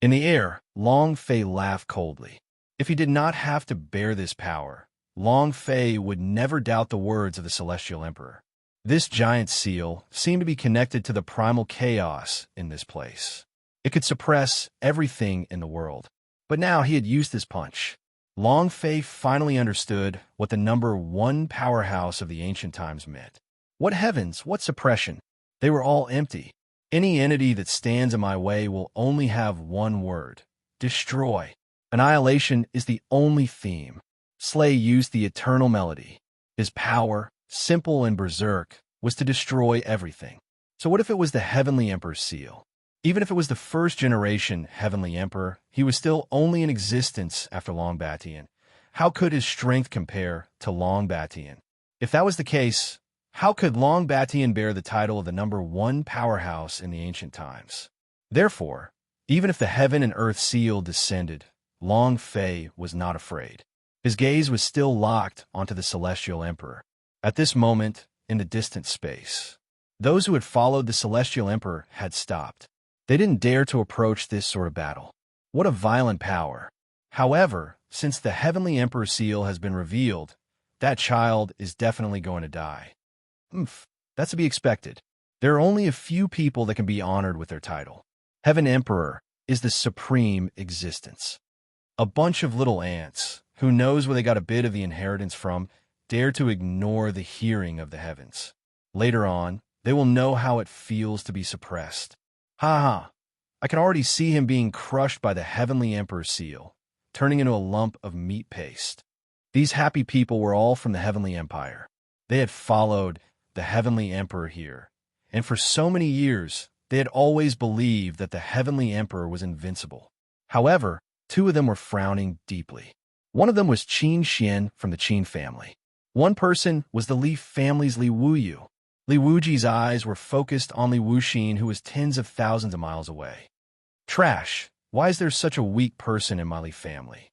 In the air, Long Fei laughed coldly. If he did not have to bear this power, Long Fei would never doubt the words of the celestial emperor. This giant seal seemed to be connected to the primal chaos in this place. It could suppress everything in the world. But now he had used his punch. Long Fei finally understood what the number one powerhouse of the ancient times meant. What heavens, what suppression! They were all empty. Any entity that stands in my way will only have one word: destroy. Annihilation is the only theme. Slay used the eternal melody. His power, simple and berserk, was to destroy everything. So what if it was the Heavenly Emperor's seal? Even if it was the first generation Heavenly Emperor, he was still only in existence after Long Batian. How could his strength compare to Long Batian? If that was the case, How could Long Batian bear the title of the #1 powerhouse in the ancient times? Therefore, even if the heaven and earth seal descended, Long Fei was not afraid. His gaze was still locked onto the celestial emperor. At this moment, in the distant space, those who had followed the celestial emperor had stopped. They didn't dare to approach this sort of battle. What a violent power! However, since the heavenly emperor seal has been revealed, that child is definitely going to die. That's to be expected. There are only a few people that can be honored with their title. Heaven Emperor is the supreme existence. A bunch of little ants, who knows where they got a bit of the inheritance from, dare to ignore the hearing of the heavens. Later on, they will know how it feels to be suppressed. Ha ha! I can already see him being crushed by the heavenly emperor seal, turning into a lump of meat paste. These happy people were all from the heavenly empire. They had followed the heavenly emperor here, and for so many years, they had always believed that the heavenly emperor was invincible. However, two of them were frowning deeply. One of them was Qin Xian from the Qin family. One person was the Li family's Li Wuyu. Li Wuji's eyes were focused on Li Wuxin, who was tens of thousands of miles away. Trash! Why is there such a weak person in my Li family?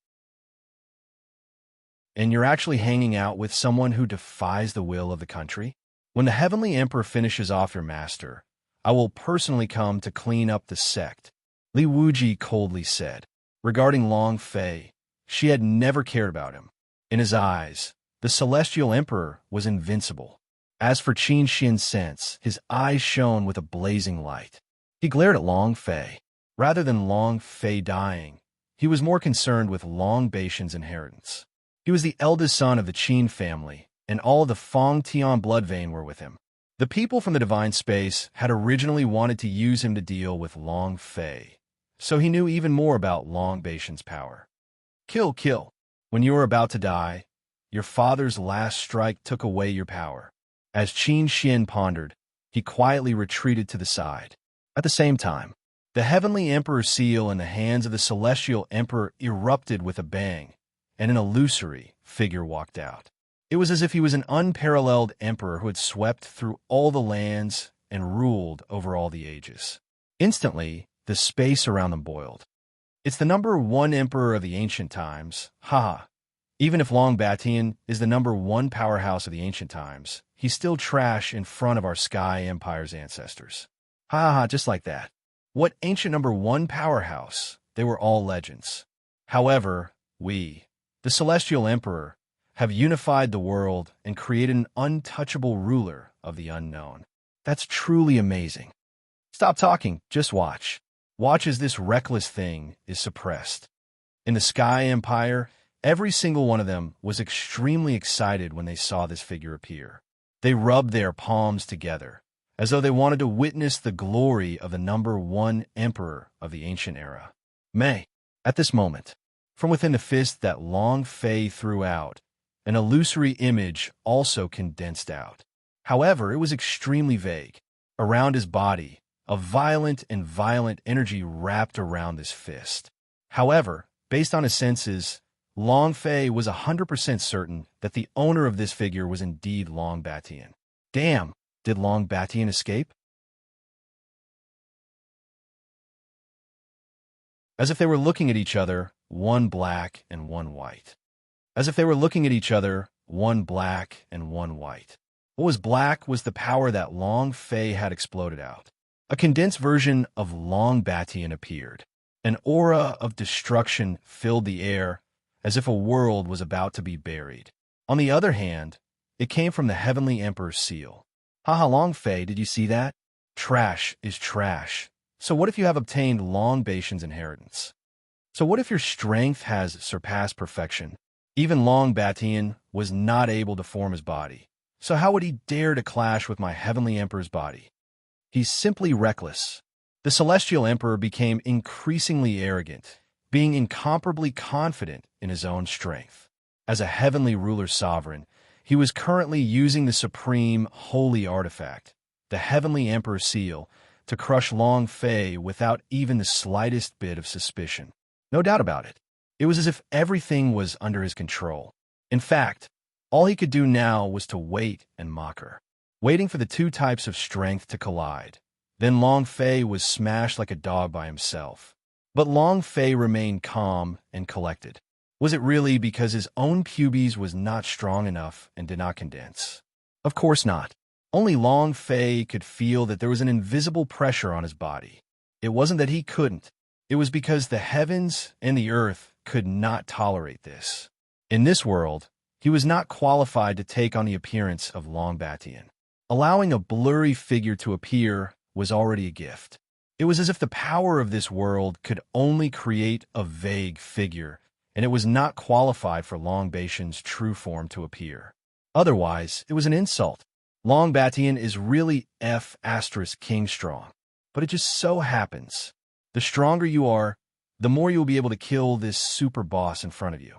And you're actually hanging out with someone who defies the will of the country? When the heavenly emperor finishes off your master, I will personally come to clean up the sect, Li Wuji coldly said. Regarding Long Fei, she had never cared about him. In his eyes, the celestial emperor was invincible. As for Qin Xian's sense, his eyes shone with a blazing light. He glared at Long Fei. Rather than Long Fei dying, he was more concerned with Long Batian's inheritance. He was the eldest son of the Qin family, and all the Feng Tian blood vein were with him. The people from the divine space had originally wanted to use him to deal with Long Fei, so he knew even more about Long Batian's power. Kill, kill. When you were about to die, your father's last strike took away your power. As Qin Xian pondered, he quietly retreated to the side. At the same time, the heavenly emperor's seal in the hands of the celestial emperor erupted with a bang, and an illusory figure walked out. It was as if he was an unparalleled emperor who had swept through all the lands and ruled over all the ages. Instantly, the space around them boiled. It's the #1 emperor of the ancient times. Ha! Even if Long Batian is the #1 powerhouse of the ancient times, he's still trash in front of our Sky Empire's ancestors. Ha ha, just like that. What ancient #1 powerhouse? They were all legends. However, we, the Celestial Emperor, have unified the world and created an untouchable ruler of the unknown. That's truly amazing. Stop talking, just watch. Watch as this reckless thing is suppressed. In the Sky Empire, every single one of them was extremely excited when they saw this figure appear. They rubbed their palms together, as though they wanted to witness the glory of the #1 emperor of the ancient era. At this moment, from within the fist that Long Fei threw out, an illusory image also condensed out. However, it was extremely vague. Around his body, a violent energy wrapped around this fist. However, based on his senses, Long Fei was 100% certain that the owner of this figure was indeed Long Batian. Damn, did Long Batian escape? As if they were looking at each other, one black and one white. As if they were looking at each other, one black and one white. What was black was the power that Long Fei had exploded out. A condensed version of Long Batian appeared. An aura of destruction filled the air, as if a world was about to be buried. On the other hand, it came from the heavenly emperor's seal. Haha, Long Fei, did you see that? Trash is trash. So what if you have obtained Long Batian's inheritance? So what if your strength has surpassed perfection? Even Long Batian was not able to form his body. So how would he dare to clash with my heavenly emperor's body? He's simply reckless. The celestial emperor became increasingly arrogant, being incomparably confident in his own strength. As a heavenly ruler sovereign, he was currently using the supreme holy artifact, the heavenly emperor's seal, to crush Long Fei without even the slightest bit of suspicion. No doubt about it. It was as if everything was under his control. In fact, all he could do now was to wait and mock her. waiting for the two types of strength to collide. Then Long Fei was smashed like a dog by himself. But Long Fei remained calm and collected. Was it really because his own pubes was not strong enough and did not condense? Of course not. Only Long Fei could feel that there was an invisible pressure on his body. It wasn't that he couldn't. It was because the heavens and the earth could not tolerate this. In this world, he was not qualified to take on the appearance of Long Batian. Allowing a blurry figure to appear was already a gift. It was as if the power of this world could only create a vague figure, and it was not qualified for Long Batian's true form to appear. Otherwise, it was an insult. Long Batian is really King strong. But it just so happens, the stronger you are, the more you'll be able to kill this super boss in front of you.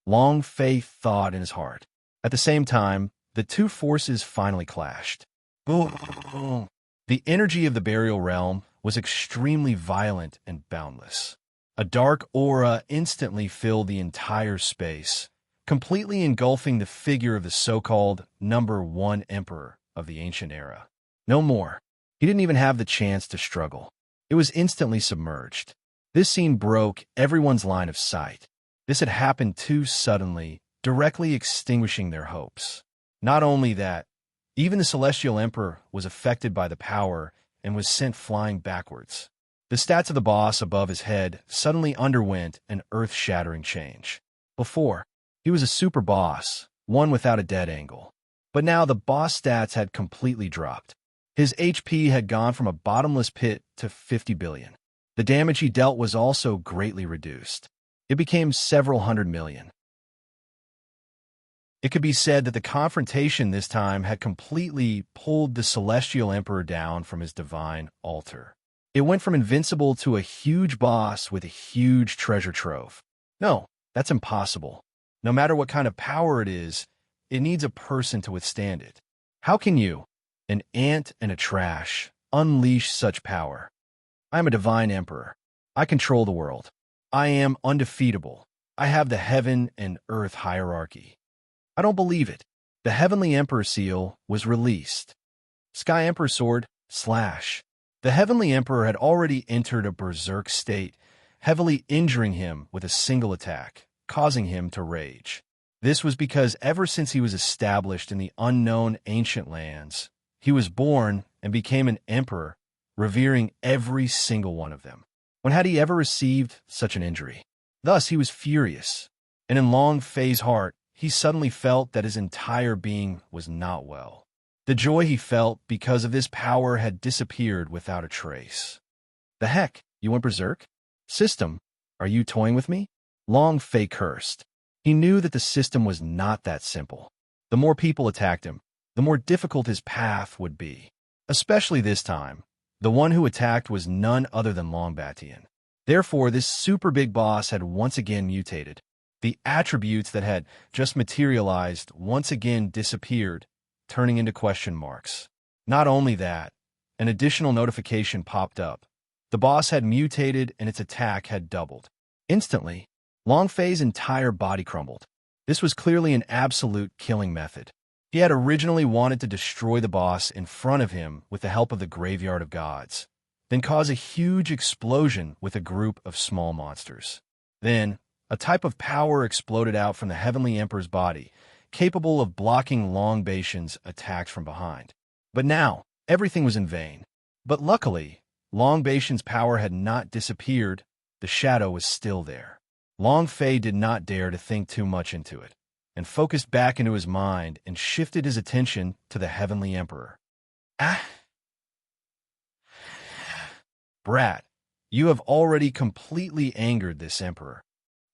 Long Fei thought in his heart. At the same time, the two forces finally clashed. Boom! The energy of the burial realm was extremely violent and boundless. A dark aura instantly filled the entire space, completely engulfing the figure of the so-called #1 emperor of the ancient era. No more. He didn't even have the chance to struggle. It was instantly submerged. This scene broke everyone's line of sight. This had happened too suddenly, directly extinguishing their hopes. Not only that, even the Celestial Emperor was affected by the power and was sent flying backwards. The stats of the boss above his head suddenly underwent an earth-shattering change. Before, he was a super boss, one without a dead angle. But now the boss stats had completely dropped. His HP had gone from a bottomless pit to 50 billion. The damage he dealt was also greatly reduced. It became several hundred million. It could be said that the confrontation this time had completely pulled the Celestial Emperor down from his divine altar. It went from invincible to a huge boss with a huge treasure trove. No, that's impossible. No matter what kind of power it is, it needs a person to withstand it. How can you, an ant and a trash, unleash such power? I am a divine emperor. I control the world. I am undefeatable. I have the heaven and earth hierarchy. I don't believe it. The Heavenly Emperor seal was released. Sky Emperor sword, slash. The Heavenly Emperor had already entered a berserk state, heavily injuring him with a single attack, causing him to rage. This was because ever since he was established in the unknown ancient lands, he was born and became an emperor, revering every single one of them. When had he ever received such an injury? Thus he was furious, and in Long Fei's heart, he suddenly felt that his entire being was not well. The joy he felt because of this power had disappeared without a trace. The heck, you went berserk? System, are you toying with me? Long Fei cursed. He knew that the system was not that simple. The more people attacked him, the more difficult his path would be. Especially this time, the one who attacked was none other than Long Batian. Therefore, this super big boss had once again mutated. The attributes that had just materialized once again disappeared, turning into question marks. Not only that, an additional notification popped up. The boss had mutated and its attack had doubled. Instantly, Long Fei's entire body crumbled. This was clearly an absolute killing method. He had originally wanted to destroy the boss in front of him with the help of the Graveyard of Gods, then cause a huge explosion with a group of small monsters. Then, a type of power exploded out from the Heavenly Emperor's body, capable of blocking Long Batian's attacks from behind. But now, everything was in vain. But luckily, Long Batian's power had not disappeared. The shadow was still there. Long Fei did not dare to think too much into it, and focused back into his mind and shifted his attention to the Heavenly Emperor. Ah! Brat, you have already completely angered this Emperor.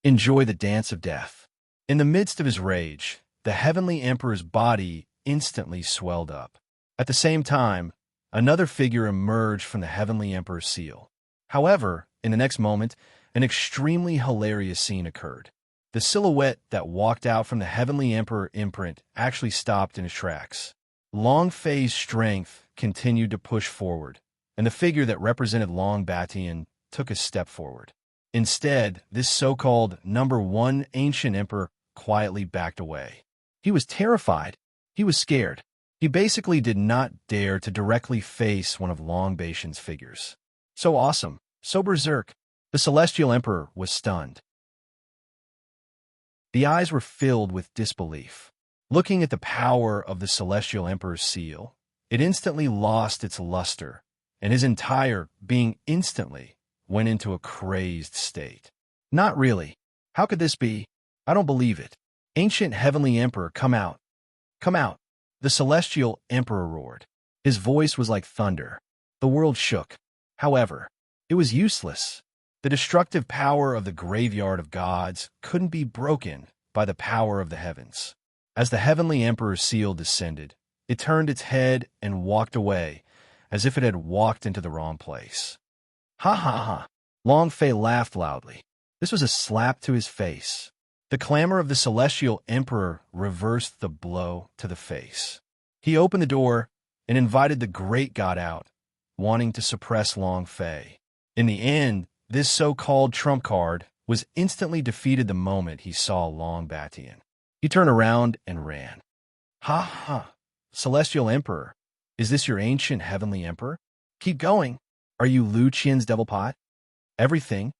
Enjoy the dance of death. In the midst of his rage, the Heavenly Emperor's body instantly swelled up. At the same time, another figure emerged from the Heavenly Emperor's seal. However, in the next moment, an extremely hilarious scene occurred. The silhouette that walked out from the Heavenly Emperor imprint actually stopped in his tracks. Long Fei's strength continued to push forward, and the figure that represented Long Batian took a step forward. Instead, this so-called #1 ancient emperor quietly backed away. He was terrified. He was scared. He basically did not dare to directly face one of Long Baishan's figures. So awesome, so berserk. The Celestial Emperor was stunned. The eyes were filled with disbelief. Looking at the power of the Celestial Emperor's seal, it instantly lost its luster, and his entire being instantly went into a crazed state. Not really. How could this be? I don't believe it. Ancient Heavenly Emperor, come out. Come out. The Celestial Emperor roared. His voice was like thunder. The world shook. However, it was useless. The destructive power of the graveyard of gods couldn't be broken by the power of the heavens. As the Heavenly Emperor's seal descended, it turned its head and walked away, as if it had walked into the wrong place. Ha ha ha! Long Fei laughed loudly. This was a slap to his face. The clamor of the Celestial Emperor reversed the blow to the face. He opened the door and invited the great god out, wanting to suppress Long Fei. In the end, this so-called trump card was instantly defeated the moment he saw Long Batian. He turned around and ran. Ha ha! Celestial Emperor, is this your ancient Heavenly Emperor? Keep going. Are you Lu Qian's devil pot? Everything?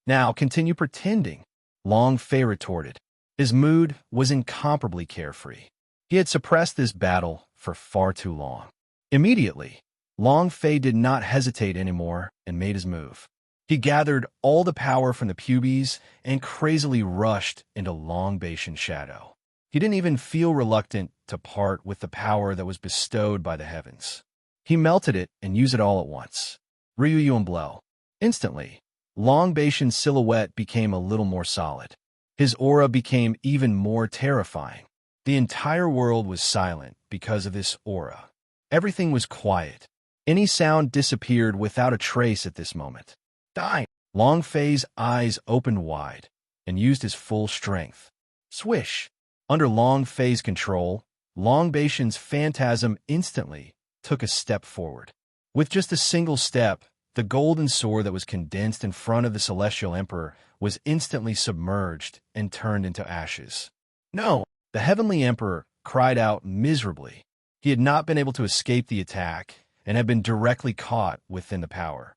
Now continue pretending, Long Fei retorted. His mood was incomparably carefree. He had suppressed this battle for far too long. Immediately, Long Fei did not hesitate anymore and made his move. He gathered all the power from the pubes and crazily rushed into Long Baishan's shadow. He didn't even feel reluctant to part with the power that was bestowed by the heavens. He melted it and used it all at once. Ryu Yuan blow. Instantly, Long Baishan's silhouette became a little more solid. His aura became even more terrifying. The entire world was silent because of this aura. Everything was quiet. Any sound disappeared without a trace at this moment. Die! Long Fei's eyes opened wide and used his full strength. Swish! Under Long Fei's control, Long Baishan's phantasm instantly took a step forward. With just a single step, the golden sword that was condensed in front of the Celestial Emperor was instantly submerged and turned into ashes. No! The Heavenly Emperor cried out miserably. He had not been able to escape the attack and had been directly caught within the power.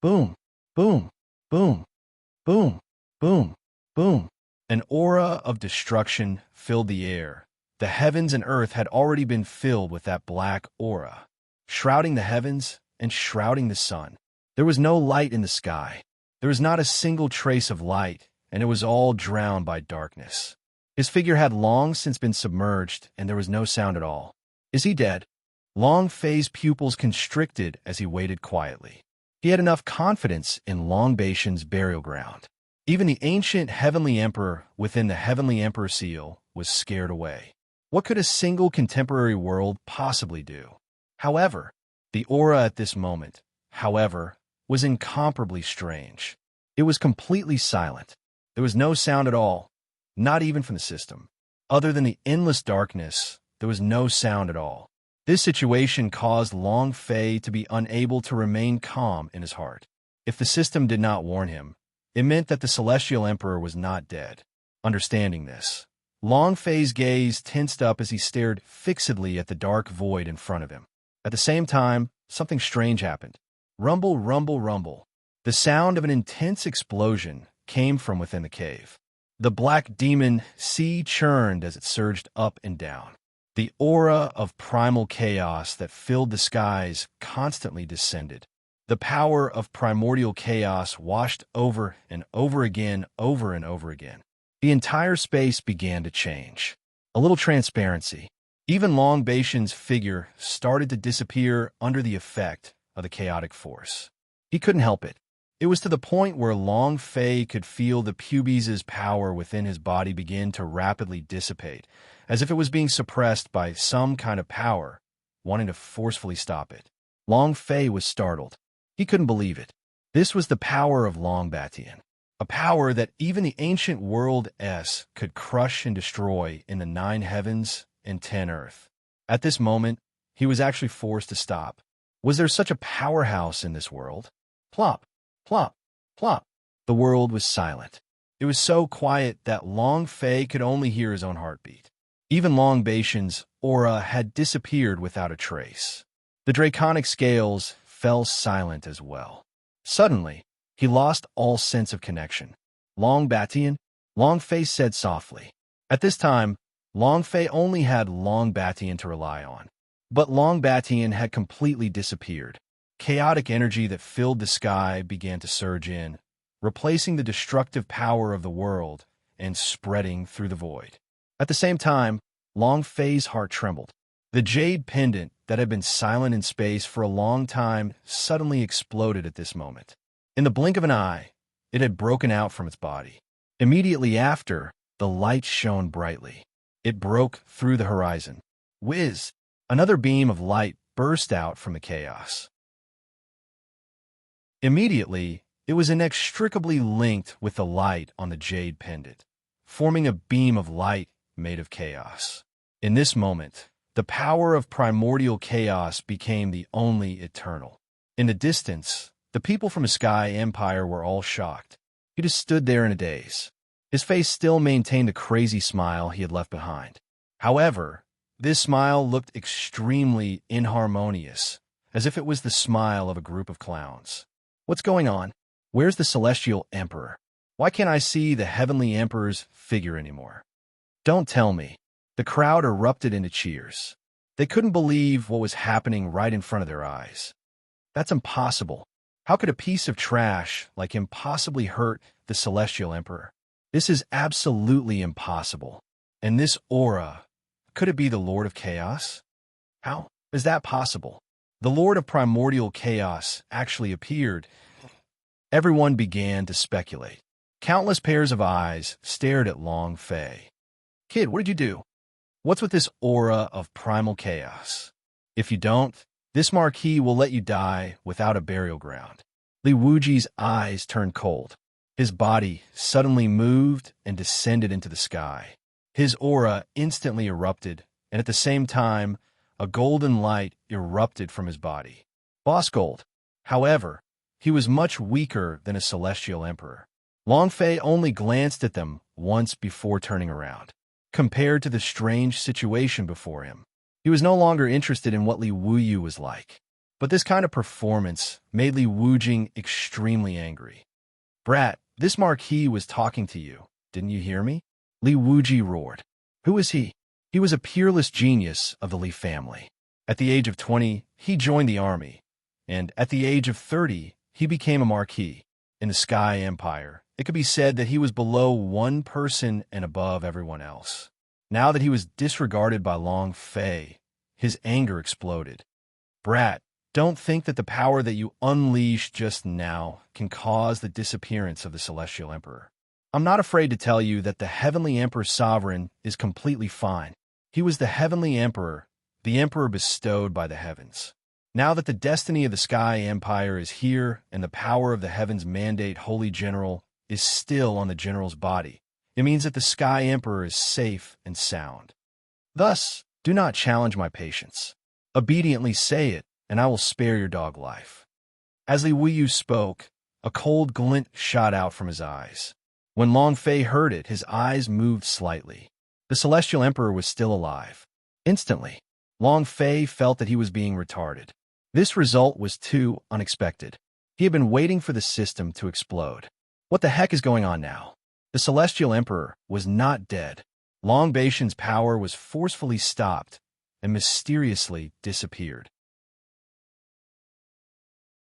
Boom, boom, boom, boom, boom, boom. An aura of destruction filled the air. The heavens and earth had already been filled with that black aura, shrouding the heavens and shrouding the sun. There was no light in the sky. There was not a single trace of light, and it was all drowned by darkness. His figure had long since been submerged, and there was no sound at all. Is he dead? Long Fei's pupils constricted as he waited quietly. He had enough confidence in Long Baishan's burial ground. Even the ancient Heavenly Emperor within the Heavenly Emperor seal was scared away. What could a single contemporary world possibly do? However, the aura at this moment, was incomparably strange. It was completely silent. There was no sound at all, not even from the system. Other than the endless darkness, there was no sound at all. This situation caused Long Fei to be unable to remain calm in his heart. If the system did not warn him, it meant that the Celestial Emperor was not dead. Understanding this, Long Fei's gaze tensed up as he stared fixedly at the dark void in front of him. At the same time, something strange happened. Rumble, rumble, rumble. The sound of an intense explosion came from within the cave. The black demon sea churned as it surged up and down. The aura of primal chaos that filled the skies constantly descended. The power of primordial chaos washed over and over again, over and over again. The entire space began to change. A little transparency. Even Long Baishan's figure started to disappear under the effect of the chaotic force. He couldn't help it. It was to the point where Long Fei could feel the pubes' power within his body begin to rapidly dissipate, as if it was being suppressed by some kind of power, wanting to forcefully stop it. Long Fei was startled. He couldn't believe it. This was the power of Long Batian, a power that even the ancient world S could crush and destroy in the 9 heavens and 10 earth. At this moment, he was actually forced to stop. Was there such a powerhouse in this world? Plop, plop, plop. The world was silent. It was so quiet that Long Fei could only hear his own heartbeat. Even Long Baishan's aura had disappeared without a trace. The draconic scales fell silent as well. Suddenly, he lost all sense of connection. Long Batian, Long Fei said softly. At this time, Long Fei only had Long Batian to rely on. But Long Batian had completely disappeared. Chaotic energy that filled the sky began to surge in, replacing the destructive power of the world and spreading through the void. At the same time, Long Fei's heart trembled. The jade pendant that had been silent in space for a long time suddenly exploded at this moment. In the blink of an eye, it had broken out from its body. Immediately after, the light shone brightly. It broke through the horizon. Whiz! Another beam of light burst out from the chaos. Immediately, it was inextricably linked with the light on the jade pendant, forming a beam of light made of chaos. In this moment, the power of primordial chaos became the only eternal. In the distance, the people from the Sky Empire were all shocked. He just stood there in a daze. His face still maintained the crazy smile he had left behind. However, this smile looked extremely inharmonious, as if it was the smile of a group of clowns. What's going on? Where's the Celestial Emperor? Why can't I see the Heavenly Emperor's figure anymore? Don't tell me. The crowd erupted into cheers. They couldn't believe what was happening right in front of their eyes. That's impossible. How could a piece of trash like him possibly hurt the Celestial Emperor? This is absolutely impossible. And this aura, could it be the Lord of Chaos? How is that possible? The Lord of Primordial Chaos actually appeared. Everyone began to speculate. Countless pairs of eyes stared at Long Fei. Kid, what did you do? What's with this aura of primal chaos? If you don't, this marquis will let you die without a burial ground. Li Wuji's eyes turned cold. His body suddenly moved and descended into the sky. His aura instantly erupted, and at the same time, a golden light erupted from his body. Boss Gold. However, he was much weaker than a celestial emperor. Long Fei only glanced at them once before turning around. Compared to the strange situation before him, he was no longer interested in what Li Wuyu was like. But this kind of performance made Li Wujing extremely angry. Brat, this marquis was talking to you. Didn't you hear me? Li Wuji roared. Who is he? He was a peerless genius of the Li family. At the age of 20, he joined the army, and at the age of 30, he became a marquis. In the Sky Empire, it could be said that he was below one person and above everyone else. Now that he was disregarded by Long Fei, his anger exploded. Brat, don't think that the power that you unleashed just now can cause the disappearance of the Celestial Emperor. I'm not afraid to tell you that the Heavenly Emperor Sovereign is completely fine. He was the Heavenly Emperor, the Emperor bestowed by the heavens. Now that the destiny of the Sky Empire is here and the power of the heavens mandate Holy General is still on the General's body, it means that the Sky Emperor is safe and sound. Thus, do not challenge my patience. Obediently say it, and I will spare your dog life. As Li Wuyu spoke, a cold glint shot out from his eyes. When Long Fei heard it, his eyes moved slightly. The Celestial Emperor was still alive. Instantly, Long Fei felt that he was being retarded. This result was too unexpected. He had been waiting for the system to explode. What the heck is going on now? The Celestial Emperor was not dead. Long Baishan's power was forcefully stopped and mysteriously disappeared.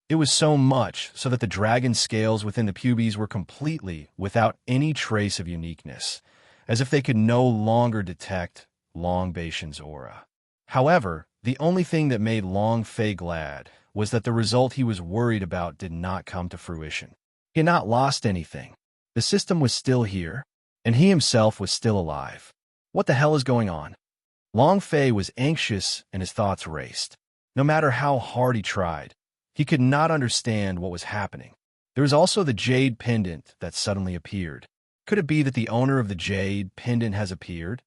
It was so much so that the dragon scales within the pubes were completely without any trace of uniqueness, as if they could no longer detect Long Baishan's aura. However, the only thing that made Long Fei glad was that the result he was worried about did not come to fruition. He had not lost anything. The system was still here, and he himself was still alive. What the hell is going on? Long Fei was anxious and his thoughts raced. No matter how hard he tried, he could not understand what was happening. There was also the jade pendant that suddenly appeared. Could it be that the owner of the jade pendant has appeared?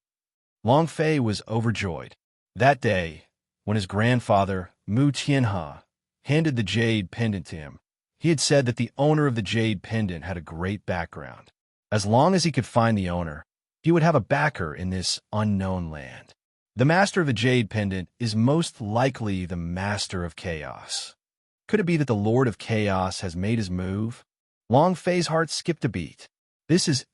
Long Fei was overjoyed. That day, when his grandfather, Mu Tianhe, handed the jade pendant to him, he had said that the owner of the jade pendant had a great background. As long as he could find the owner, he would have a backer in this unknown land. The master of the Jade Pendant is most likely the master of chaos. Could it be that the Lord of Chaos has made his move? Long Fei's heart skipped a beat. This is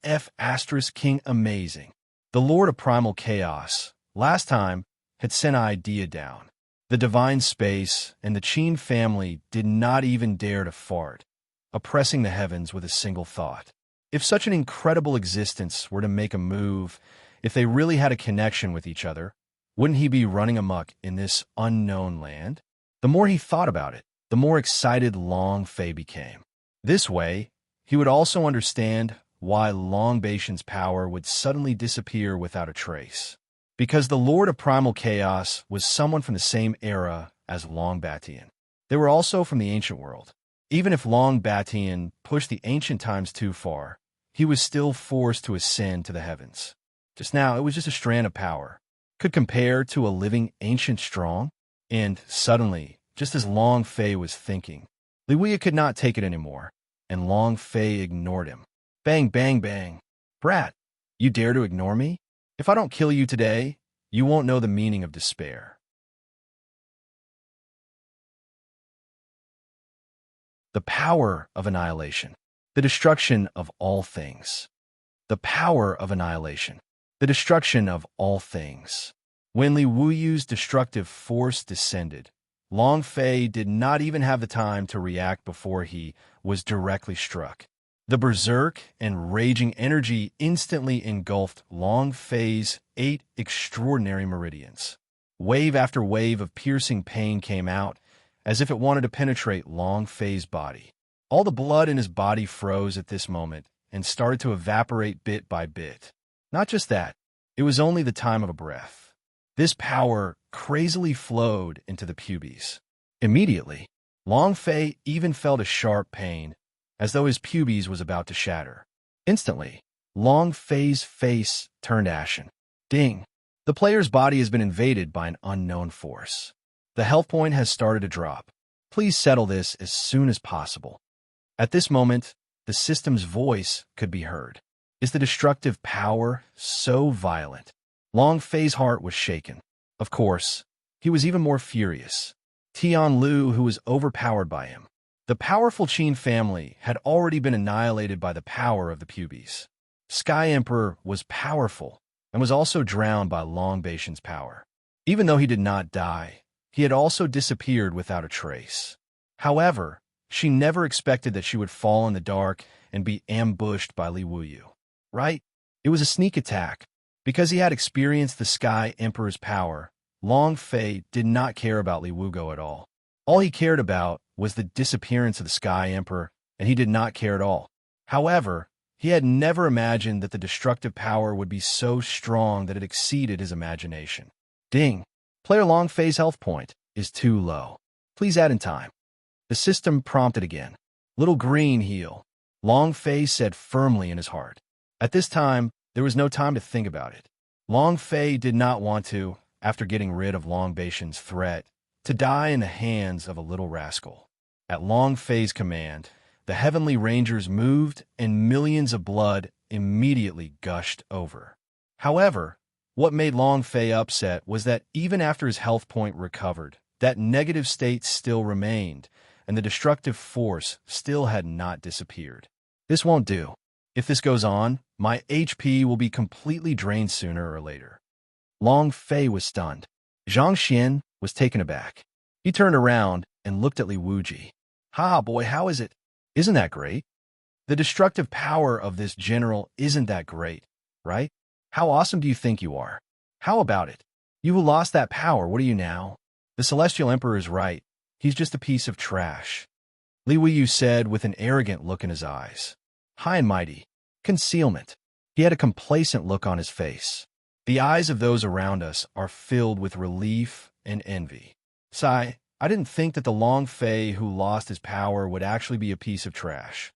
King Amazing. The Lord of Primal Chaos, last time, had sent an idea down. The divine space and the Qin family did not even dare to fart, oppressing the heavens with a single thought. If such an incredible existence were to make a move, if they really had a connection with each other, wouldn't he be running amok in this unknown land? The more he thought about it, the more excited Long Fei became. This way, he would also understand why Long Baishan's power would suddenly disappear without a trace. Because the Lord of Primal Chaos was someone from the same era as Long Batian. They were also from the ancient world. Even if Long Batian pushed the ancient times too far, he was still forced to ascend to the heavens. Just now, it was just a strand of power. Could compare to a living ancient strong? And suddenly, just as Long Fei was thinking, Li Wuya could not take it anymore, and Long Fei ignored him. Bang, bang, bang. Brat, you dare to ignore me? If I don't kill you today, you won't know the meaning of despair. The power of annihilation. The destruction of all things. The power of annihilation. The destruction of all things. When Li Wuyu's destructive force descended, Long Fei did not even have the time to react before he was directly struck. The berserk and raging energy instantly engulfed Long Fei's 8 extraordinary meridians. Wave after wave of piercing pain came out, as if it wanted to penetrate Long Fei's body. All the blood in his body froze at this moment and started to evaporate bit by bit. Not just that, it was only the time of a breath. This power crazily flowed into the pubes. Immediately, Long Fei even felt a sharp pain, as though his pubes was about to shatter. Instantly, Long Fei's face turned ashen. Ding! The player's body has been invaded by an unknown force. The health point has started to drop. Please settle this as soon as possible. At this moment, the system's voice could be heard. Is the destructive power so violent? Long Fei's heart was shaken. Of course, he was even more furious. Tian Lu, who was overpowered by him. The powerful Qin family had already been annihilated by the power of the pubes. Sky Emperor was powerful and was also drowned by Long Baishan's power. Even though he did not die, he had also disappeared without a trace. However, she never expected that she would fall in the dark and be ambushed by Li Wuyu. Right? It was a sneak attack. Because he had experienced the Sky Emperor's power, Long Fei did not care about Li Wugo at all. All he cared about was the disappearance of the Sky Emperor, and he did not care at all. However, he had never imagined that the destructive power would be so strong that it exceeded his imagination. Ding! Player Long Fei's health point is too low. Please add in time. The system prompted again. Little green heal. Long Fei said firmly in his heart. At this time, there was no time to think about it. Long Fei did not want to, after getting rid of Long Baishan's threat, to die in the hands of a little rascal. At Long Fei's command, the Heavenly Rangers moved and millions of blood immediately gushed over. However, what made Long Fei upset was that even after his health point recovered, that negative state still remained, and the destructive force still had not disappeared. This won't do. If this goes on, my HP will be completely drained sooner or later. Long Fei was stunned. Zhang Xian was taken aback. He turned around and looked at Li Wuji. Ha, boy, how is it? Isn't that great? The destructive power of this general isn't that great, right? How awesome do you think you are? How about it? You who lost that power, what are you now? The Celestial Emperor is right. He's just a piece of trash. Li Wuyu said with an arrogant look in his eyes. High and mighty. Concealment. He had a complacent look on his face. The eyes of those around us are filled with relief and envy. Sigh, I didn't think that the Long Fei who lost his power would actually be a piece of trash.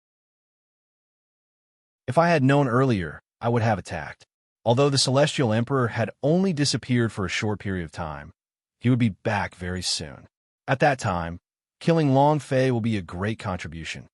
If I had known earlier, I would have attacked. Although the Celestial Emperor had only disappeared for a short period of time, he would be back very soon. At that time, killing Long Fei will be a great contribution.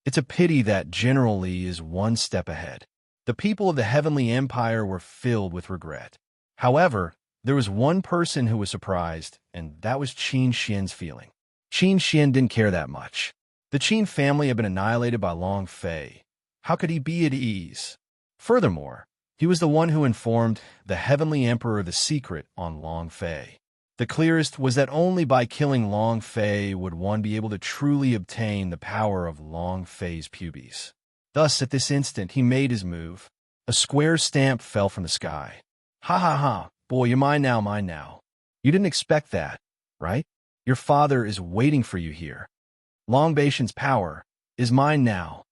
It's a pity that General Li is one step ahead. The people of the Heavenly Empire were filled with regret. However, there was one person who was surprised, and that was Qin Xian's feeling. Qin Xian didn't care that much. The Qin family had been annihilated by Long Fei. How could he be at ease? Furthermore, he was the one who informed the Heavenly Emperor the secret on Long Fei. The clearest was that only by killing Long Fei would one be able to truly obtain the power of Long Fei's pubes. Thus, at this instant, he made his move. A square stamp fell from the sky. Ha ha ha, boy, you're mine now, mine now. You didn't expect that, right? Your father is waiting for you here. Long Beishan's power is mine now.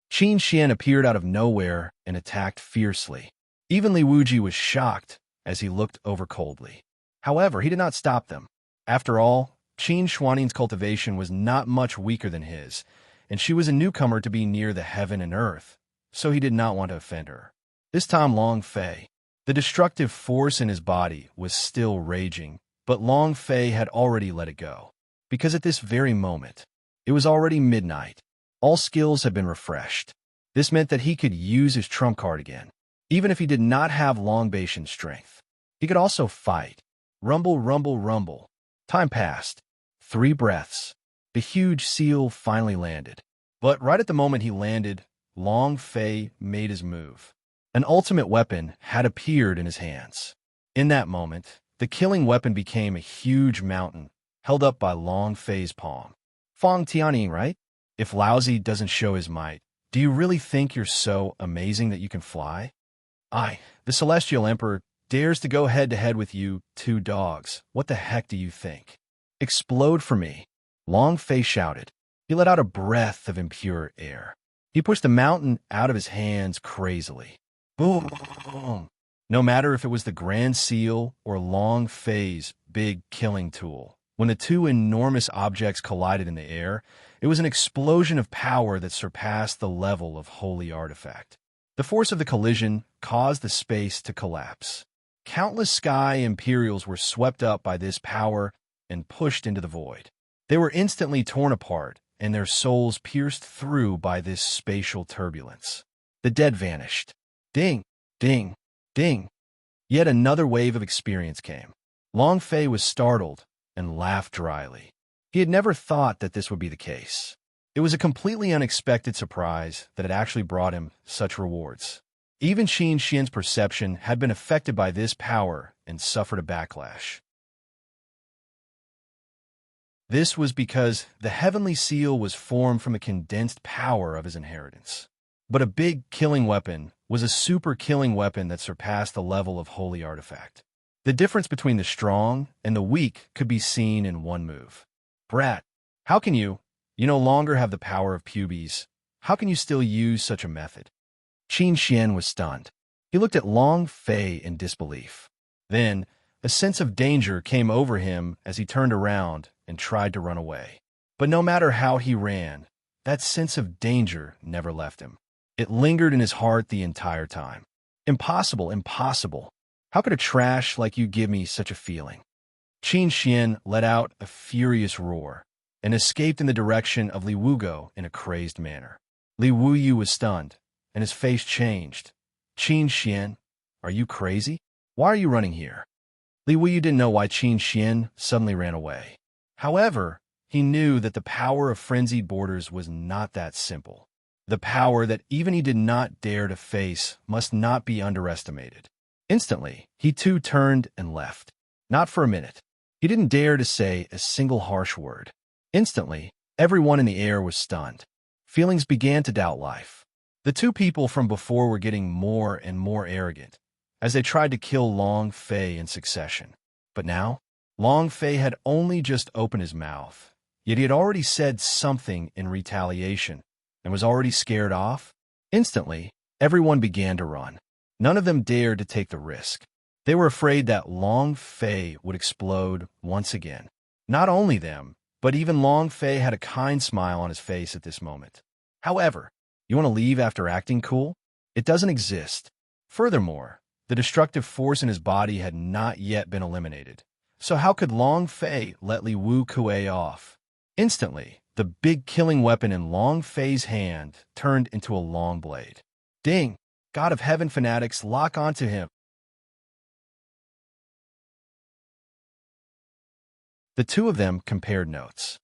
Qin Xian appeared out of nowhere and attacked fiercely. Even Li Wuji was shocked as he looked over coldly. However, he did not stop them. After all, Qin Xuaning's cultivation was not much weaker than his, and she was a newcomer to be near the heaven and earth, so he did not want to offend her. This time Long Fei. The destructive force in his body was still raging, but Long Fei had already let it go. Because at this very moment, it was already midnight. All skills had been refreshed. This meant that he could use his trump card again. Even if he did not have Long Beishan strength, he could also fight. Rumble, rumble, rumble. Time passed. 3 breaths. The huge seal finally landed. But right at the moment he landed, Long Fei made his move. An ultimate weapon had appeared in his hands. In that moment, the killing weapon became a huge mountain, held up by Long Fei's palm. Fang Tianying, right? If Laozi doesn't show his might, do you really think you're so amazing that you can fly? The Celestial Emperor, dares to go head-to-head with you 2 dogs. What the heck do you think? Explode for me. Long Fei shouted. He let out a breath of impure air. He pushed the mountain out of his hands crazily. Boom! No matter if it was the Grand Seal or Long Fei's big killing tool, when the 2 enormous objects collided in the air, it was an explosion of power that surpassed the level of holy artifact. The force of the collision caused the space to collapse. Countless sky Imperials were swept up by this power and pushed into the void. They were instantly torn apart, and their souls pierced through by this spatial turbulence. The dead vanished. Ding, ding, ding. Yet another wave of experience came. Long Fei was startled and laughed dryly. He had never thought that this would be the case. It was a completely unexpected surprise that had actually brought him such rewards. Even Qin Xian's perception had been affected by this power and suffered a backlash. This was because the heavenly seal was formed from the condensed power of his inheritance. But a big killing weapon was a super killing weapon that surpassed the level of holy artifact. The difference between the strong and the weak could be seen in one move. Brat, how can you? You no longer have the power of pubes. How can you still use such a method? Qin Xian was stunned. He looked at Long Fei in disbelief. Then, a sense of danger came over him as he turned around and tried to run away. But no matter how he ran, that sense of danger never left him. It lingered in his heart the entire time. Impossible, impossible. How could a trash like you give me such a feeling? Qin Xian let out a furious roar and escaped in the direction of Li Wugo in a crazed manner. Li Wuyu was stunned, and his face changed. Qin Xian, are you crazy? Why are you running here? Li Wuyu didn't know why Qin Xian suddenly ran away. However, he knew that the power of frenzied borders was not that simple. The power that even he did not dare to face must not be underestimated. Instantly, he too turned and left. Not for a minute. He didn't dare to say a single harsh word. Instantly, everyone in the air was stunned. Feelings began to doubt life. The 2 people from before were getting more and more arrogant as they tried to kill Long Fei in succession. But now, Long Fei had only just opened his mouth, yet he had already said something in retaliation and was already scared off. Instantly, everyone began to run. None of them dared to take the risk. They were afraid that Long Fei would explode once again. Not only them, but even Long Fei had a kind smile on his face at this moment. However, you want to leave after acting cool? It doesn't exist. Furthermore, the destructive force in his body had not yet been eliminated. So how could Long Fei let Li Wu Kuei off? Instantly, the big killing weapon in Long Fei's hand turned into a long blade. Ding! God of Heaven fanatics lock onto him. The two of them compared notes.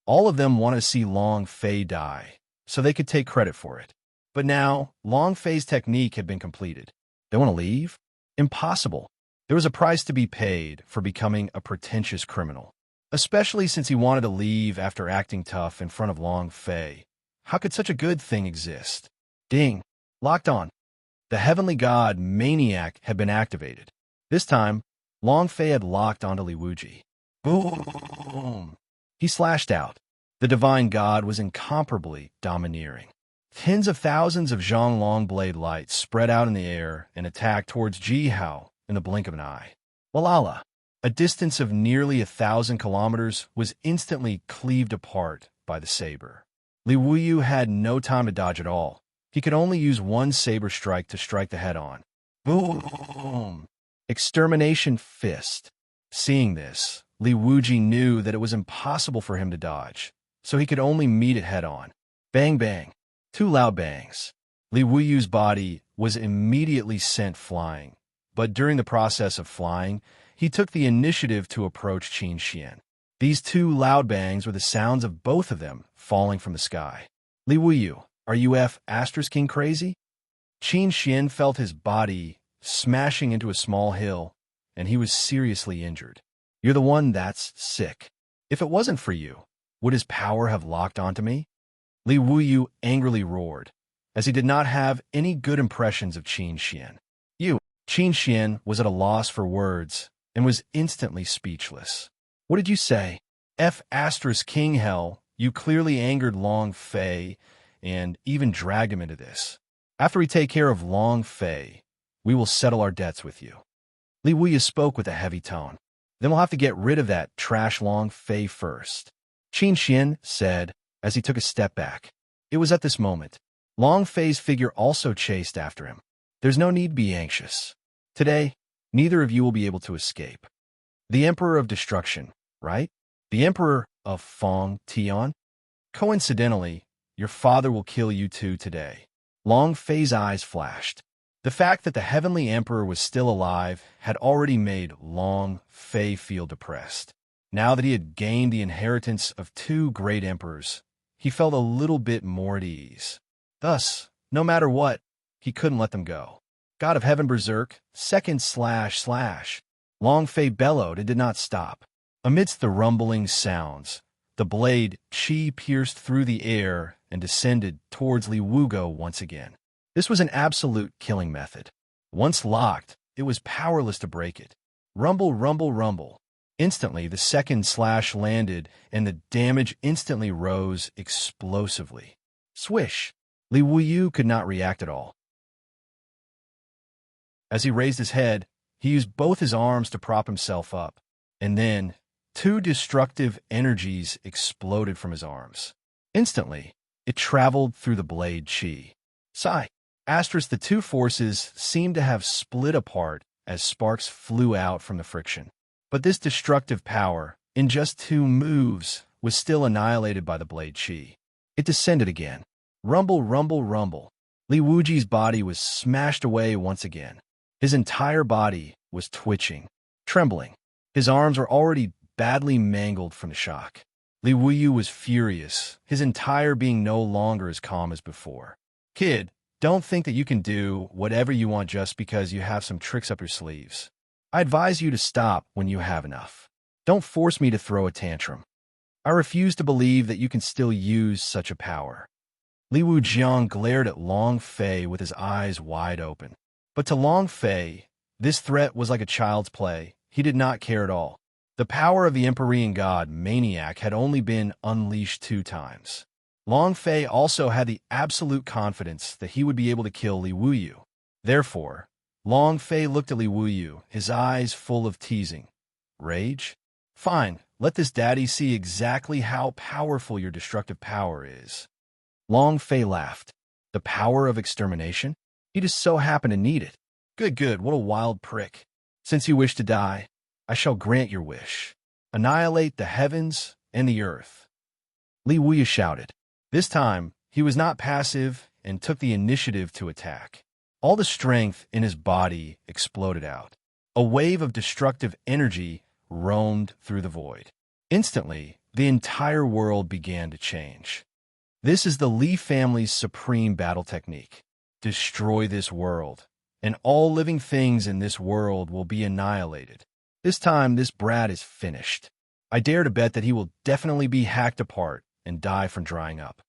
All of them wanted to see Long Fei die, so they could take credit for it. But now, Long Fei's technique had been completed. They want to leave? Impossible. There was a price to be paid for becoming a pretentious criminal, especially since he wanted to leave after acting tough in front of Long Fei. How could such a good thing exist? Ding. Locked on. The heavenly god maniac had been activated. This time, Long Fei had locked onto Li Wuji. Boom! He slashed out. The divine god was incomparably domineering. Tens of thousands of Zhonglong blade lights spread out in the air and attacked towards Ji Hao in the blink of an eye. Walala! A distance of nearly 1,000 kilometers was instantly cleaved apart by the saber. Li Wuyu had no time to dodge at all. He could only use one saber strike to strike the head on. Boom! Extermination fist. Seeing this, Li Wuji knew that it was impossible for him to dodge, so he could only meet it head on. Bang bang. 2 loud bangs. Li Wuyu's body was immediately sent flying, but during the process of flying, he took the initiative to approach Qin Xian. These 2 loud bangs were the sounds of both of them falling from the sky. Li Wuyu, are you *king crazy? Qin Xian felt his body smashing into a small hill, and he was seriously injured. You're the one that's sick. If it wasn't for you, would his power have locked onto me? Li Wuyu angrily roared, as he did not have any good impressions of Qin Xian. Qin Xian was at a loss for words and was instantly speechless. What did you say? King hell, you clearly angered Long Fei and even dragged him into this. After we take care of Long Fei, we will settle our debts with you. Li Wuyu spoke with a heavy tone. Then we'll have to get rid of that trash Long Fei first. Qin Xian said as he took a step back. It was at this moment. Long Fei's figure also chased after him. There's no need to be anxious. Today, neither of you will be able to escape. The Emperor of Destruction, right? The Emperor of Fong Tian? Coincidentally, your father will kill you too today. Long Fei's eyes flashed. The fact that the Heavenly Emperor was still alive had already made Long Fei feel depressed. Now that he had gained the inheritance of 2 great emperors, he felt a little bit more at ease. Thus, no matter what, he couldn't let them go. God of Heaven Berserk, // Long Fei bellowed and did not stop. Amidst the rumbling sounds, the blade Qi pierced through the air and descended towards Li Wugo once again. This was an absolute killing method. Once locked, it was powerless to break it. Rumble, rumble, rumble. Instantly, the second slash landed, and the damage instantly rose explosively. Swish! Li Wuyu could not react at all. As he raised his head, he used both his arms to prop himself up, and then 2 destructive energies exploded from his arms. Instantly, it traveled through the blade Qi. Sigh! The 2 forces seemed to have split apart as sparks flew out from the friction. But this destructive power, in just 2 moves, was still annihilated by the blade Qi. It descended again. Rumble, rumble, rumble. Li Wuji's body was smashed away once again. His entire body was twitching, trembling. His arms were already badly mangled from the shock. Li Wuyu was furious, his entire being no longer as calm as before. Kid, don't think that you can do whatever you want just because you have some tricks up your sleeves. I advise you to stop when you have enough. Don't force me to throw a tantrum. I refuse to believe that you can still use such a power. Li Wujiang glared at Long Fei with his eyes wide open. But to Long Fei, this threat was like a child's play. He did not care at all. The power of the Empyrean god Maniac had only been unleashed 2 times. Long Fei also had the absolute confidence that he would be able to kill Li Wuyu. Therefore, Long Fei looked at Li Wuyu, his eyes full of teasing. Rage? Fine, let this daddy see exactly how powerful your destructive power is. Long Fei laughed. The power of extermination? He just so happened to need it. Good, what a wild prick. Since you wish to die, I shall grant your wish. Annihilate the heavens and the earth. Li Wuyu shouted. This time, he was not passive and took the initiative to attack. All the strength in his body exploded out. A wave of destructive energy roamed through the void. Instantly, the entire world began to change. This is the Lee family's supreme battle technique. Destroy this world, and all living things in this world will be annihilated. This time, this brat is finished. I dare to bet that he will definitely be hacked apart and die from drying up.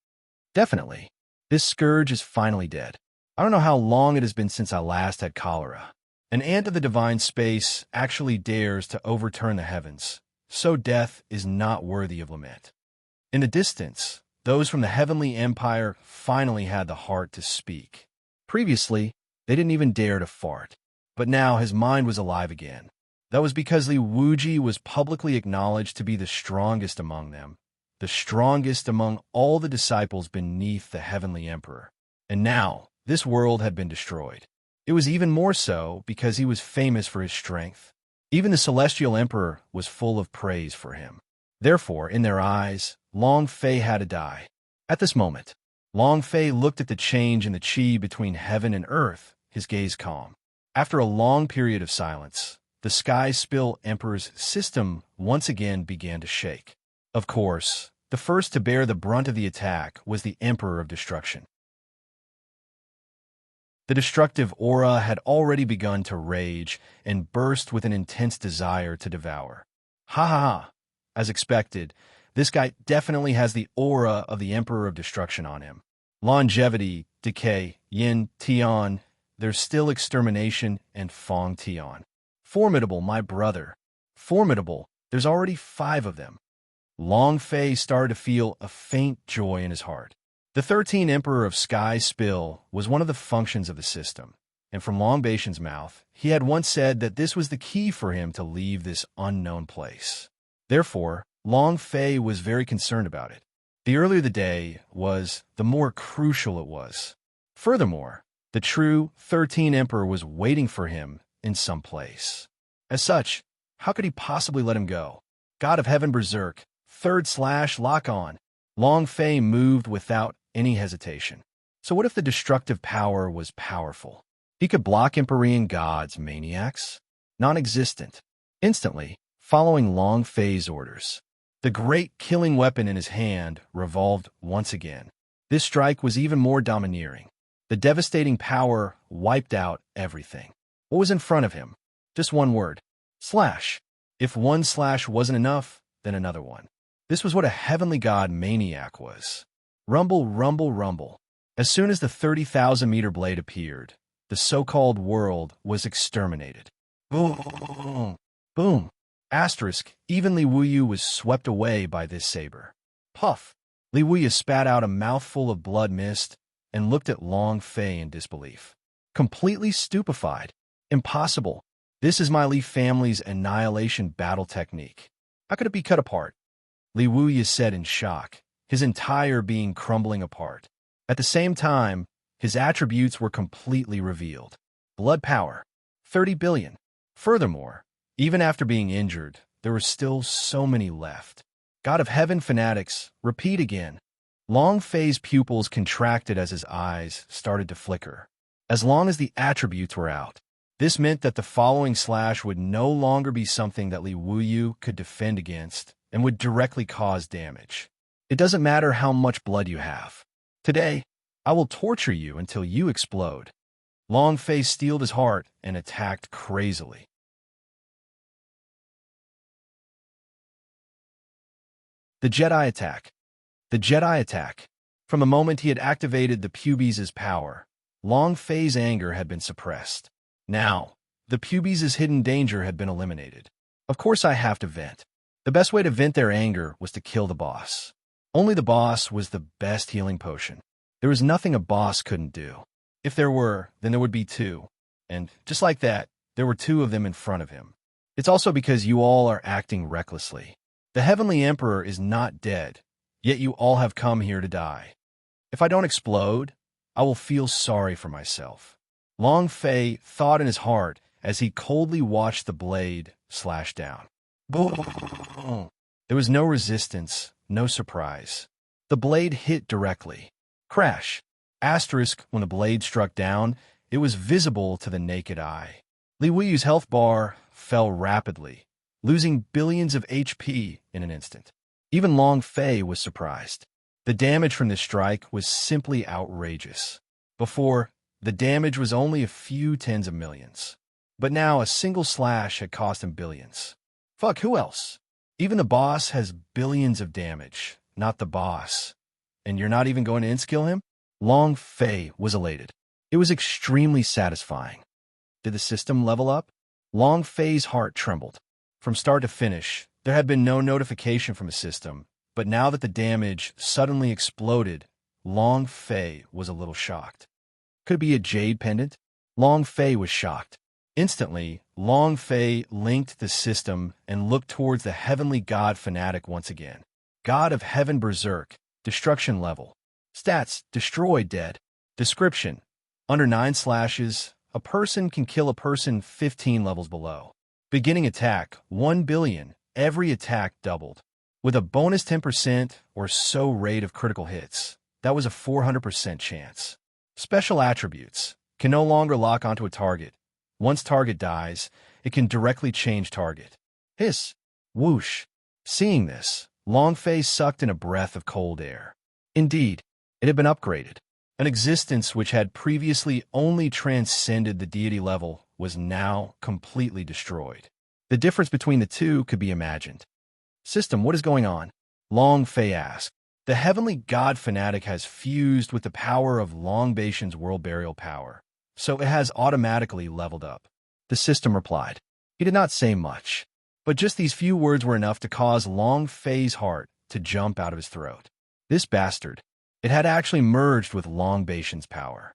Definitely. This scourge is finally dead. I don't know how long it has been since I last had cholera. An ant of the divine space actually dares to overturn the heavens, so death is not worthy of lament. In the distance, those from the heavenly empire finally had the heart to speak. Previously, they didn't even dare to fart. But now his mind was alive again. That was because Li Wuji was publicly acknowledged to be the strongest among them, the strongest among all the disciples beneath the heavenly emperor. And now, this world had been destroyed. It was even more so because he was famous for his strength. Even the celestial emperor was full of praise for him. Therefore, in their eyes, Long Fei had to die. At this moment, Long Fei looked at the change in the qi between heaven and earth, his gaze calm. After a long period of silence, the Sky Spill Emperor's system once again began to shake. Of course, the first to bear the brunt of the attack was the Emperor of Destruction. The destructive aura had already begun to rage and burst with an intense desire to devour. Ha ha ha! As expected, this guy definitely has the aura of the Emperor of Destruction on him. Longevity, decay, yin, tian, there's still extermination, and fong tian. Formidable, my brother. Formidable, there's already 5 of them. Long Fei started to feel a faint joy in his heart. The 13th Emperor of Sky Spill was one of the functions of the system, and from Long Baishan's mouth, he had once said that this was the key for him to leave this unknown place. Therefore, Long Fei was very concerned about it. The earlier the day was, the more crucial it was. Furthermore, the true 13th Emperor was waiting for him in some place. As such, how could he possibly let him go? God of Heaven Berserk, /lock on. Long Fei moved without any hesitation. So what if the destructive power was powerful? He could block Empyrean gods, maniacs? Non-existent. Instantly, following Long Fei's orders, the great killing weapon in his hand revolved once again. This strike was even more domineering. The devastating power wiped out everything. What was in front of him? Just one word. Slash. If one slash wasn't enough, then another one. This was what a heavenly god maniac was. Rumble, rumble, rumble. As soon as the 30,000-meter blade appeared, the so-called world was exterminated. Boom. Boom. Asterisk, even Li Wuyu was swept away by this saber. Puff. Li Wuyu spat out a mouthful of blood mist and looked at Long Fei in disbelief. Completely stupefied. Impossible. This is my Li family's annihilation battle technique. How could it be cut apart? Li Wuyu said in shock, his entire being crumbling apart. At the same time, his attributes were completely revealed. Blood power, 30 billion. Furthermore, even after being injured, there were still so many left. God of Heaven fanatics, repeat again. Long Fei's pupils contracted as his eyes started to flicker. As long as the attributes were out, this meant that the following slash would no longer be something that Li Wuyu could defend against and would directly cause damage. It doesn't matter how much blood you have. Today, I will torture you until you explode. Long Fei steeled his heart and attacked crazily. The Jedi attack. The Jedi attack. From the moment he had activated the pubes' power, Long Fei's anger had been suppressed. Now, the pubes' hidden danger had been eliminated. Of course I have to vent. The best way to vent their anger was to kill the boss. Only the boss was the best healing potion. There was nothing a boss couldn't do. If there were, then there would be 2. And just like that, there were 2 of them in front of him. It's also because you all are acting recklessly. The Heavenly Emperor is not dead, yet you all have come here to die. If I don't explode, I will feel sorry for myself. Long Fei thought in his heart as he coldly watched the blade slash down. Boom! There was no resistance, no surprise. The blade hit directly. Crash! Asterisk, when the blade struck down, it was visible to the naked eye. Li Wuyu's health bar fell rapidly, losing billions of HP in an instant. Even Long Fei was surprised. The damage from this strike was simply outrageous. Before, the damage was only a few tens of millions. But now a single slash had cost him billions. Fuck, who else? Even the boss has billions of damage, not the boss. And you're not even going to inskill him? Long Fei was elated. It was extremely satisfying. Did the system level up? Long Fei's heart trembled. From start to finish, there had been no notification from the system, but now that the damage suddenly exploded, Long Fei was a little shocked. Could it be a jade pendant? Long Fei was shocked. Instantly, Long Fei linked the system and looked towards the heavenly god fanatic once again. God of Heaven Berserk, destruction level. Stats, destroy dead. Description, under 9 slashes, a person can kill a person 15 levels below. Beginning attack, 1 billion, every attack doubled. With a bonus 10% or so rate of critical hits, that was a 400% chance. Special attributes, can no longer lock onto a target. Once target dies, it can directly change target. Hiss, whoosh. Seeing this, Long Fei sucked in a breath of cold air. Indeed, it had been upgraded. An existence which had previously only transcended the deity level was now completely destroyed. The difference between the two could be imagined. System, what is going on? Long Fei asked. The heavenly god fanatic has fused with the power of Long Baishan's world burial power, so it has automatically leveled up. The system replied. He did not say much, but just these few words were enough to cause Long Fei's heart to jump out of his throat. This bastard. It had actually merged with Long Baishan's power.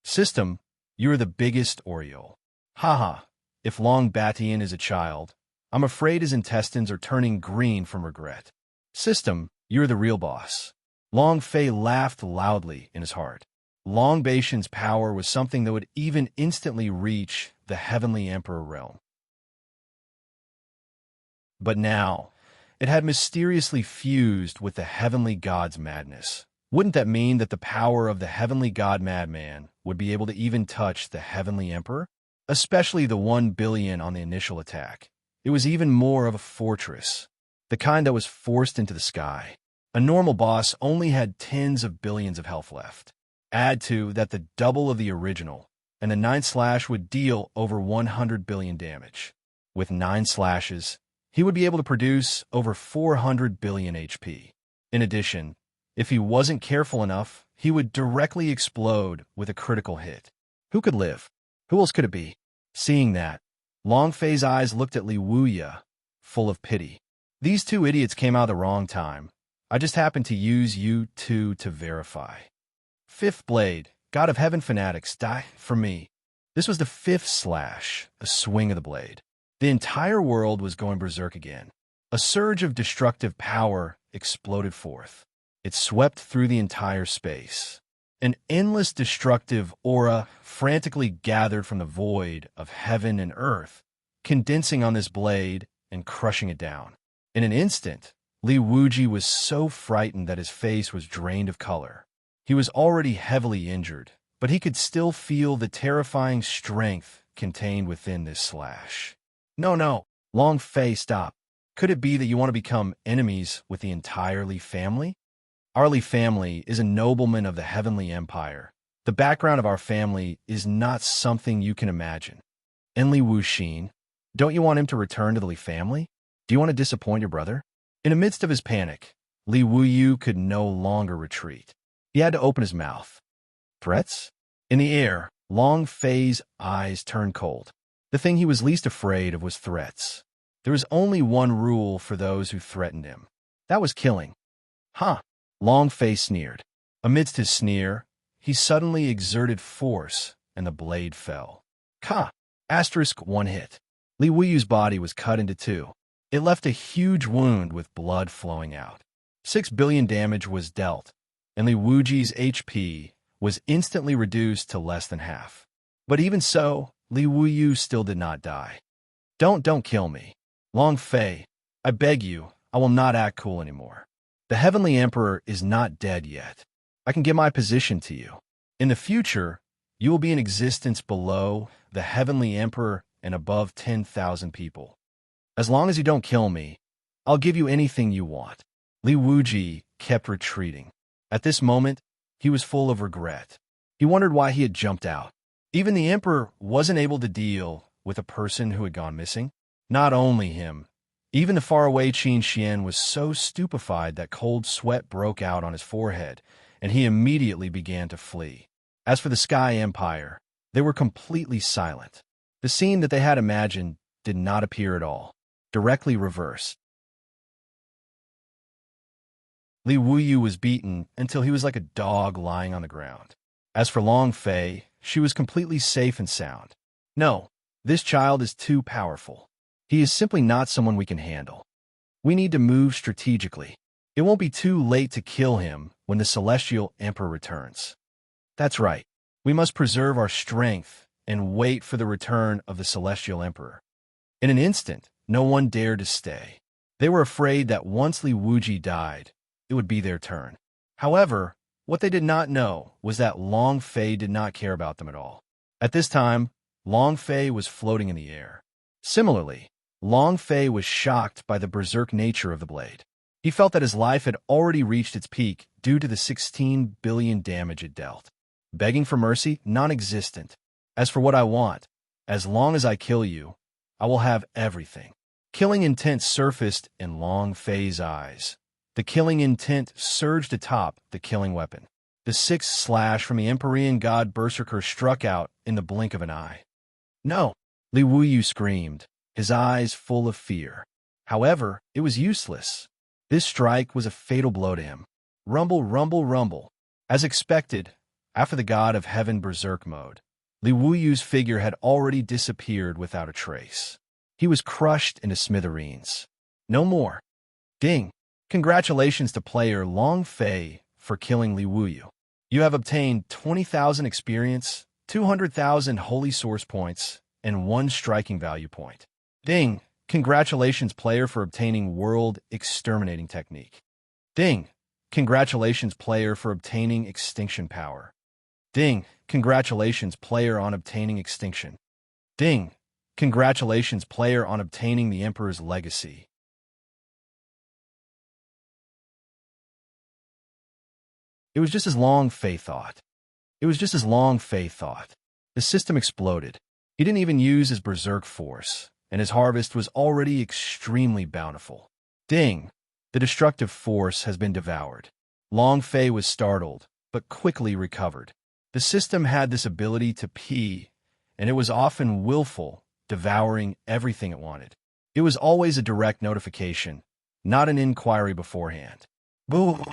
System, you're the biggest Oriole. Haha, if Long Batian is a child, I'm afraid his intestines are turning green from regret. System, you're the real boss. Long Fei laughed loudly in his heart. Long Baishan's power was something that would even instantly reach the Heavenly Emperor realm. But now, it had mysteriously fused with the Heavenly God's madness. Wouldn't that mean that the power of the Heavenly God Madman would be able to even touch the Heavenly Emperor? Especially the 1 billion on the initial attack. It was even more of a fortress, the kind that was forced into the sky. A normal boss only had tens of billions of health left. Add to that the double of the original, and the 9 slash would deal over 100 billion damage. With 9 slashes, he would be able to produce over 400 billion HP. In addition, if he wasn't careful enough, he would directly explode with a critical hit. Who could live? Who else could it be? Seeing that, Long Fei's eyes looked at Li Wuya, full of pity. These two idiots came out at the wrong time. I just happened to use you two to verify. 5th blade, God of Heaven fanatics, die for me. This was the 5th slash, a swing of the blade. The entire world was going berserk again. A surge of destructive power exploded forth. It swept through the entire space. An endless destructive aura frantically gathered from the void of heaven and earth, condensing on this blade and crushing it down. In an instant, Li Wuji was so frightened that his face was drained of color. He was already heavily injured, but he could still feel the terrifying strength contained within this slash. No, Long Fei, stop. Could it be that you want to become enemies with the entire Li family? Our Li family is a nobleman of the Heavenly Empire. The background of our family is not something you can imagine. And Li Wuxin, don't you want him to return to the Li family? Do you want to disappoint your brother? In the midst of his panic, Li Wuyu could no longer retreat. He had to open his mouth. Threats? In the air, Long Fei's eyes turned cold. The thing he was least afraid of was threats. There was only one rule for those who threatened him. That was killing. Huh? Long Fei sneered. Amidst his sneer, he suddenly exerted force, and the blade fell. Ka! Asterisk 1 hit. Li Wuyu's body was cut into 2. It left a huge wound with blood flowing out. 6 billion damage was dealt, and Li Wuji's HP was instantly reduced to less than half. But even so, Li Wuyu still did not die. Don't kill me. Long Fei, I beg you, I will not act cool anymore. The Heavenly Emperor is not dead yet. I can give my position to you. In the future, you will be in existence below the heavenly emperor and above 10,000 people. As long as you don't kill me, I'll give you anything you want. Li Wuji kept retreating. At this moment, he was full of regret. He wondered why he had jumped out. Even the emperor wasn't able to deal with a person who had gone missing. Not only him, even the faraway Qin Xian was so stupefied that cold sweat broke out on his forehead, and he immediately began to flee. As for the Sky Empire, they were completely silent. The scene that they had imagined did not appear at all. Directly reverse. Li Wuyu was beaten until he was like a dog lying on the ground. As for Long Fei, she was completely safe and sound. No, this child is too powerful. He is simply not someone we can handle. We need to move strategically. It won't be too late to kill him when the Celestial Emperor returns. That's right. We must preserve our strength and wait for the return of the Celestial Emperor. In an instant, no one dared to stay. They were afraid that once Li Wuji died, it would be their turn. However, what they did not know was that Long Fei did not care about them at all. At this time, Long Fei was floating in the air. Similarly, Long Fei was shocked by the berserk nature of the blade. He felt that his life had already reached its peak due to the 16 billion damage it dealt. Begging for mercy, non-existent. As for what I want, as long as I kill you, I will have everything. Killing intent surfaced in Long Fei's eyes. The killing intent surged atop the killing weapon. The sixth slash from the Empyrean god Berserker struck out in the blink of an eye. No! Li Wuyu screamed, his eyes full of fear. However, it was useless. This strike was a fatal blow to him. Rumble, rumble, rumble. As expected, after the god of heaven berserk mode, Li Wuyu's figure had already disappeared without a trace. He was crushed into smithereens. No more. Ding! Congratulations to player Long Fei for killing Li Wuyu. You have obtained 20,000 experience, 200,000 holy source points, and 1 striking value point. Ding! Congratulations player for obtaining World Exterminating Technique. Ding! Congratulations player for obtaining Extinction Power. Ding! Congratulations player on obtaining Extinction. Ding! Congratulations player on obtaining the Emperor's Legacy. It was just as Long Fei thought. It was just as Long Fei thought. The system exploded. He didn't even use his berserk force, and his harvest was already extremely bountiful. Ding! The destructive force has been devoured. Long Fei was startled, but quickly recovered. The system had this ability to pee, and it was often willful, devouring everything it wanted. It was always a direct notification, not an inquiry beforehand. Boom!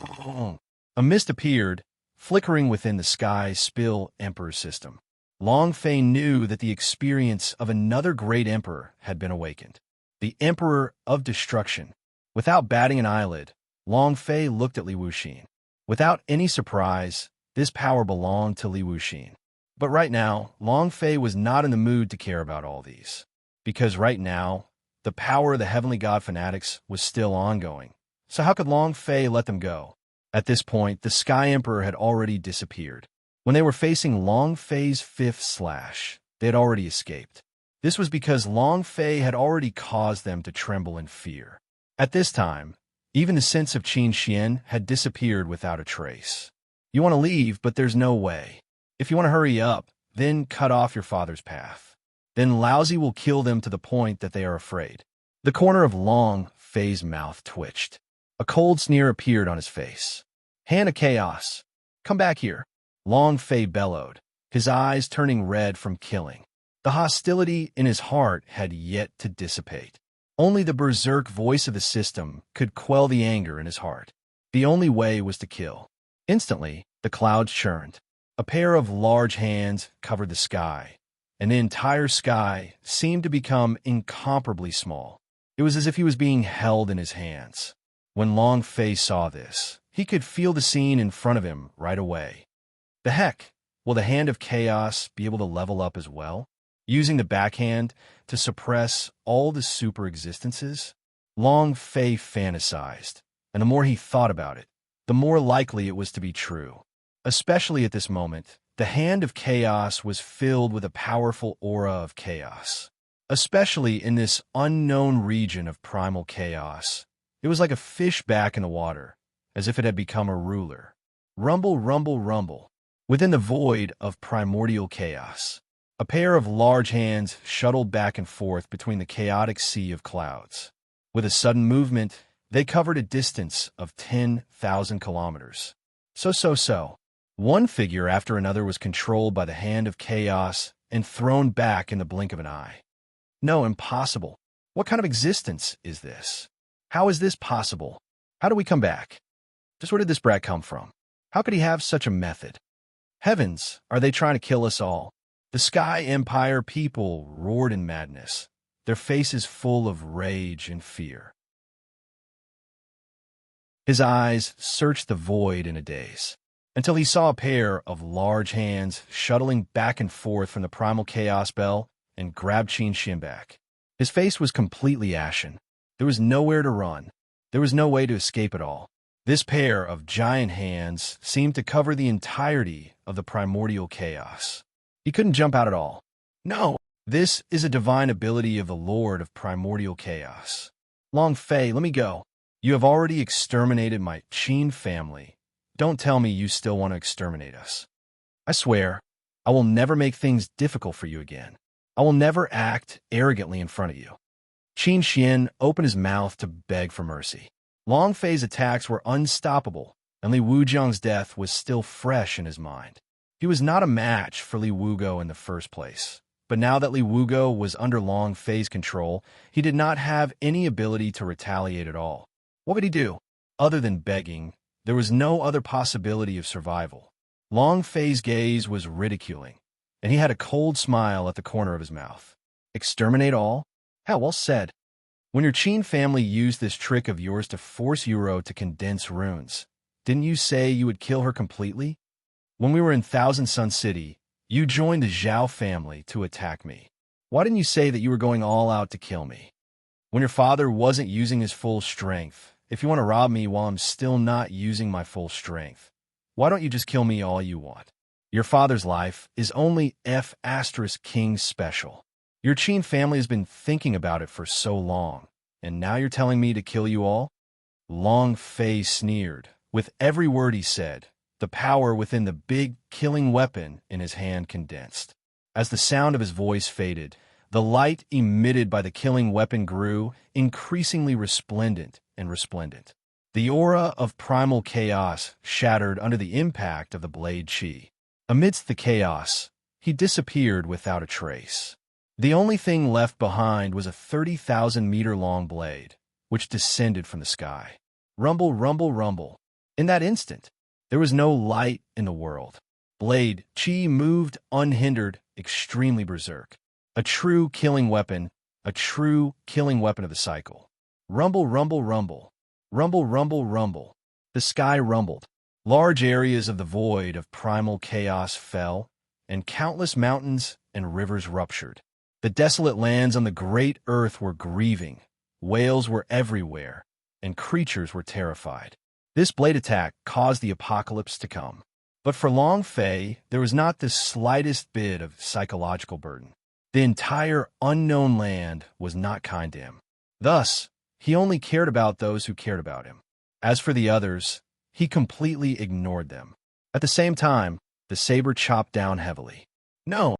A mist appeared, flickering within the Sky Spill Emperor system. Long Fei knew that the experience of another great emperor had been awakened. The Emperor of Destruction. Without batting an eyelid, Long Fei looked at Li Wuxin. Without any surprise, this power belonged to Li Wuxin. But right now, Long Fei was not in the mood to care about all these. Because right now, the power of the Heavenly God fanatics was still ongoing. So how could Long Fei let them go? At this point, the Sky Emperor had already disappeared. When they were facing Long Fei's 5th slash, they had already escaped. This was because Long Fei had already caused them to tremble in fear. At this time, even the sense of Qin Xian had disappeared without a trace. You want to leave, but there's no way. If you want to hurry up, then cut off your father's path. Then Laozi will kill them to the point that they are afraid. The corner of Long Fei's mouth twitched. A cold sneer appeared on his face. Hand of Chaos. Come back here. Long Fei bellowed, his eyes turning red from killing. The hostility in his heart had yet to dissipate. Only the berserk voice of the system could quell the anger in his heart. The only way was to kill. Instantly, the clouds churned. A pair of large hands covered the sky, and the entire sky seemed to become incomparably small. It was as if he was being held in his hands. When Long Fei saw this, he could feel the scene in front of him right away. The heck, will the Hand of Chaos be able to level up as well? Using the backhand to suppress all the super existences? Long Fei fantasized, and the more he thought about it, the more likely it was to be true. Especially at this moment, The hand of chaos was filled with a powerful aura of chaos. Especially in this unknown region of primal chaos, it was like a fish back in the water, as if it had become a ruler. Rumble, rumble, rumble. Within the void of primordial chaos, a pair of large hands shuttled back and forth between the chaotic sea of clouds. With a sudden movement, they covered a distance of 10,000 kilometers. So. One figure after another was controlled by the hand of chaos and thrown back in the blink of an eye. No, impossible. What kind of existence is this? How is this possible? How do we come back? Just where did this brat come from? How could he have such a method? Heavens, are they trying to kill us all? The Sky Empire people roared in madness, their faces full of rage and fear. His eyes searched the void in a daze, until he saw a pair of large hands shuttling back and forth from the primal chaos bell and grabbed Qin Xian back. His face was completely ashen. There was nowhere to run. There was no way to escape at all. This pair of giant hands seemed to cover the entirety of the primordial chaos. He couldn't jump out at all. No, this is a divine ability of the Lord of primordial chaos. Long Fei, let me go. You have already exterminated my Qin family. Don't tell me you still want to exterminate us. I swear, I will never make things difficult for you again. I will never act arrogantly in front of you. Qin Xian opened his mouth to beg for mercy. Long Fei's attacks were unstoppable, and Li Wujiang's death was still fresh in his mind. He was not a match for Li Wugo in the first place, but now that Li Wugo was under Long Fei's control, he did not have any ability to retaliate at all. What would he do? Other than begging, there was no other possibility of survival. Long Fei's gaze was ridiculing, and he had a cold smile at the corner of his mouth. Exterminate all? How well said. When your Qin family used this trick of yours to force Yuro to condense runes, didn't you say you would kill her completely? When we were in Thousand Sun City, you joined the Zhao family to attack me. Why didn't you say that you were going all out to kill me? When your father wasn't using his full strength, if you want to rob me while I'm still not using my full strength, why don't you just kill me all you want? Your father's life is only F*King special. Your Qin family has been thinking about it for so long, and now you're telling me to kill you all? Long Fei sneered. With every word he said, the power within the big killing weapon in his hand condensed. As the sound of his voice faded, the light emitted by the killing weapon grew, increasingly resplendent and resplendent. The aura of primal chaos shattered under the impact of the blade chi. Amidst the chaos, he disappeared without a trace. The only thing left behind was a 30,000-meter-long blade, which descended from the sky. Rumble, rumble, rumble. In that instant, there was no light in the world. Blade chi moved unhindered, extremely berserk. A true killing weapon of the cycle. Rumble, rumble, rumble. Rumble, rumble, rumble. The sky rumbled. Large areas of the void of primal chaos fell, and countless mountains and rivers ruptured. The desolate lands on the great earth were grieving, whales were everywhere, and creatures were terrified. This blade attack caused the apocalypse to come. But for Long Fei, there was not the slightest bit of psychological burden. The entire unknown land was not kind to him. Thus, he only cared about those who cared about him. As for the others, he completely ignored them. At the same time, the saber chopped down heavily. No!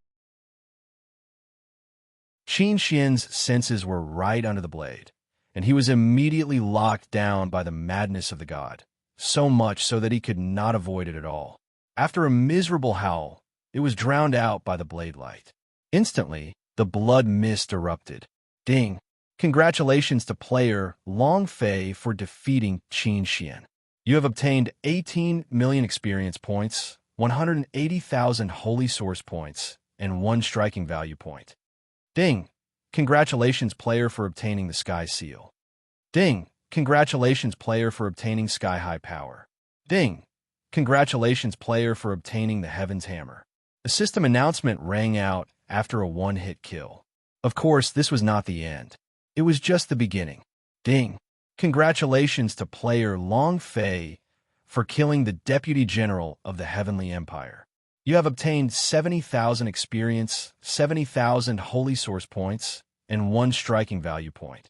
Qin Xian's senses were right under the blade, and he was immediately locked down by the madness of the god, so much so that he could not avoid it at all. After a miserable howl, it was drowned out by the blade light. Instantly, the blood mist erupted. Ding! Congratulations to player Long Fei for defeating Qin Xian. You have obtained 18 million experience points, 180,000 holy source points, and 1 striking value point. Ding! Congratulations player for obtaining the Sky Seal. Ding! Congratulations player for obtaining Sky High Power. Ding! Congratulations player for obtaining the Heaven's Hammer. A system announcement rang out after a one-hit kill. Of course, this was not the end. It was just the beginning. Ding! Congratulations to player Long Fei for killing the Deputy General of the Heavenly Empire. You have obtained 70,000 experience, 70,000 holy source points, and 1 striking value point.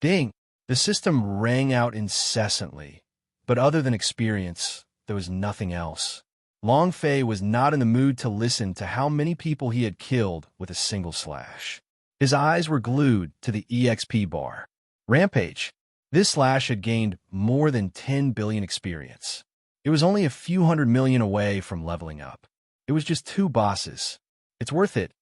Ding! The system rang out incessantly, but other than experience, there was nothing else. Long Fei was not in the mood to listen to how many people he had killed with a single slash. His eyes were glued to the EXP bar. Rampage. This slash had gained more than 10 billion experience. It was only a few hundred million away from leveling up. It was just 2 bosses. It's worth it.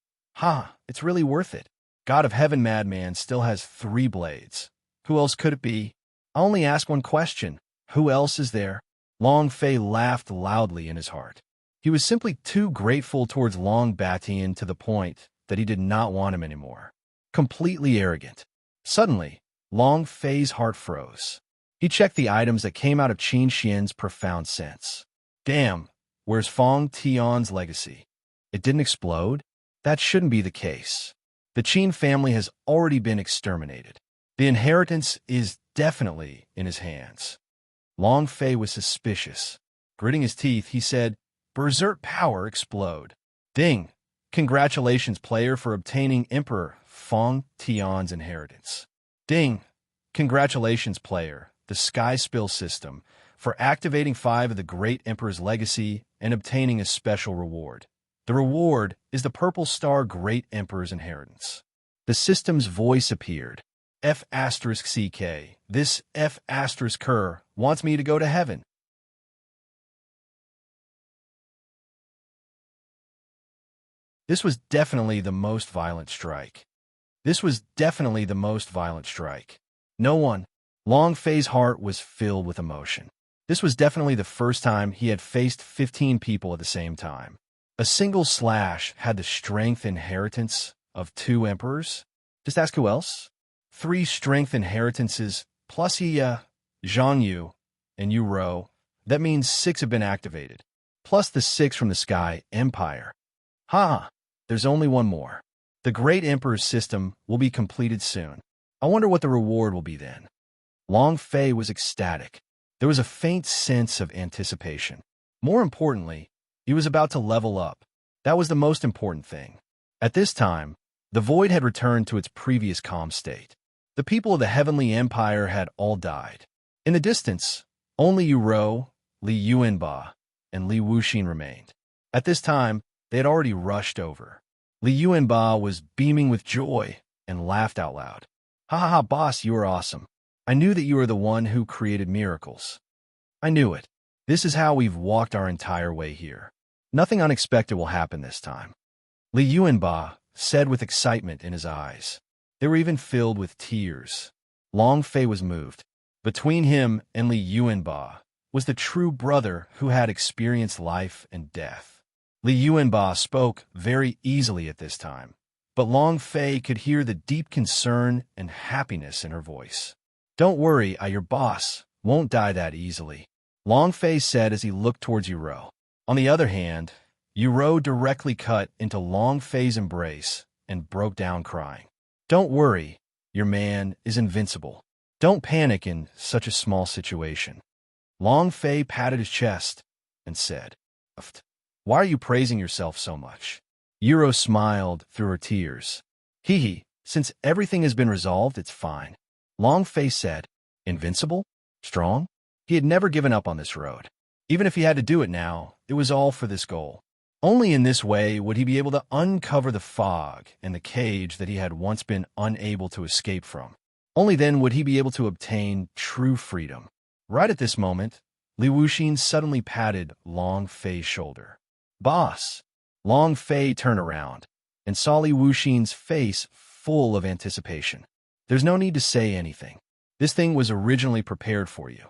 It's really worth it. God of Heaven Madman still has 3 blades. Who else could it be? I only ask one question. Who else is there? Long Fei laughed loudly in his heart. He was simply too grateful towards Long Batian to the point that he did not want him anymore. Completely arrogant. Suddenly, Long Fei's heart froze. He checked the items that came out of Qin Xian's profound sense. Damn, where's Fong Tian's legacy? It didn't explode? That shouldn't be the case. The Qin family has already been exterminated. The inheritance is definitely in his hands. Long Fei was suspicious. Gritting his teeth, he said, Berserk power explode. Ding! Congratulations, player, for obtaining Emperor Fong Tian's inheritance. Ding! Congratulations, player, the Sky Spill system, for activating 5 of the Great Emperor's legacy and obtaining a special reward. The reward is the Purple Star Great Emperor's inheritance. The system's voice appeared. F*CK. This F*Ker wants me to go to heaven. This was definitely the most violent strike. No one. Long Fei's heart was filled with emotion. This was definitely the first time he had faced 15 people at the same time. A single slash had the strength inheritance of 2 emperors. Just ask who else? 3 strength inheritances, plus Zhang Yu, and Yu Rou. That means 6 have been activated, plus the 6 from the Sky Empire. There's only one more. The Great Emperor's system will be completed soon. I wonder what the reward will be then. Long Fei was ecstatic. There was a faint sense of anticipation. More importantly, he was about to level up. That was the most important thing. At this time, the void had returned to its previous calm state. The people of the Heavenly Empire had all died. In the distance, only Yu Rou, Li Yuanba, and Li Wuxin remained. At this time, they had already rushed over. Li Yuanba was beaming with joy and laughed out loud. Boss, you are awesome. I knew that you were the one who created miracles. I knew it. This is how we've walked our entire way here. Nothing unexpected will happen this time. Li Yuanba said with excitement in his eyes. They were even filled with tears. Long Fei was moved. Between him and Li Yuanba was the true brother who had experienced life and death. Li Yuanba spoke very easily at this time, but Long Fei could hear the deep concern and happiness in her voice. Don't worry, your boss won't die that easily, Long Fei said as he looked towards Yu Rou. On the other hand, Yu Rou directly cut into Long Fei's embrace and broke down crying. Don't worry, your man is invincible. Don't panic in such a small situation. Long Fei patted his chest and said, Why are you praising yourself so much? Yu Rou smiled through her tears. Since everything has been resolved, it's fine. Long Fei said, Invincible? Strong? He had never given up on this road. Even if he had to do it now, it was all for this goal. Only in this way would he be able to uncover the fog and the cage that he had once been unable to escape from. Only then would he be able to obtain true freedom. Right at this moment, Li Wuxin suddenly patted Long Fei's shoulder. Boss! Long Fei turned around and saw Li Wuxin's face full of anticipation. There's no need to say anything. This thing was originally prepared for you.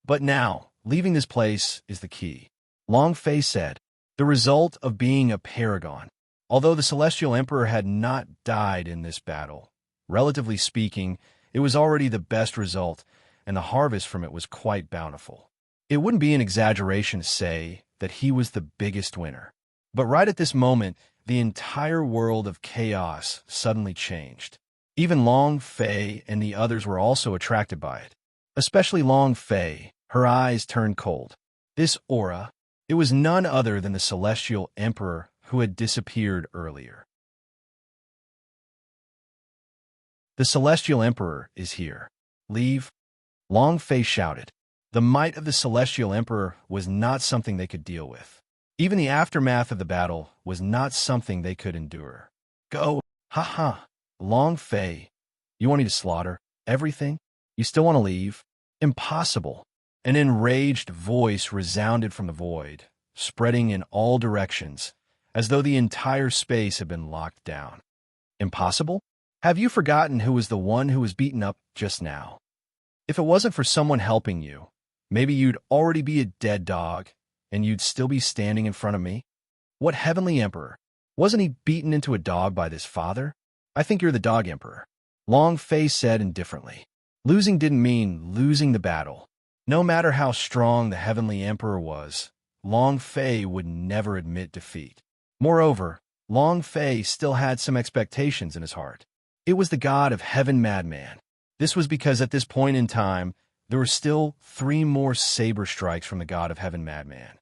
But now, leaving this place is the key. Long Fei said, the result of being a paragon. Although the Celestial Emperor had not died in this battle, relatively speaking, it was already the best result, and the harvest from it was quite bountiful. It wouldn't be an exaggeration to say that he was the biggest winner. But right at this moment, the entire world of chaos suddenly changed. Even Long Fei and the others were also attracted by it. Especially Long Fei, her eyes turned cold. This aura, It was none other than the Celestial Emperor who had disappeared earlier. The Celestial Emperor is here. Leave. Long Fei shouted. The might of the Celestial Emperor was not something they could deal with. Even the aftermath of the battle was not something they could endure. Go. Ha ha. Long Fei. You want me to slaughter everything? You still want to leave? Impossible. An enraged voice resounded from the void, spreading in all directions, as though the entire space had been locked down. Impossible? Have you forgotten who was the one who was beaten up just now? If it wasn't for someone helping you, maybe you'd already be a dead dog, and you'd still be standing in front of me? What heavenly emperor? Wasn't he beaten into a dog by this father? I think you're the dog emperor. Long Fei said indifferently. Losing didn't mean losing the battle. No matter how strong the heavenly emperor was, Long Fei would never admit defeat. Moreover, Long Fei still had some expectations in his heart. It was the god of heaven madman. This was because at this point in time, there were still 3 more saber strikes from the god of heaven madman.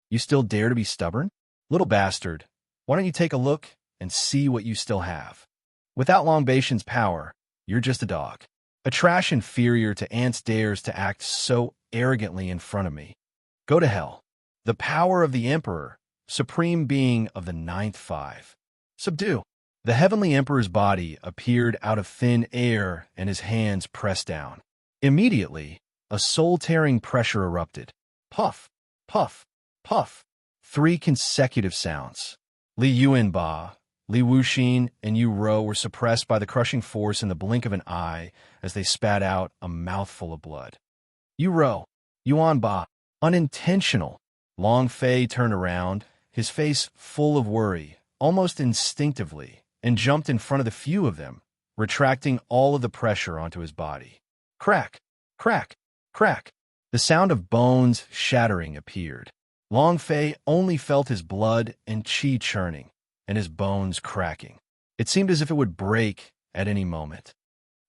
You still dare to be stubborn? Little bastard, why don't you take a look and see what you still have? Without Long Baitian's power, you're just a dog. A trash inferior to ants dares to act so arrogantly in front of me. Go to hell. The power of the Emperor, supreme being of the 9th 5. Subdue. The heavenly emperor's body appeared out of thin air and his hands pressed down. Immediately, a soul-tearing pressure erupted. Puff, puff, puff. 3 consecutive sounds. Li Yuanba, Li Wuxin, and Yu Rou were suppressed by the crushing force in the blink of an eye as they spat out a mouthful of blood. Yu Rou, Yuanba, unintentional. Long Fei turned around, his face full of worry, almost instinctively, and jumped in front of the few of them, retracting all of the pressure onto his body. Crack, crack, crack. The sound of bones shattering appeared. Long Fei only felt his blood and qi churning, and his bones cracking. It seemed as if it would break at any moment.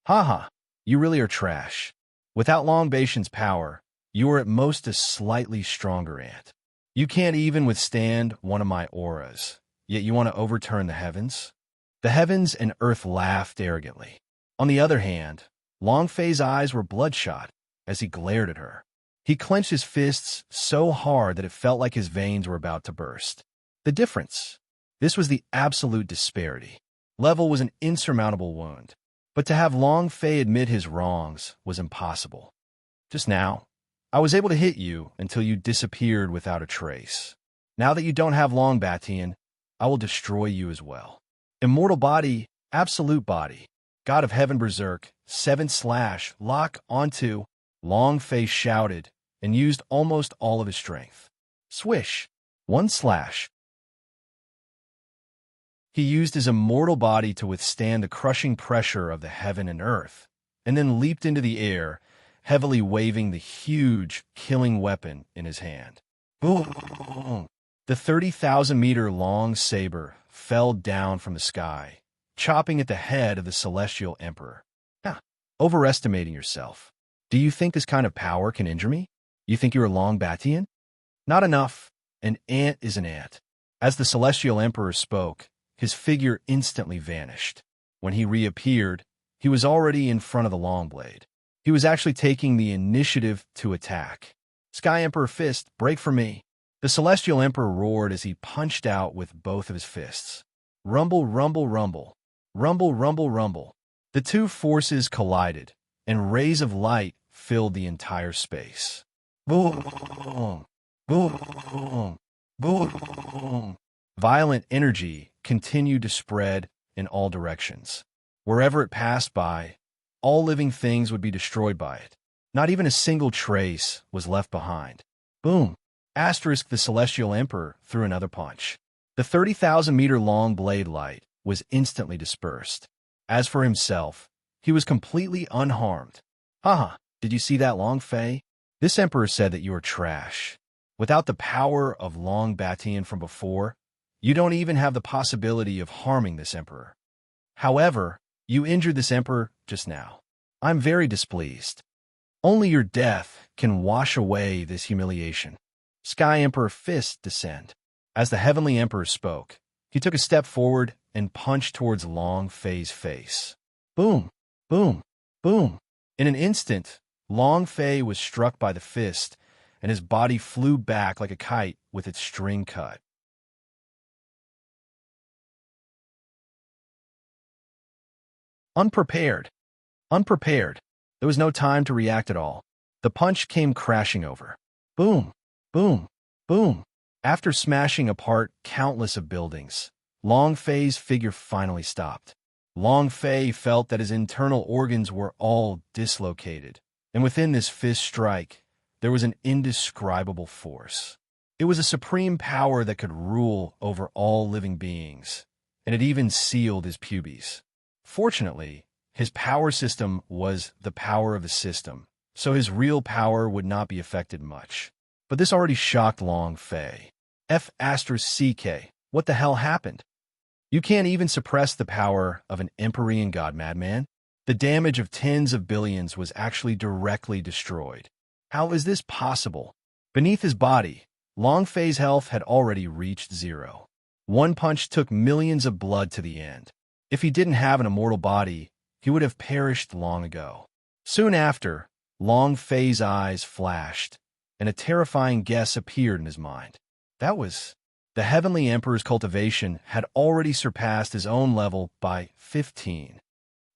Ha ha, you really are trash. Without Long Baitian's power, you are at most a slightly stronger ant. You can't even withstand one of my auras, yet you want to overturn the heavens? The heavens and earth laughed arrogantly. On the other hand, Long Fei's eyes were bloodshot as he glared at her. He clenched his fists so hard that it felt like his veins were about to burst. The difference. This was the absolute disparity. Level was an insurmountable wound, but to have Long Fei admit his wrongs was impossible. Just now, I was able to hit you until you disappeared without a trace. Now that you don't have Long Batian, I will destroy you as well. Immortal body, absolute body, god of heaven berserk, 7/ lock onto. Long Fei shouted and used almost all of his strength. Swish, 1/. He used his immortal body to withstand the crushing pressure of the heaven and earth, and then leaped into the air, heavily waving the huge, killing weapon in his hand. Boom! The 30,000-meter-long saber fell down from the sky, chopping at the head of the Celestial Emperor. Overestimating yourself. Do you think this kind of power can injure me? You think you're a Long Batian? Not enough. An ant is an ant. As the Celestial Emperor spoke, his figure instantly vanished. When he reappeared, he was already in front of the long blade. He was actually taking the initiative to attack. Sky Emperor Fist, break for me. The Celestial Emperor roared as he punched out with both of his fists. Rumble, rumble, rumble. Rumble, rumble, rumble. The 2 forces collided, and rays of light filled the entire space. Boom! Boom! Boom! Violent energy continued to spread in all directions. Wherever it passed by, all living things would be destroyed by it. Not even a single trace was left behind. Boom! Asterisk the Celestial Emperor threw another punch. The 30,000-meter-long blade light was instantly dispersed. As for himself, he was completely unharmed. Haha, did you see that, Long Fei? This emperor said that you are trash. Without the power of Long Batian from before, you don't even have the possibility of harming this emperor. However, you injured this emperor just now. I'm very displeased. Only your death can wash away this humiliation. Sky Emperor fist descend. As the Heavenly Emperor spoke, he took a step forward and punched towards Long Fei's face. Boom, boom, boom. In an instant, Long Fei was struck by the fist, and his body flew back like a kite with its string cut. Unprepared. Unprepared. There was no time to react at all. The punch came crashing over. Boom, boom, boom. After smashing apart countless of buildings, Long Fei's figure finally stopped. Long Fei felt that his internal organs were all dislocated, and within this fist strike, there was an indescribable force. It was a supreme power that could rule over all living beings, and it even sealed his pubes. Fortunately, his power system was the power of the system, so his real power would not be affected much. But this already shocked Long Fei. F***, what the hell happened? You can't even suppress the power of an Empyrean god madman? The damage of tens of billions was actually directly destroyed. How is this possible? Beneath his body, Long Fei's health had already reached zero. One punch took millions of blood to the end. If he didn't have an immortal body, he would have perished long ago. Soon after, Long Fei's eyes flashed, and a terrifying guess appeared in his mind. That was, the Heavenly Emperor's cultivation had already surpassed his own level by 15.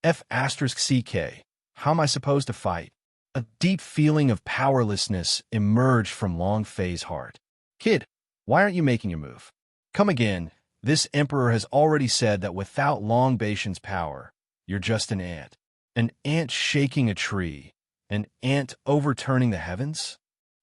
F***, how am I supposed to fight? A deep feeling of powerlessness emerged from Long Fei's heart. Kid, why aren't you making your move? Come again. This emperor has already said that without Long Bation's power, you're just an ant shaking a tree, an ant overturning the heavens?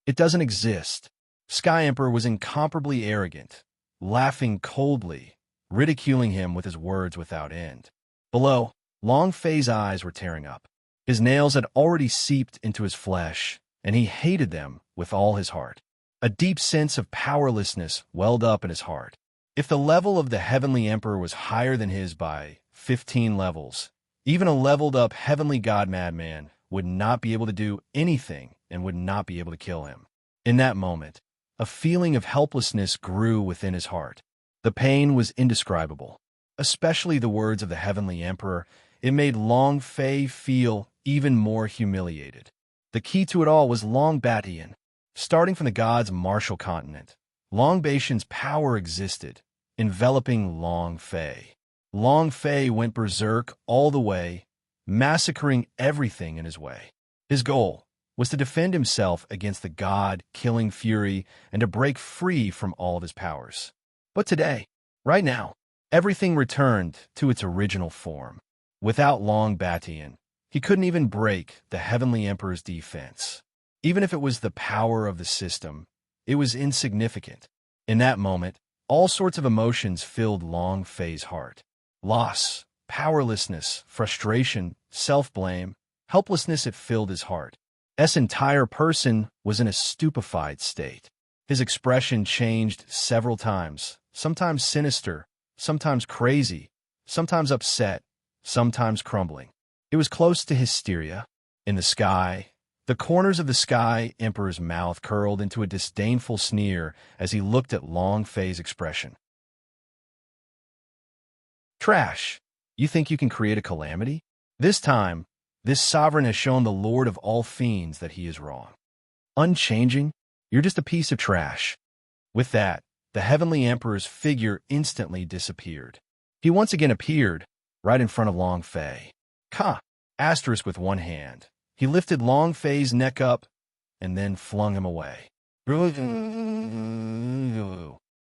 It doesn't exist. Sky Emperor was incomparably arrogant, laughing coldly, ridiculing him with his words without end. Below, Long Fei's eyes were tearing up. His nails had already seeped into his flesh, and he hated them with all his heart. A deep sense of powerlessness welled up in his heart. If the level of the Heavenly Emperor was higher than his by 15 levels, even a leveled-up Heavenly God Madman would not be able to do anything and would not be able to kill him. In that moment, a feeling of helplessness grew within his heart. The pain was indescribable. Especially the words of the Heavenly Emperor, it made Long Fei feel even more humiliated. The key to it all was Long Bation. Starting from the god's martial continent, Long Bation's power existed, enveloping Long Fei. Long Fei went berserk all the way, massacring everything in his way. His goal was to defend himself against the god-killing fury and to break free from all of his powers. But today, right now, everything returned to its original form. Without Long Bation, he couldn't even break the Heavenly Emperor's defense. Even if it was the power of the system, it was insignificant. In that moment, all sorts of emotions filled Long Fei's heart. Loss, powerlessness, frustration, self-blame, helplessness. It filled his heart. His entire person was in a stupefied state. His expression changed several times, sometimes sinister, sometimes crazy, sometimes upset, sometimes crumbling. It was close to hysteria. In the sky, the corners of the Sky Emperor's mouth curled into a disdainful sneer as he looked at Long Fei's expression. Trash! You think you can create a calamity? This time, this sovereign has shown the Lord of all fiends that he is wrong. Unchanging, you're just a piece of trash. With that, the Heavenly Emperor's figure instantly disappeared. He once again appeared right in front of Long Fei. Asterisk with one hand. He lifted Long Fei's neck up and then flung him away.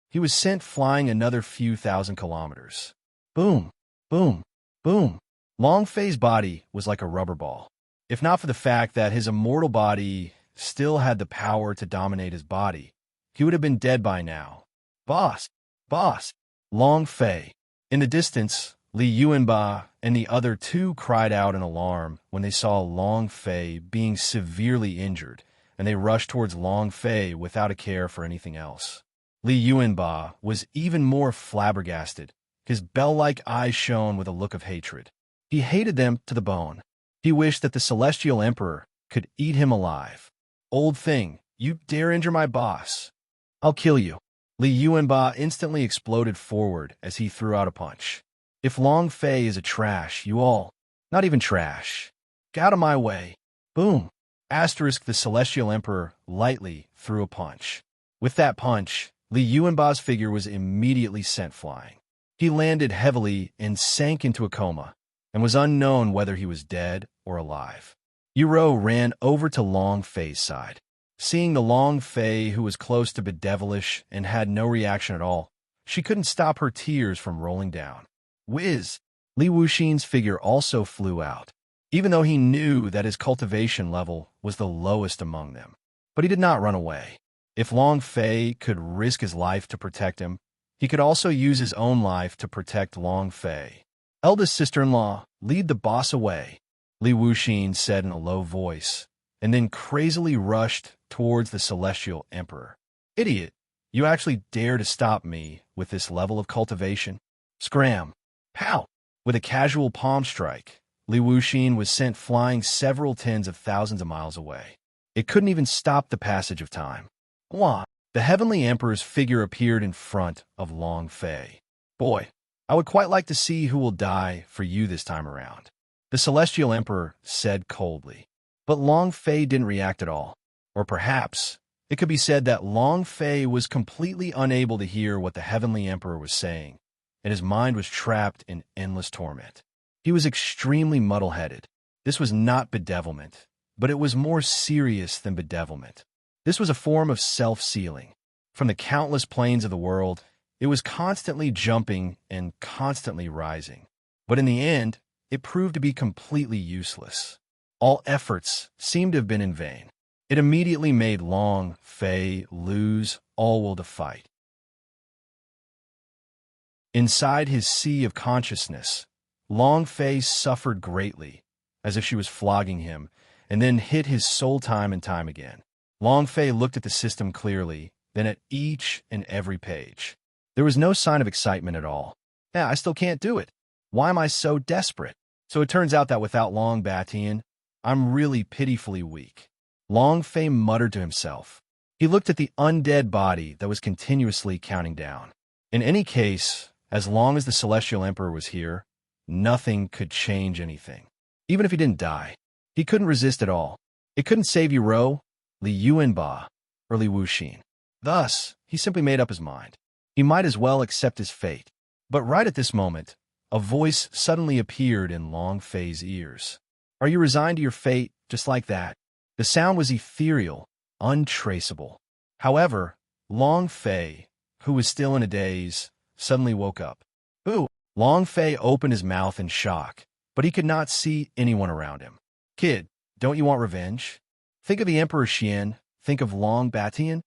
He was sent flying another few thousand kilometers. Boom, boom, boom. Long Fei's body was like a rubber ball. If not for the fact that his immortal body still had the power to dominate his body, he would have been dead by now. Boss! Boss! Long Fei. In the distance, Li Yuanba and the other two cried out in alarm when they saw Long Fei being severely injured, and they rushed towards Long Fei without a care for anything else. Li Yuanba was even more flabbergasted. His bell-like eyes shone with a look of hatred. He hated them to the bone. He wished that the Celestial Emperor could eat him alive. Old thing, you dare injure my boss. I'll kill you. Li Yuanba instantly exploded forward as he threw out a punch. If Long Fei is a trash, you all, not even trash. Get out of my way. Boom. Asterisk the Celestial Emperor lightly threw a punch. With that punch, Li Yuanba's figure was immediately sent flying. He landed heavily and sank into a coma, and was unknown whether he was dead or alive. Yuro ran over to Long Fei's side. Seeing the Long Fei, who was close to bedevilish and had no reaction at all, she couldn't stop her tears from rolling down. Whiz! Li Wuxin's figure also flew out, even though he knew that his cultivation level was the lowest among them. But he did not run away. If Long Fei could risk his life to protect him, he could also use his own life to protect Long Fei. Eldest sister-in-law, lead the boss away, Li Wuxin said in a low voice, and then crazily rushed towards the Celestial Emperor. Idiot! You actually dare to stop me with this level of cultivation? Scram! Pow! With a casual palm strike, Li Wuxin was sent flying several tens of thousands of miles away. It couldn't even stop the passage of time. Wah! The Heavenly Emperor's figure appeared in front of Long Fei. Boy, I would quite like to see who will die for you this time around, the Celestial Emperor said coldly. But Long Fei didn't react at all. Or perhaps it could be said that Long Fei was completely unable to hear what the Heavenly Emperor was saying, and his mind was trapped in endless torment. He was extremely muddle-headed. This was not bedevilment, but it was more serious than bedevilment. This was a form of self-sealing. From the countless planes of the world, it was constantly jumping and constantly rising. But in the end, it proved to be completely useless. All efforts seemed to have been in vain. It immediately made Long Fei lose all will to fight. Inside his sea of consciousness, Long Fei suffered greatly, as if she was flogging him, and then hit his soul time and time again. Long Fei looked at the system clearly, then at each and every page. There was no sign of excitement at all. Yeah, I still can't do it. Why am I so desperate? So it turns out that without Long Batian, I'm really pitifully weak. Long Fei muttered to himself. He looked at the undead body that was continuously counting down. In any case, as long as the Celestial Emperor was here, nothing could change anything. Even if he didn't die, he couldn't resist at all. It couldn't save Yuro, Li Yuanba, or Li Wuxin. Thus, he simply made up his mind. He might as well accept his fate. But right at this moment, a voice suddenly appeared in Long Fei's ears. Are you resigned to your fate, just like that? The sound was ethereal, untraceable. However, Long Fei, who was still in a daze, suddenly woke up. Ooh! Long Fei opened his mouth in shock, but he could not see anyone around him. Kid, don't you want revenge? Think of the Emperor Xian, think of Long Batian.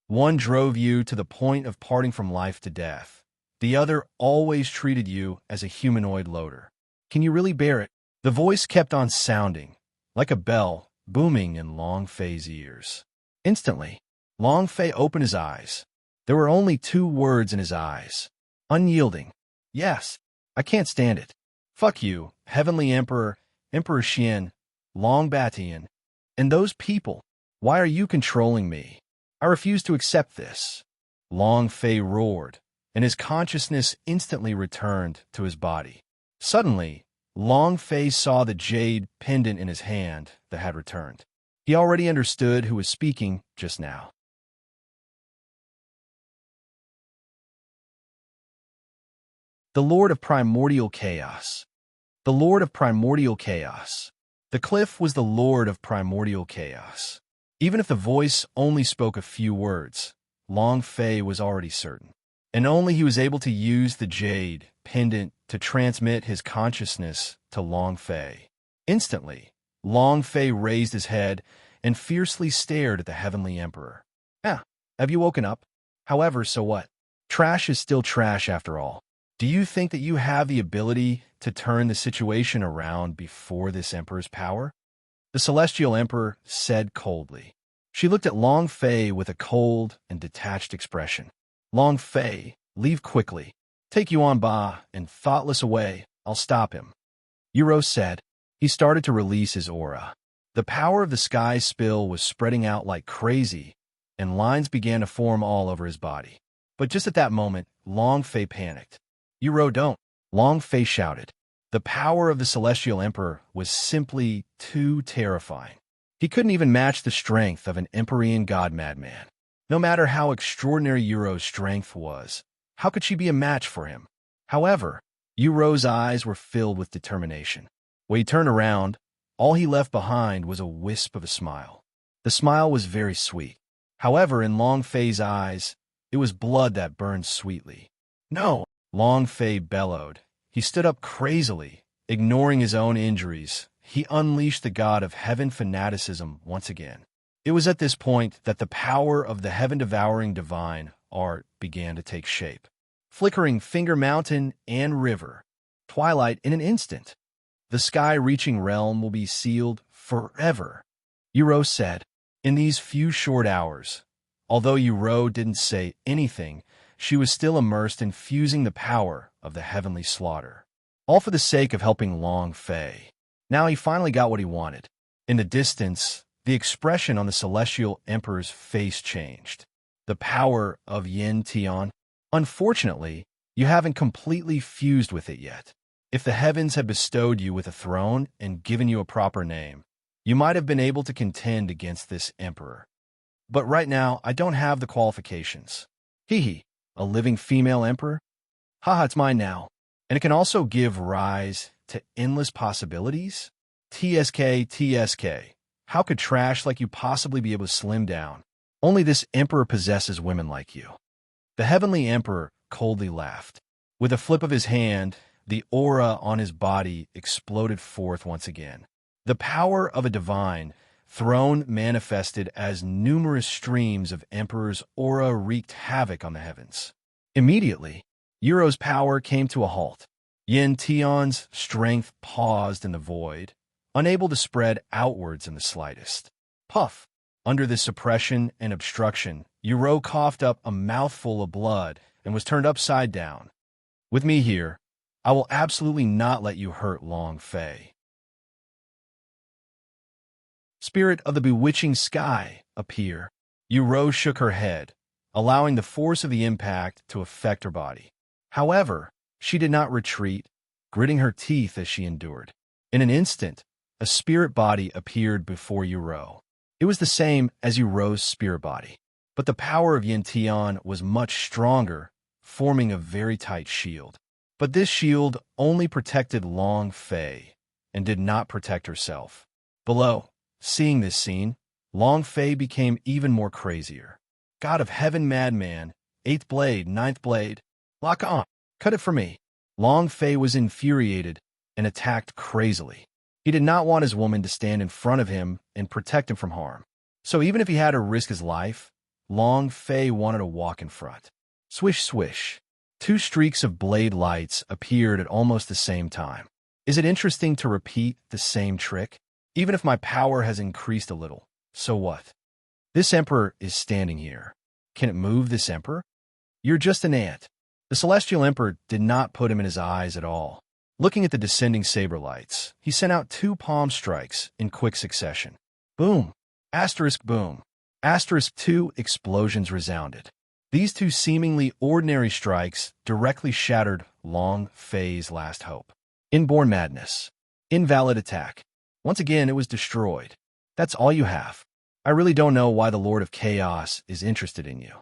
One drove you to the point of parting from life to death. The other always treated you as a humanoid loader. Can you really bear it? The voice kept on sounding, like a bell booming in Long Fei's ears. Instantly, Long Fei opened his eyes. There were only two words in his eyes. Unyielding. Yes, I can't stand it. Fuck you, Heavenly Emperor, Emperor Xian, Long Batian, and those people. Why are you controlling me? I refuse to accept this. Long Fei roared, and his consciousness instantly returned to his body. Suddenly, Long Fei saw the jade pendant in his hand that had returned. He already understood who was speaking just now. The Lord of Primordial Chaos. The Lord of Primordial Chaos. The cliff was the Lord of Primordial Chaos. Even if the voice only spoke a few words, Long Fei was already certain. And only he was able to use the jade pendant to transmit his consciousness to Long Fei. Instantly, Long Fei raised his head and fiercely stared at the Heavenly Emperor. Have you woken up? However, so what? Trash is still trash after all. Do you think that you have the ability to turn the situation around before this Emperor's power? The Celestial Emperor said coldly. She looked at Long Fei with a cold and detached expression. Long Fei, leave quickly. Take Yuan Ba and thoughtless away. I'll stop him. Yuro said. He started to release his aura. The power of the sky spill was spreading out like crazy, and lines began to form all over his body. But just at that moment, Long Fei panicked. "Yuro, don't!" Long Fei shouted. The power of the Celestial Emperor was simply too terrifying. He couldn't even match the strength of an Empyrean god madman. No matter how extraordinary Yuro's strength was, how could she be a match for him? However, Yuro's eyes were filled with determination. When he turned around, all he left behind was a wisp of a smile. The smile was very sweet. However, in Long Fei's eyes, it was blood that burned sweetly. "No!" Long Fei bellowed. He stood up crazily, ignoring his own injuries. He unleashed the god of heaven fanaticism once again. It was at this point that the power of the heaven-devouring divine art began to take shape. Flickering finger mountain and river, twilight in an instant. The sky-reaching realm will be sealed forever, Yuro said. In these few short hours, although Yuro didn't say anything, she was still immersed in fusing the power of the heavenly slaughter. All for the sake of helping Long Fei. Now he finally got what he wanted. In the distance, the expression on the Celestial Emperor's face changed. The power of Yin Tian. Unfortunately, you haven't completely fused with it yet. If the heavens had bestowed you with a throne and given you a proper name, you might have been able to contend against this emperor. But right now, I don't have the qualifications. Hee, a living female emperor? Haha, it's mine now. And it can also give rise to endless possibilities? TSK. How could trash like you possibly be able to slim down? Only this emperor possesses women like you. The heavenly emperor coldly laughed. With a flip of his hand, the aura on his body exploded forth once again. The power of a divine throne manifested as numerous streams of emperor's aura wreaked havoc on the heavens. Immediately, Yuro's power came to a halt. Yin Tian's strength paused in the void, unable to spread outwards in the slightest. Puff! Under this suppression and obstruction, Yuro coughed up a mouthful of blood and was turned upside down. With me here, I will absolutely not let you hurt Long Fei. Spirit of the bewitching sky, appear. Yuro shook her head, allowing the force of the impact to affect her body. However, she did not retreat, gritting her teeth as she endured. In an instant, a spirit body appeared before Yuro. It was the same as Yuro's spirit body, but the power of Yin Tian was much stronger, forming a very tight shield. But this shield only protected Long Fei and did not protect herself. Below, seeing this scene, Long Fei became even more crazier. God of heaven madman, 8th blade, 9th blade, lock on, cut it for me. Long Fei was infuriated and attacked crazily. He did not want his woman to stand in front of him and protect him from harm. So even if he had to risk his life, Long Fei wanted to walk in front. Swish, swish. 2 streaks of blade lights appeared at almost the same time. Is it interesting to repeat the same trick? Even if my power has increased a little, so what? This emperor is standing here. Can it move this emperor? You're just an ant. The Celestial Emperor did not put him in his eyes at all. Looking at the descending saber lights, he sent out 2 palm strikes in quick succession. Boom! Asterisk boom. Asterisk 2 explosions resounded. These 2 seemingly ordinary strikes directly shattered Long Fei's last hope. Inborn madness. Invalid attack. Once again, it was destroyed. That's all you have. I really don't know why the Lord of Chaos is interested in you.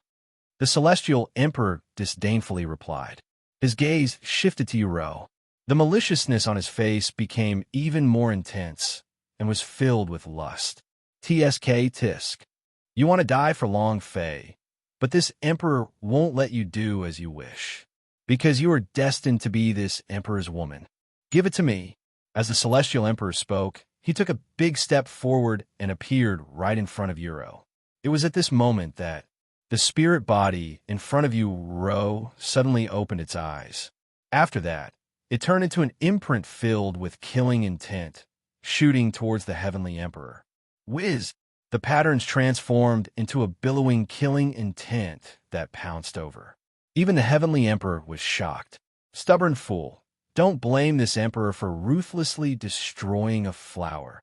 The Celestial Emperor disdainfully replied. His gaze shifted to Yuro. The maliciousness on his face became even more intense and was filled with lust. Tisk. You want to die for Long Fei, but this emperor won't let you do as you wish, because you are destined to be this emperor's woman. Give it to me. As the Celestial Emperor spoke, he took a big step forward and appeared right in front of Yuro. It was at this moment that the spirit body in front of Yuro suddenly opened its eyes. After that, it turned into an imprint filled with killing intent, shooting towards the Heavenly Emperor. Whiz! The patterns transformed into a billowing killing intent that pounced over. Even the Heavenly Emperor was shocked. Stubborn fool. Don't blame this emperor for ruthlessly destroying a flower.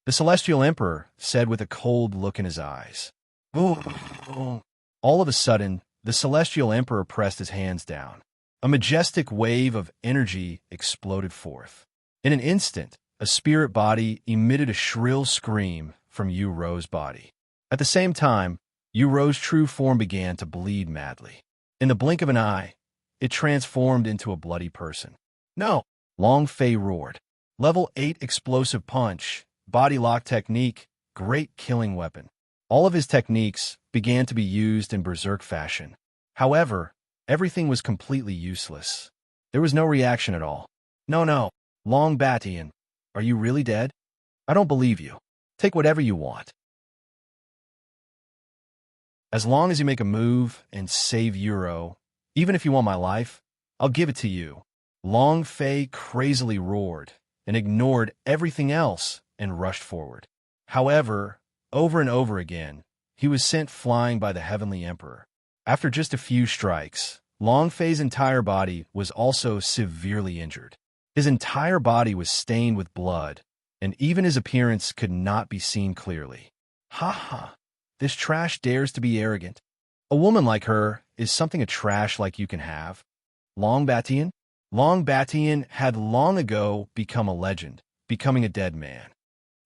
The Celestial Emperor said with a cold look in his eyes. Boom! All of a sudden, the Celestial Emperor pressed his hands down. A majestic wave of energy exploded forth. In an instant, a spirit body emitted a shrill scream from Yu Ro's body. At the same time, Yu Ro's true form began to bleed madly. In the blink of an eye, it transformed into a bloody person. No! Long Fei roared. Level 8 explosive punch, body lock technique, great killing weapon. All of his techniques began to be used in berserk fashion. However, everything was completely useless. There was no reaction at all. No, Long Batian, are you really dead? I don't believe you. Take whatever you want. As long as you make a move and save Euro, even if you want my life, I'll give it to you. Long Fei crazily roared and ignored everything else and rushed forward. However, over and over again, he was sent flying by the Heavenly Emperor. After just a few strikes, Long Fei's entire body was also severely injured. His entire body was stained with blood, and even his appearance could not be seen clearly. Ha ha! This trash dares to be arrogant. A woman like her is something a trash like you can have. Long Batian? Long Batian had long ago become a legend, becoming a dead man.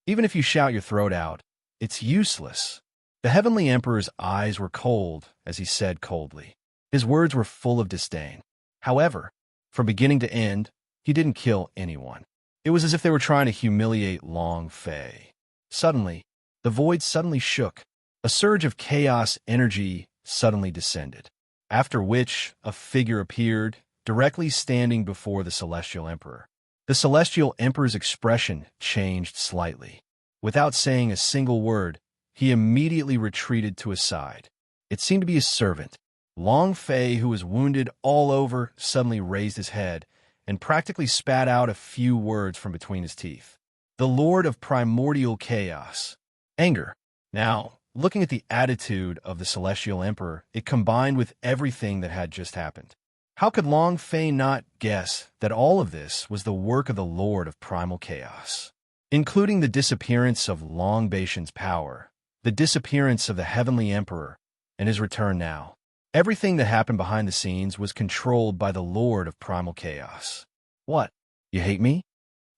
Even if you shout your throat out, it's useless. The Heavenly Emperor's eyes were cold as he said coldly. His words were full of disdain. However, from beginning to end, he didn't kill anyone. It was as if they were trying to humiliate Long Fei. Suddenly, the void suddenly shook. A surge of chaos energy suddenly descended, after which a figure appeared, directly standing before the Celestial Emperor. The Celestial Emperor's expression changed slightly. Without saying a single word, he immediately retreated to his side. It seemed to be his servant. Long Fei, who was wounded all over, suddenly raised his head and practically spat out a few words from between his teeth. The Lord of Primordial Chaos. Anger. Now, looking at the attitude of the Celestial Emperor, it combined with everything that had just happened. How could Long Fei not guess that all of this was the work of the Lord of Primal Chaos? Including the disappearance of Long Batian's power, the disappearance of the Heavenly Emperor, and his return now. Everything that happened behind the scenes was controlled by the Lord of Primal Chaos. What? You hate me?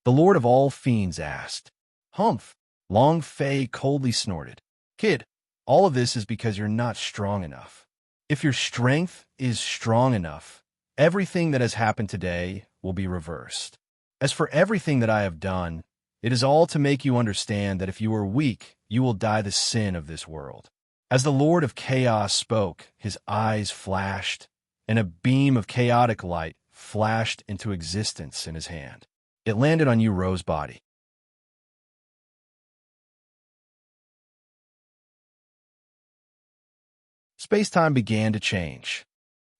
The Lord of all Fiends asked. Humph! Long Fei coldly snorted. Kid, all of this is because you're not strong enough. If your strength is strong enough, everything that has happened today will be reversed. As for everything that I have done, it is all to make you understand that if you are weak, you will die the sin of this world. As the Lord of Chaos spoke, his eyes flashed, and a beam of chaotic light flashed into existence in his hand. It landed on Yu Ro's body. Space-time began to change.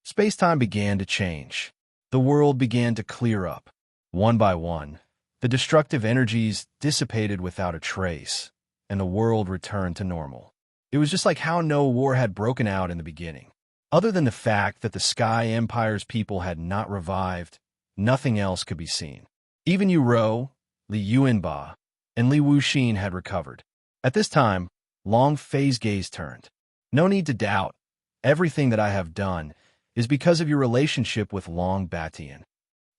Space-time began to change. The world began to clear up. One by one, the destructive energies dissipated without a trace, and the world returned to normal. It was just like how no war had broken out in the beginning. Other than the fact that the Sky Empire's people had not revived, nothing else could be seen. Even Yu Ro, Li Yuanba, and Li Wuxin had recovered. At this time, Long Fei's gaze turned. No need to doubt. Everything that I have done is because of your relationship with Long Batian.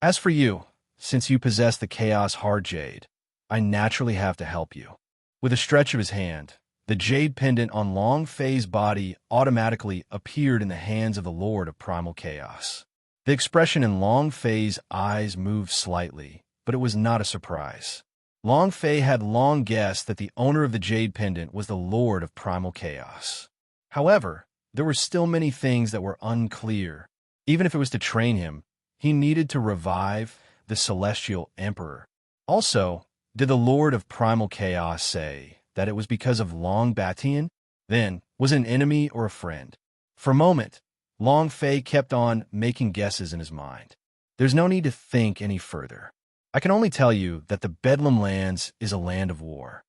As for you, since you possess the Chaos Hard Jade, I naturally have to help you. With a stretch of his hand, the jade pendant on Long Fei's body automatically appeared in the hands of the Lord of Primal Chaos. The expression in Long Fei's eyes moved slightly, but it was not a surprise. Long Fei had long guessed that the owner of the jade pendant was the Lord of Primal Chaos. However, there were still many things that were unclear. Even if it was to train him, he needed to revive the Celestial Emperor. Also, did the Lord of Primal Chaos say that it was because of Long Batian? Then, was it an enemy or a friend? For a moment, Long Fei kept on making guesses in his mind. There's no need to think any further. I can only tell you that the Bedlam Lands is a land of war,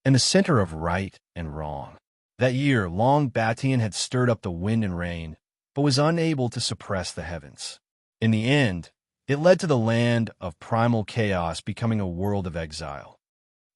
and the center of right and wrong. That year, Long Batian had stirred up the wind and rain, but was unable to suppress the heavens. In the end, it led to the land of Primal Chaos becoming a world of exile.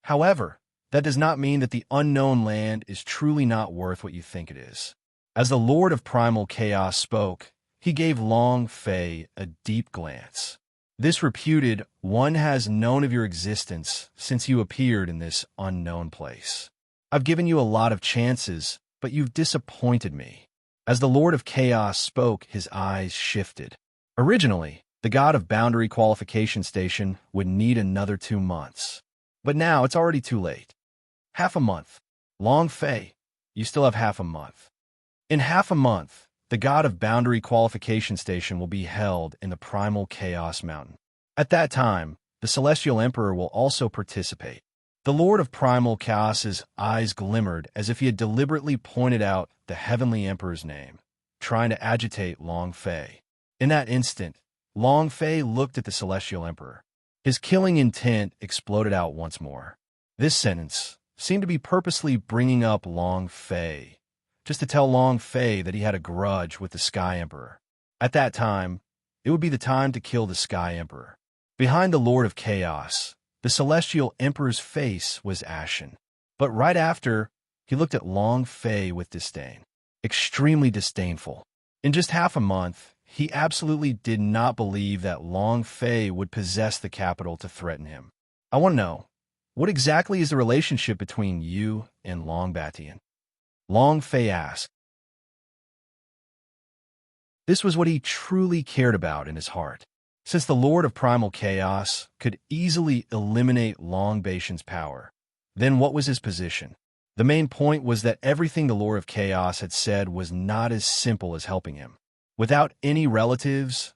However, that does not mean that the unknown land is truly not worth what you think it is. As the Lord of Primal Chaos spoke, he gave Long Fei a deep glance. This reputed one has known of your existence since you appeared in this unknown place. I've given you a lot of chances, but you've disappointed me. As the Lord of Chaos spoke, his eyes shifted. Originally, the god of Boundary Qualification Station would need another 2 months. But now it's already too late. Half a month. Long Fei, you still have half a month. In half a month, the god of Boundary Qualification Station will be held in the Primal Chaos Mountain. At that time, the Celestial Emperor will also participate. The Lord of Primal Chaos's eyes glimmered as if he had deliberately pointed out the Heavenly Emperor's name, trying to agitate Long Fei. In that instant, Long Fei looked at the Celestial Emperor. His killing intent exploded out once more. This sentence seemed to be purposely bringing up Long Fei, just to tell Long Fei that he had a grudge with the Sky Emperor. At that time, it would be the time to kill the Sky Emperor. Behind the Lord of Chaos, the Celestial Emperor's face was ashen. But right after, he looked at Long Fei with disdain. Extremely disdainful. In just half a month, he absolutely did not believe that Long Fei would possess the capital to threaten him. I want to know, what exactly is the relationship between you and Long Batian? Long Fei asked. This was what he truly cared about in his heart. Since the Lord of Primal Chaos could easily eliminate Long Batian's power, then what was his position? The main point was that everything the Lord of Chaos had said was not as simple as helping him. Without any relatives,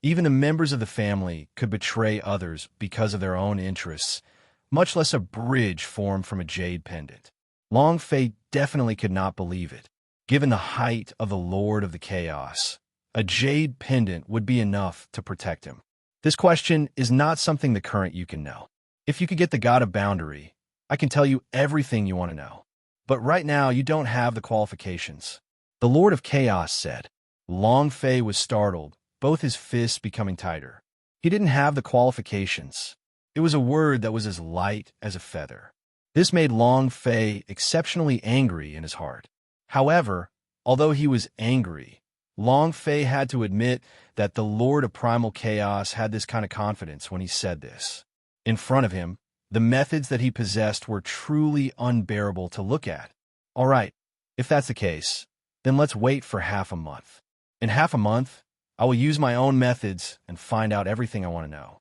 even the members of the family could betray others because of their own interests, much less a bridge formed from a jade pendant. Long Fei definitely could not believe it. Given the height of the Lord of the Chaos, a jade pendant would be enough to protect him. This question is not something the current you can know. If you could get the God of Boundary, I can tell you everything you want to know. But right now, you don't have the qualifications. The Lord of Chaos said. Long Fei was startled, both his fists becoming tighter. He didn't have the qualifications. It was a word that was as light as a feather. This made Long Fei exceptionally angry in his heart. However, although he was angry, Long Fei had to admit that the Lord of Primal Chaos had this kind of confidence when he said this. In front of him, the methods that he possessed were truly unbearable to look at. All right, if that's the case, then let's wait for half a month. In half a month, I will use my own methods and find out everything I want to know.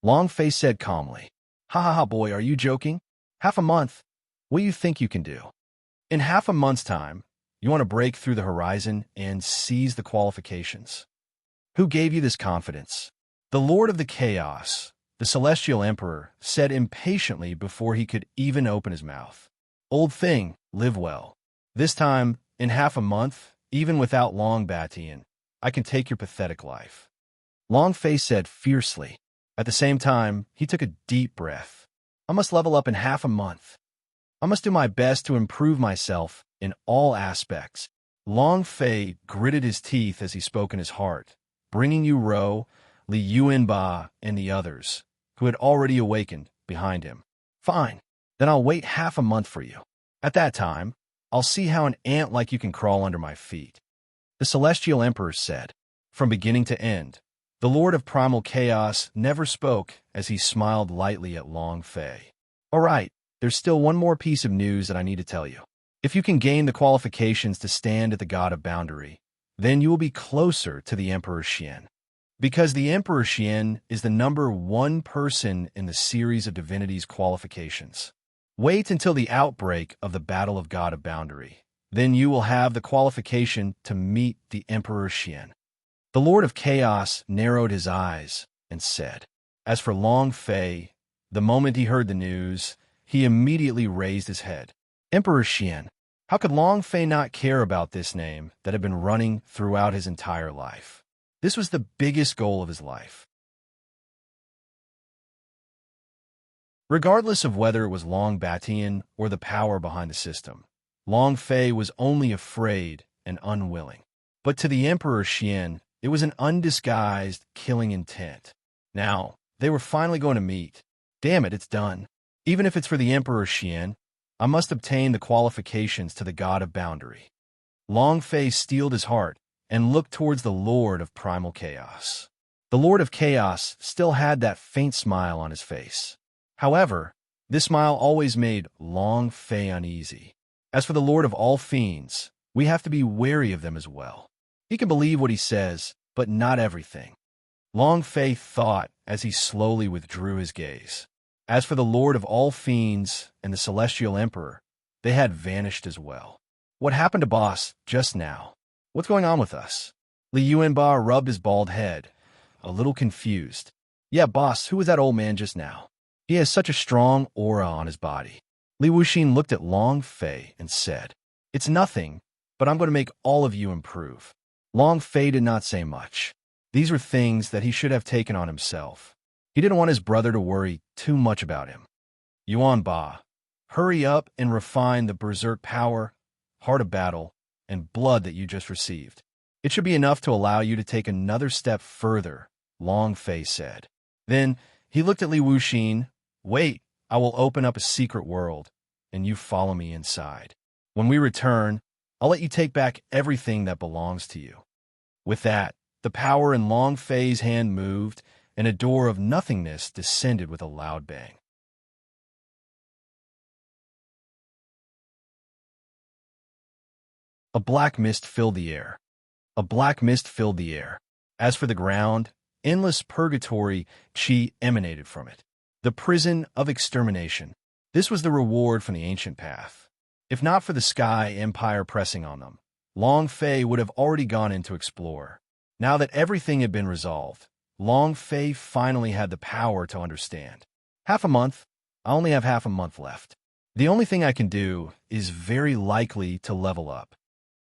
Long Fei said calmly. Ha ha ha, boy, are you joking? Half a month? What do you think you can do? In half a month's time, you want to break through the horizon and seize the qualifications. Who gave you this confidence? The Lord of the Chaos, the Celestial Emperor, said impatiently before he could even open his mouth. Old thing, live well. This time, in half a month, even without Long Batian, I can take your pathetic life. Long Fei said fiercely. At the same time, he took a deep breath. I must level up in half a month. I must do my best to improve myself in all aspects. Long Fei gritted his teeth as he spoke in his heart, bringing Yu Rou, Li Yuanba, and the others, who had already awakened, behind him. Fine, then I'll wait half a month for you. At that time, I'll see how an ant like you can crawl under my feet. The Celestial Emperor said. From beginning to end, the Lord of Primal Chaos never spoke as he smiled lightly at Long Fei. All right, there's still one more piece of news that I need to tell you. If you can gain the qualifications to stand at the God of Boundary, then you will be closer to the Emperor Xian. Because the Emperor Xian is the #1 person in the series of divinities qualifications. Wait until the outbreak of the Battle of God of Boundary. Then you will have the qualification to meet the Emperor Xian. The Lord of Chaos narrowed his eyes and said. As for Long Fei, the moment he heard the news, he immediately raised his head. Emperor Xian. How could Long Fei not care about this name that had been running throughout his entire life? This was the biggest goal of his life. Regardless of whether it was Long Batian or the power behind the system, Long Fei was only afraid and unwilling. But to the Emperor Xian, it was an undisguised killing intent. Now, they were finally going to meet. Damn it, it's done. Even if it's for the Emperor Xian, I must obtain the qualifications to the God of Boundary. Long Fei steeled his heart and looked towards the Lord of Primal Chaos. The Lord of Chaos still had that faint smile on his face. However, this smile always made Long Fei uneasy. As for the Lord of all fiends, we have to be wary of them as well. He can believe what he says, but not everything. Long Fei thought as he slowly withdrew his gaze. As for the Lord of all fiends and the Celestial Emperor, they had vanished as well. What happened to Boss just now? What's going on with us? Li Yuanba rubbed his bald head, a little confused. Yeah, boss, who was that old man just now? He has such a strong aura on his body. Li Wuxin looked at Long Fei and said, It's nothing, but I'm going to make all of you improve. Long Fei did not say much. These were things that he should have taken on himself. He didn't want his brother to worry too much about him. Yuan Ba, hurry up and refine the berserk power, heart of battle, and blood that you just received. It should be enough to allow you to take another step further, Long Fei said. Then he looked at Li Wuxin. Wait, I will open up a secret world, and you follow me inside. When we return, I'll let you take back everything that belongs to you. With that, the power in Long Fei's hand moved, and a door of nothingness descended with a loud bang. A black mist filled the air. A black mist filled the air. As for the ground, endless purgatory chi emanated from it. The prison of extermination. This was the reward from the ancient path. If not for the Sky Empire pressing on them, Long Fei would have already gone in to explore. Now that everything had been resolved, Long Fei finally had the power to understand. Half a month? I only have half a month left. The only thing I can do is very likely to level up.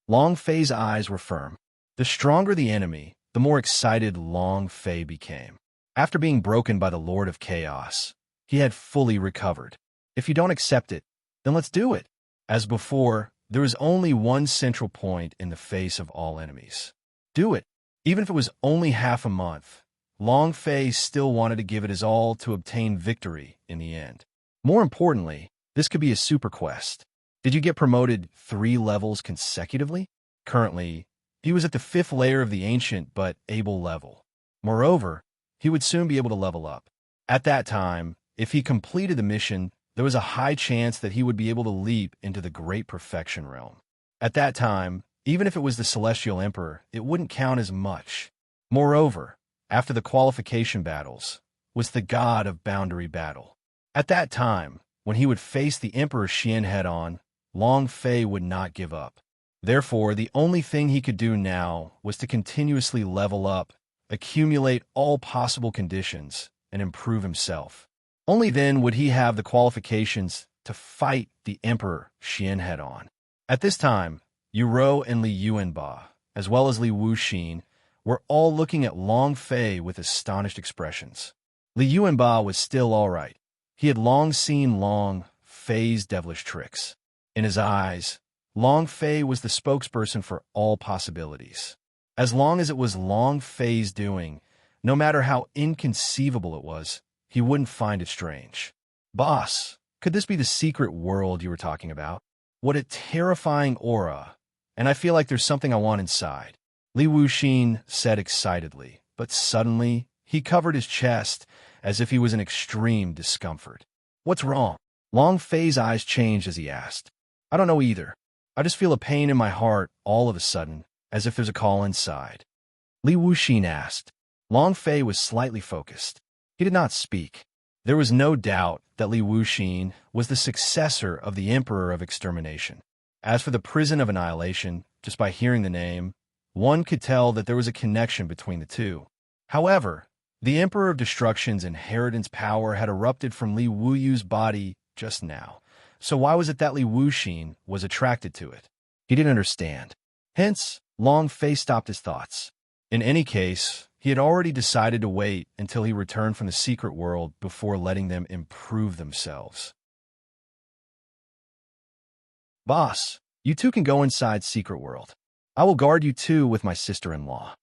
Long Fei's eyes were firm. The stronger the enemy, the more excited Long Fei became. After being broken by the Lord of Chaos, he had fully recovered. If you don't accept it, then let's do it. As before, there was only one central point in the face of all enemies. Do it. Even if it was only half a month, Long Fei still wanted to give it his all to obtain victory in the end. More importantly, this could be a super quest. Did you get promoted 3 levels consecutively? Currently, he was at the 5th layer of the ancient but able level. Moreover, he would soon be able to level up. At that time, if he completed the mission, there was a high chance that he would be able to leap into the Great Perfection realm. At that time, even if it was the Celestial Emperor, it wouldn't count as much. Moreover, after the qualification battles, was the God of Boundary battle. At that time, when he would face the Emperor Xian head-on, Long Fei would not give up. Therefore, the only thing he could do now was to continuously level up, accumulate all possible conditions, and improve himself. Only then would he have the qualifications to fight the Emperor Xian head-on. At this time, Yu Rou and Li Yuanba, as well as Li Wuxin, were all looking at Long Fei with astonished expressions. Li Yuanba was still all right. He had long seen Long Fei's devilish tricks. In his eyes, Long Fei was the spokesperson for all possibilities. As long as it was Long Fei's doing, no matter how inconceivable it was, he wouldn't find it strange. Boss, could this be the secret world you were talking about? What a terrifying aura, and I feel like there's something I want inside. Li Wuxin said excitedly, but suddenly he covered his chest as if he was in extreme discomfort. What's wrong? Long Fei's eyes changed as he asked. I don't know either. I just feel a pain in my heart all of a sudden, as if there's a call inside. Li Wuxin asked. Long Fei was slightly focused. He did not speak. There was no doubt that Li Wuxin was the successor of the Emperor of Extermination. As for the Prison of Annihilation, just by hearing the name, one could tell that there was a connection between the two. However, the Emperor of Destruction's inheritance power had erupted from Li Wuyu's body just now. So why was it that Li Wuxin was attracted to it? He didn't understand. Hence, Long Fei stopped his thoughts. In any case, he had already decided to wait until he returned from the secret world before letting them improve themselves. Boss, you two can go inside secret world. I will guard you too with my sister-in-law.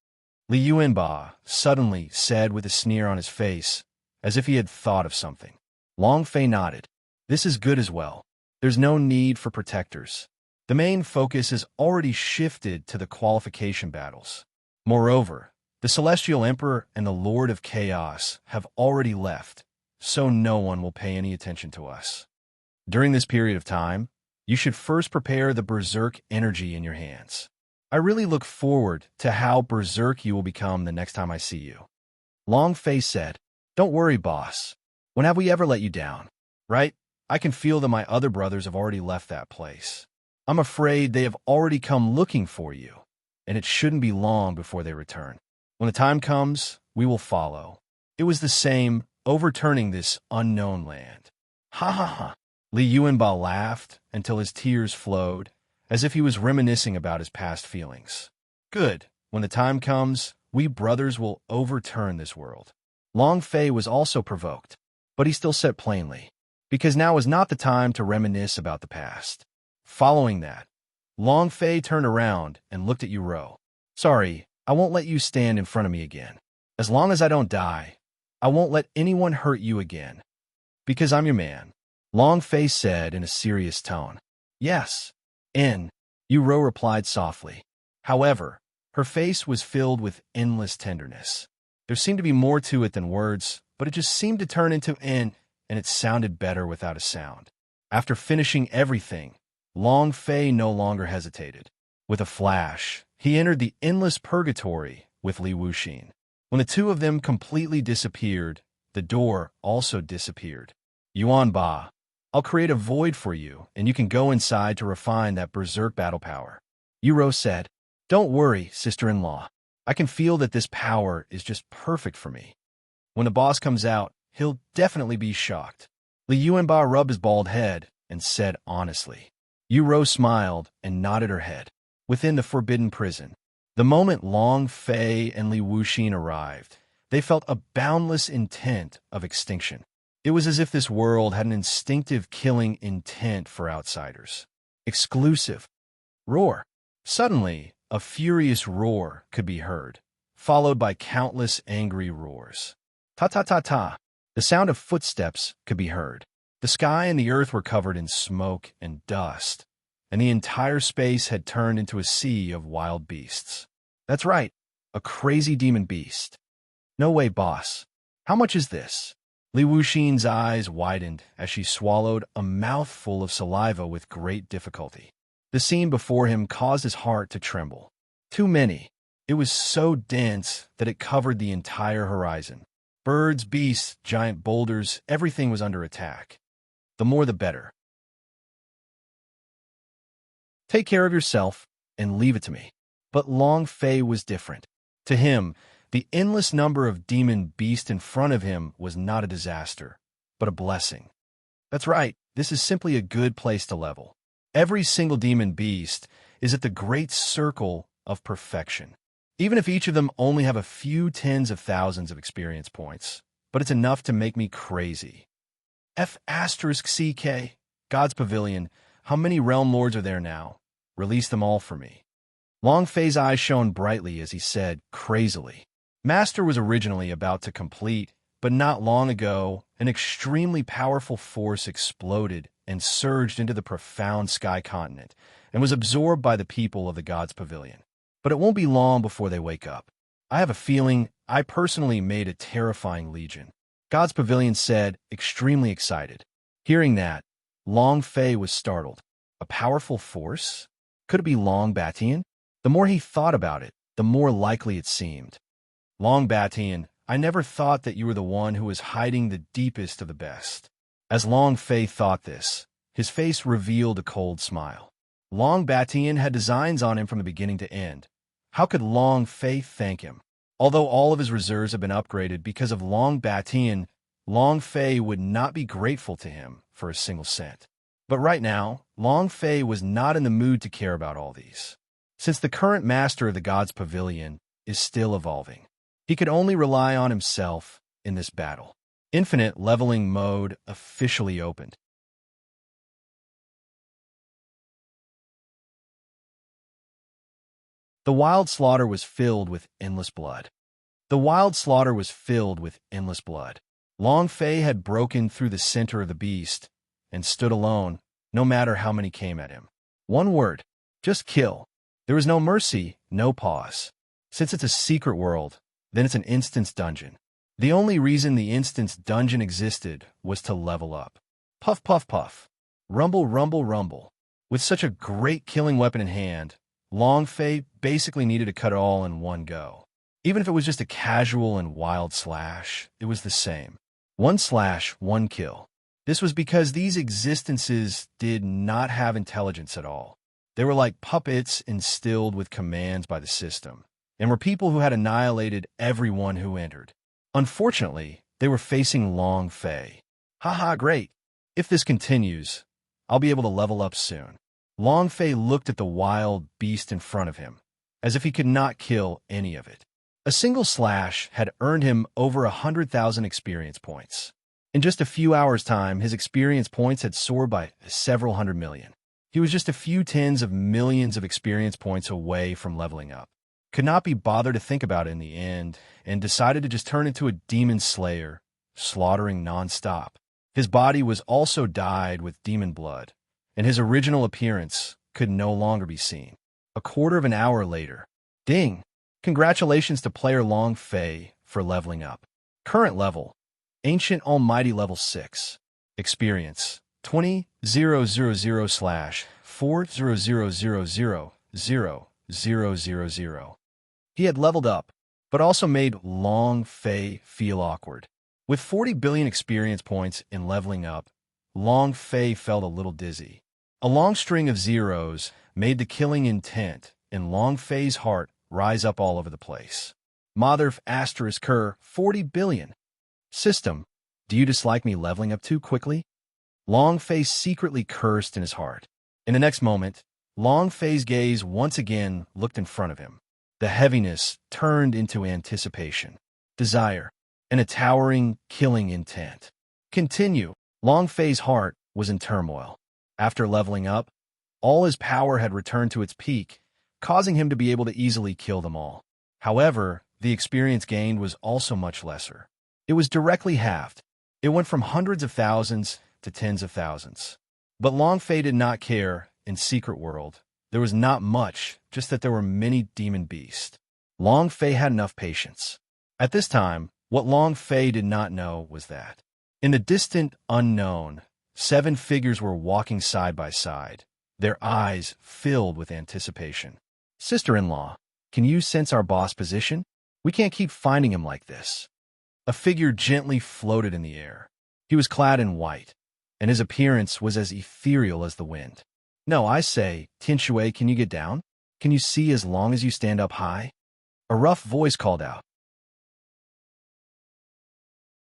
Li Yuanba suddenly said with a sneer on his face, as if he had thought of something. Long Fei nodded. This is good as well. There's no need for protectors. The main focus has already shifted to the qualification battles. Moreover, the Celestial Emperor and the Lord of Chaos have already left, so no one will pay any attention to us. During this period of time, you should first prepare the berserk energy in your hands. I really look forward to how berserk you will become the next time I see you. Long Fei said, "Don't worry, boss. When have we ever let you down? Right? I can feel that my other brothers have already left that place. I'm afraid they have already come looking for you, and it shouldn't be long before they return. When the time comes, we will follow." It was the same, overturning this unknown land. Ha ha ha. Li Yuanba laughed until his tears flowed, as if he was reminiscing about his past feelings. Good. When the time comes, we brothers will overturn this world. Long Fei was also provoked, but he still said plainly, because now is not the time to reminisce about the past. Following that, Long Fei turned around and looked at Yuro. "Sorry, I won't let you stand in front of me again. As long as I don't die, I won't let anyone hurt you again. Because I'm your man," Long Fei said in a serious tone. "Yes, Yuro replied softly. However, her face was filled with endless tenderness. There seemed to be more to it than words, but it just seemed to turn into and it sounded better without a sound. After finishing everything, Long Fei no longer hesitated. With a flash, he entered the endless purgatory with Li Wuxin. When the two of them completely disappeared, the door also disappeared. "Yuan Ba, I'll create a void for you, and you can go inside to refine that berserk battle power." Yuro said, "Don't worry, sister-in-law. I can feel that this power is just perfect for me. When the boss comes out, he'll definitely be shocked." Li Yuanba rubbed his bald head and said honestly. Yuro smiled and nodded her head. Within the forbidden prison, the moment Long Fei and Li Wuxin arrived, they felt a boundless intent of extinction. It was as if this world had an instinctive killing intent for outsiders. Exclusive. Roar. Suddenly, a furious roar could be heard, followed by countless angry roars. Ta-ta-ta-ta. The sound of footsteps could be heard. The sky and the earth were covered in smoke and dust, and the entire space had turned into a sea of wild beasts. That's right, a crazy demon beast. "No way, boss. How much is this?" Li Wuxin's eyes widened as she swallowed a mouthful of saliva with great difficulty. The scene before him caused his heart to tremble. Too many. It was so dense that it covered the entire horizon. Birds, beasts, giant boulders, everything was under attack. The more the better. "Take care of yourself and leave it to me." But Long Fei was different. To him, the endless number of demon beasts in front of him was not a disaster, but a blessing. That's right, this is simply a good place to level. Every single demon beast is at the great circle of perfection. Even if each of them only have a few tens of thousands of experience points, but it's enough to make me crazy. F***CK, God's Pavilion, how many realm lords are there now? Release them all for me. Long Fei's eyes shone brightly as he said, crazily. Master was originally about to complete, but not long ago, an extremely powerful force exploded and surged into the profound sky continent and was absorbed by the people of the God's Pavilion. But it won't be long before they wake up. I have a feeling I personally made a terrifying legion. God's Pavilion said, extremely excited. Hearing that, Long Fei was startled. A powerful force? Could it be Long Batian? The more he thought about it, the more likely it seemed. Long Batian, I never thought that you were the one who was hiding the deepest of the best. As Long Fei thought this, his face revealed a cold smile. Long Batian had designs on him from the beginning to end. How could Long Fei thank him? Although all of his reserves have been upgraded because of Long Batian, Long Fei would not be grateful to him for a single cent. But right now, Long Fei was not in the mood to care about all these. Since the current master of the God's Pavilion is still evolving, he could only rely on himself in this battle. Infinite leveling mode officially opened. The wild slaughter was filled with endless blood. The wild slaughter was filled with endless blood. Long Fei had broken through the center of the beast, and stood alone, no matter how many came at him. One word. Just kill. There was no mercy, no pause. Since it's a secret world, then it's an instance dungeon. The only reason the instance dungeon existed was to level up. Puff, puff, puff. Rumble, rumble, rumble. With such a great killing weapon in hand, Long Fei basically needed to cut it all in one go. Even if it was just a casual and wild slash, it was the same. One slash, one kill. This was because these existences did not have intelligence at all. They were like puppets instilled with commands by the system, and were people who had annihilated everyone who entered. Unfortunately, they were facing Long Fei. Haha, great. If this continues, I'll be able to level up soon. Long Fei looked at the wild beast in front of him, as if he could not kill any of it. A single slash had earned him over 100,000 experience points. In just a few hours' time, his experience points had soared by several hundred million. He was just a few tens of millions of experience points away from leveling up. Could not be bothered to think about it in the end, and decided to just turn into a demon slayer, slaughtering non-stop. His body was also dyed with demon blood, and his original appearance could no longer be seen. A quarter of an hour later, ding! Congratulations to player Long Fei for leveling up. Current level, Ancient Almighty level 6. Experience, 20,000,000,000,000. He had leveled up, but also made Long Fei feel awkward. With 40 billion experience points in leveling up, Long Fei felt a little dizzy. A long string of zeros made the killing intent in Long Fei's heart rise up all over the place. Motherf asterisk her 40 billion. System, do you dislike me leveling up too quickly? Long Fei secretly cursed in his heart. In the next moment, Long Fei's gaze once again looked in front of him. The heaviness turned into anticipation, desire, and a towering, killing intent. Continue. Long Fei's heart was in turmoil. After leveling up, all his power had returned to its peak, causing him to be able to easily kill them all. However, the experience gained was also much lesser. It was directly halved. It went from hundreds of thousands to tens of thousands. But Long Fei did not care. In Secret World, there was not much, just that there were many demon beasts. Long Fei had enough patience. At this time, what Long Fei did not know was that, in the distant unknown, 7 figures were walking side by side, their eyes filled with anticipation. Sister-in-law, can you sense our boss position? We can't keep finding him like this. A figure gently floated in the air. He was clad in white, and his appearance was as ethereal as the wind. No, I say, Tinshui, can you get down? Can you see as long as you stand up high? A rough voice called out.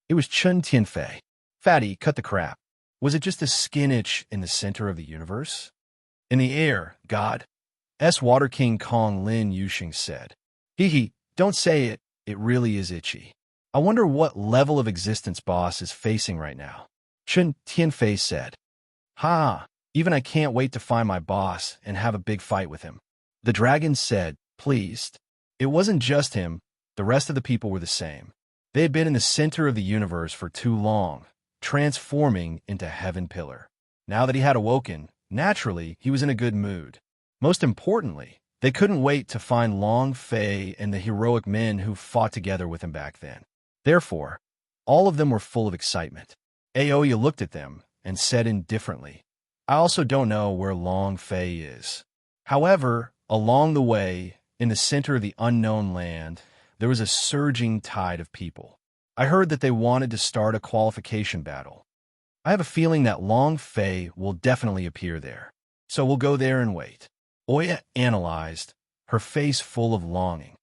It was Chun Tianfei. Fatty, cut the crap. Was it just a skin itch in the center of the universe? In the air, God. Water King Kong Lin Yuxing said. Hee, don't say it. It really is itchy. I wonder what level of existence boss is facing right now. Chun Tianfei said. Ha! Even I can't wait to find my boss and have a big fight with him. The dragon said, pleased. It wasn't just him. The rest of the people were the same. They had been in the center of the universe for too long, transforming into Heaven Pillar. Now that he had awoken, naturally, he was in a good mood. Most importantly, they couldn't wait to find Long Fei and the heroic men who fought together with him back then. Therefore, all of them were full of excitement. Aoya looked at them and said indifferently, I also don't know where Long Fei is. However, along the way, in the center of the unknown land, there was a surging tide of people. I heard that they wanted to start a qualification battle. I have a feeling that Long Fei will definitely appear there. So we'll go there and wait. Oya analyzed, her face full of longing.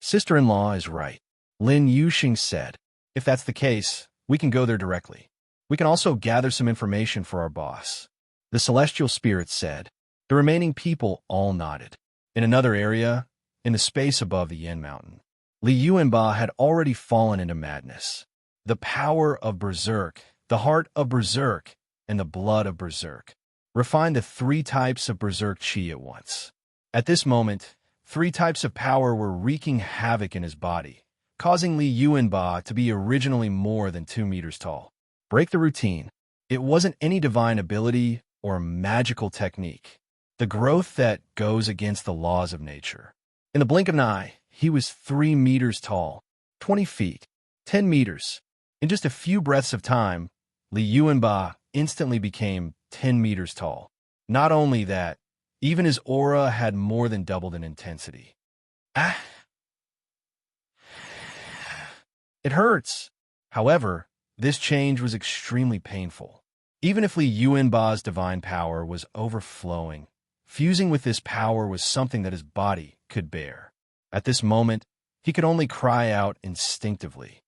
Sister-in-law is right. Lin Yuxing said, if that's the case, we can go there directly. We can also gather some information for our boss. The celestial spirit said. The remaining people all nodded. In another area, in the space above the Yen Mountain, Li Yuanba had already fallen into madness. The power of Berserk, the heart of Berserk, and the blood of Berserk refined the 3 types of Berserk Chi at once. At this moment, 3 types of power were wreaking havoc in his body, causing Li Yuanba to be originally more than 2 meters tall. Break the routine. It wasn't any divine ability or magical technique. The growth that goes against the laws of nature. In the blink of an eye, he was 3 meters tall, 20 feet, 10 meters. In just a few breaths of time, Li Yuanba instantly became 10 meters tall. Not only that, even his aura had more than doubled in intensity. Ah! It hurts. However, this change was extremely painful. Even if Li Yuanba's divine power was overflowing, fusing with this power was something that his body could bear. At this moment, he could only cry out instinctively.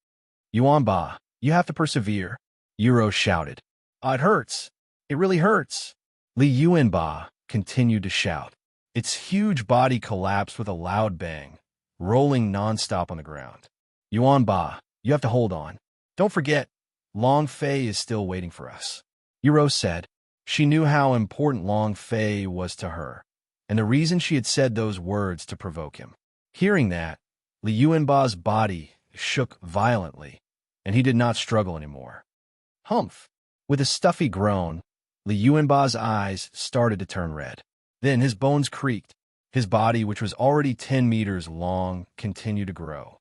Yuanba, you have to persevere, Yuro shouted. It hurts. It really hurts. Li Yuanba continued to shout. Its huge body collapsed with a loud bang, rolling nonstop on the ground. Yuanba, you have to hold on. Don't forget, Long Fei is still waiting for us. Yuro said. She knew how important Long Fei was to her, and the reason she had said those words to provoke him. Hearing that, Li Yuanba's body shook violently, and he did not struggle anymore. Humph! With a stuffy groan, Li Yuanba's eyes started to turn red. Then his bones creaked. His body, which was already 10 meters long, continued to grow.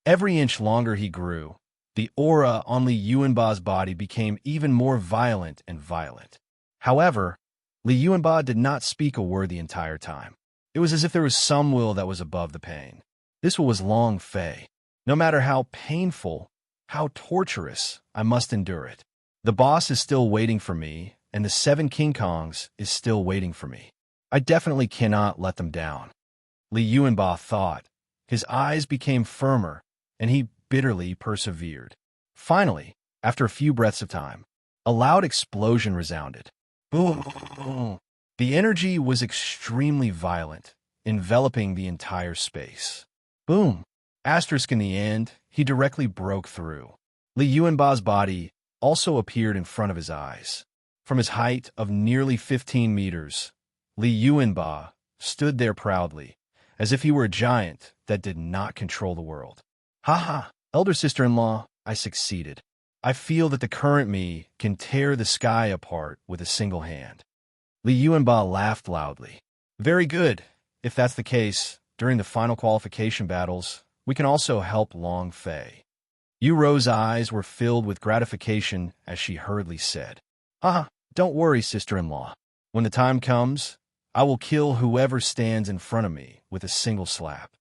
Every inch longer he grew, the aura on Li Yuanba's body became even more violent and violent. However, Li Yuanba did not speak a word the entire time. It was as if there was some will that was above the pain. This will was Long Fei. No matter how painful, how torturous, I must endure it. The boss is still waiting for me, and the 7 King Kongs is still waiting for me. I definitely cannot let them down. Li Yuanba thought. His eyes became firmer, and he bitterly persevered. Finally, after a few breaths of time, a loud explosion resounded. Boom! The energy was extremely violent, enveloping the entire space. Boom! Asterisk in the end, he directly broke through. Li Yuanba's body also appeared in front of his eyes. From his height of nearly 15 meters, Li Yuanba stood there proudly, as if he were a giant that did not control the world. Ha! Elder sister-in-law, I succeeded. I feel that the current me can tear the sky apart with a single hand. Li Yuanba laughed loudly. Very good. If that's the case, during the final qualification battles, we can also help Long Fei. Yuro's eyes were filled with gratification as she hurriedly said, don't worry, sister-in-law. When the time comes, I will kill whoever stands in front of me with a single slap.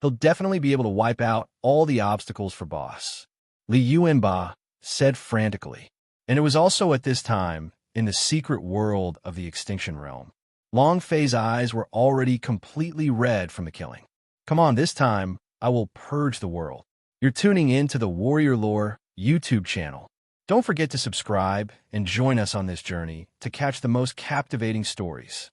He'll definitely be able to wipe out all the obstacles for boss. Li Yuanba said frantically. And it was also at this time, in the secret world of the Extinction Realm. Long Fei's eyes were already completely red from the killing. Come on, this time, I will purge the world. You're tuning in to the Warrior Lore YouTube channel. Don't forget to subscribe and join us on this journey to catch the most captivating stories.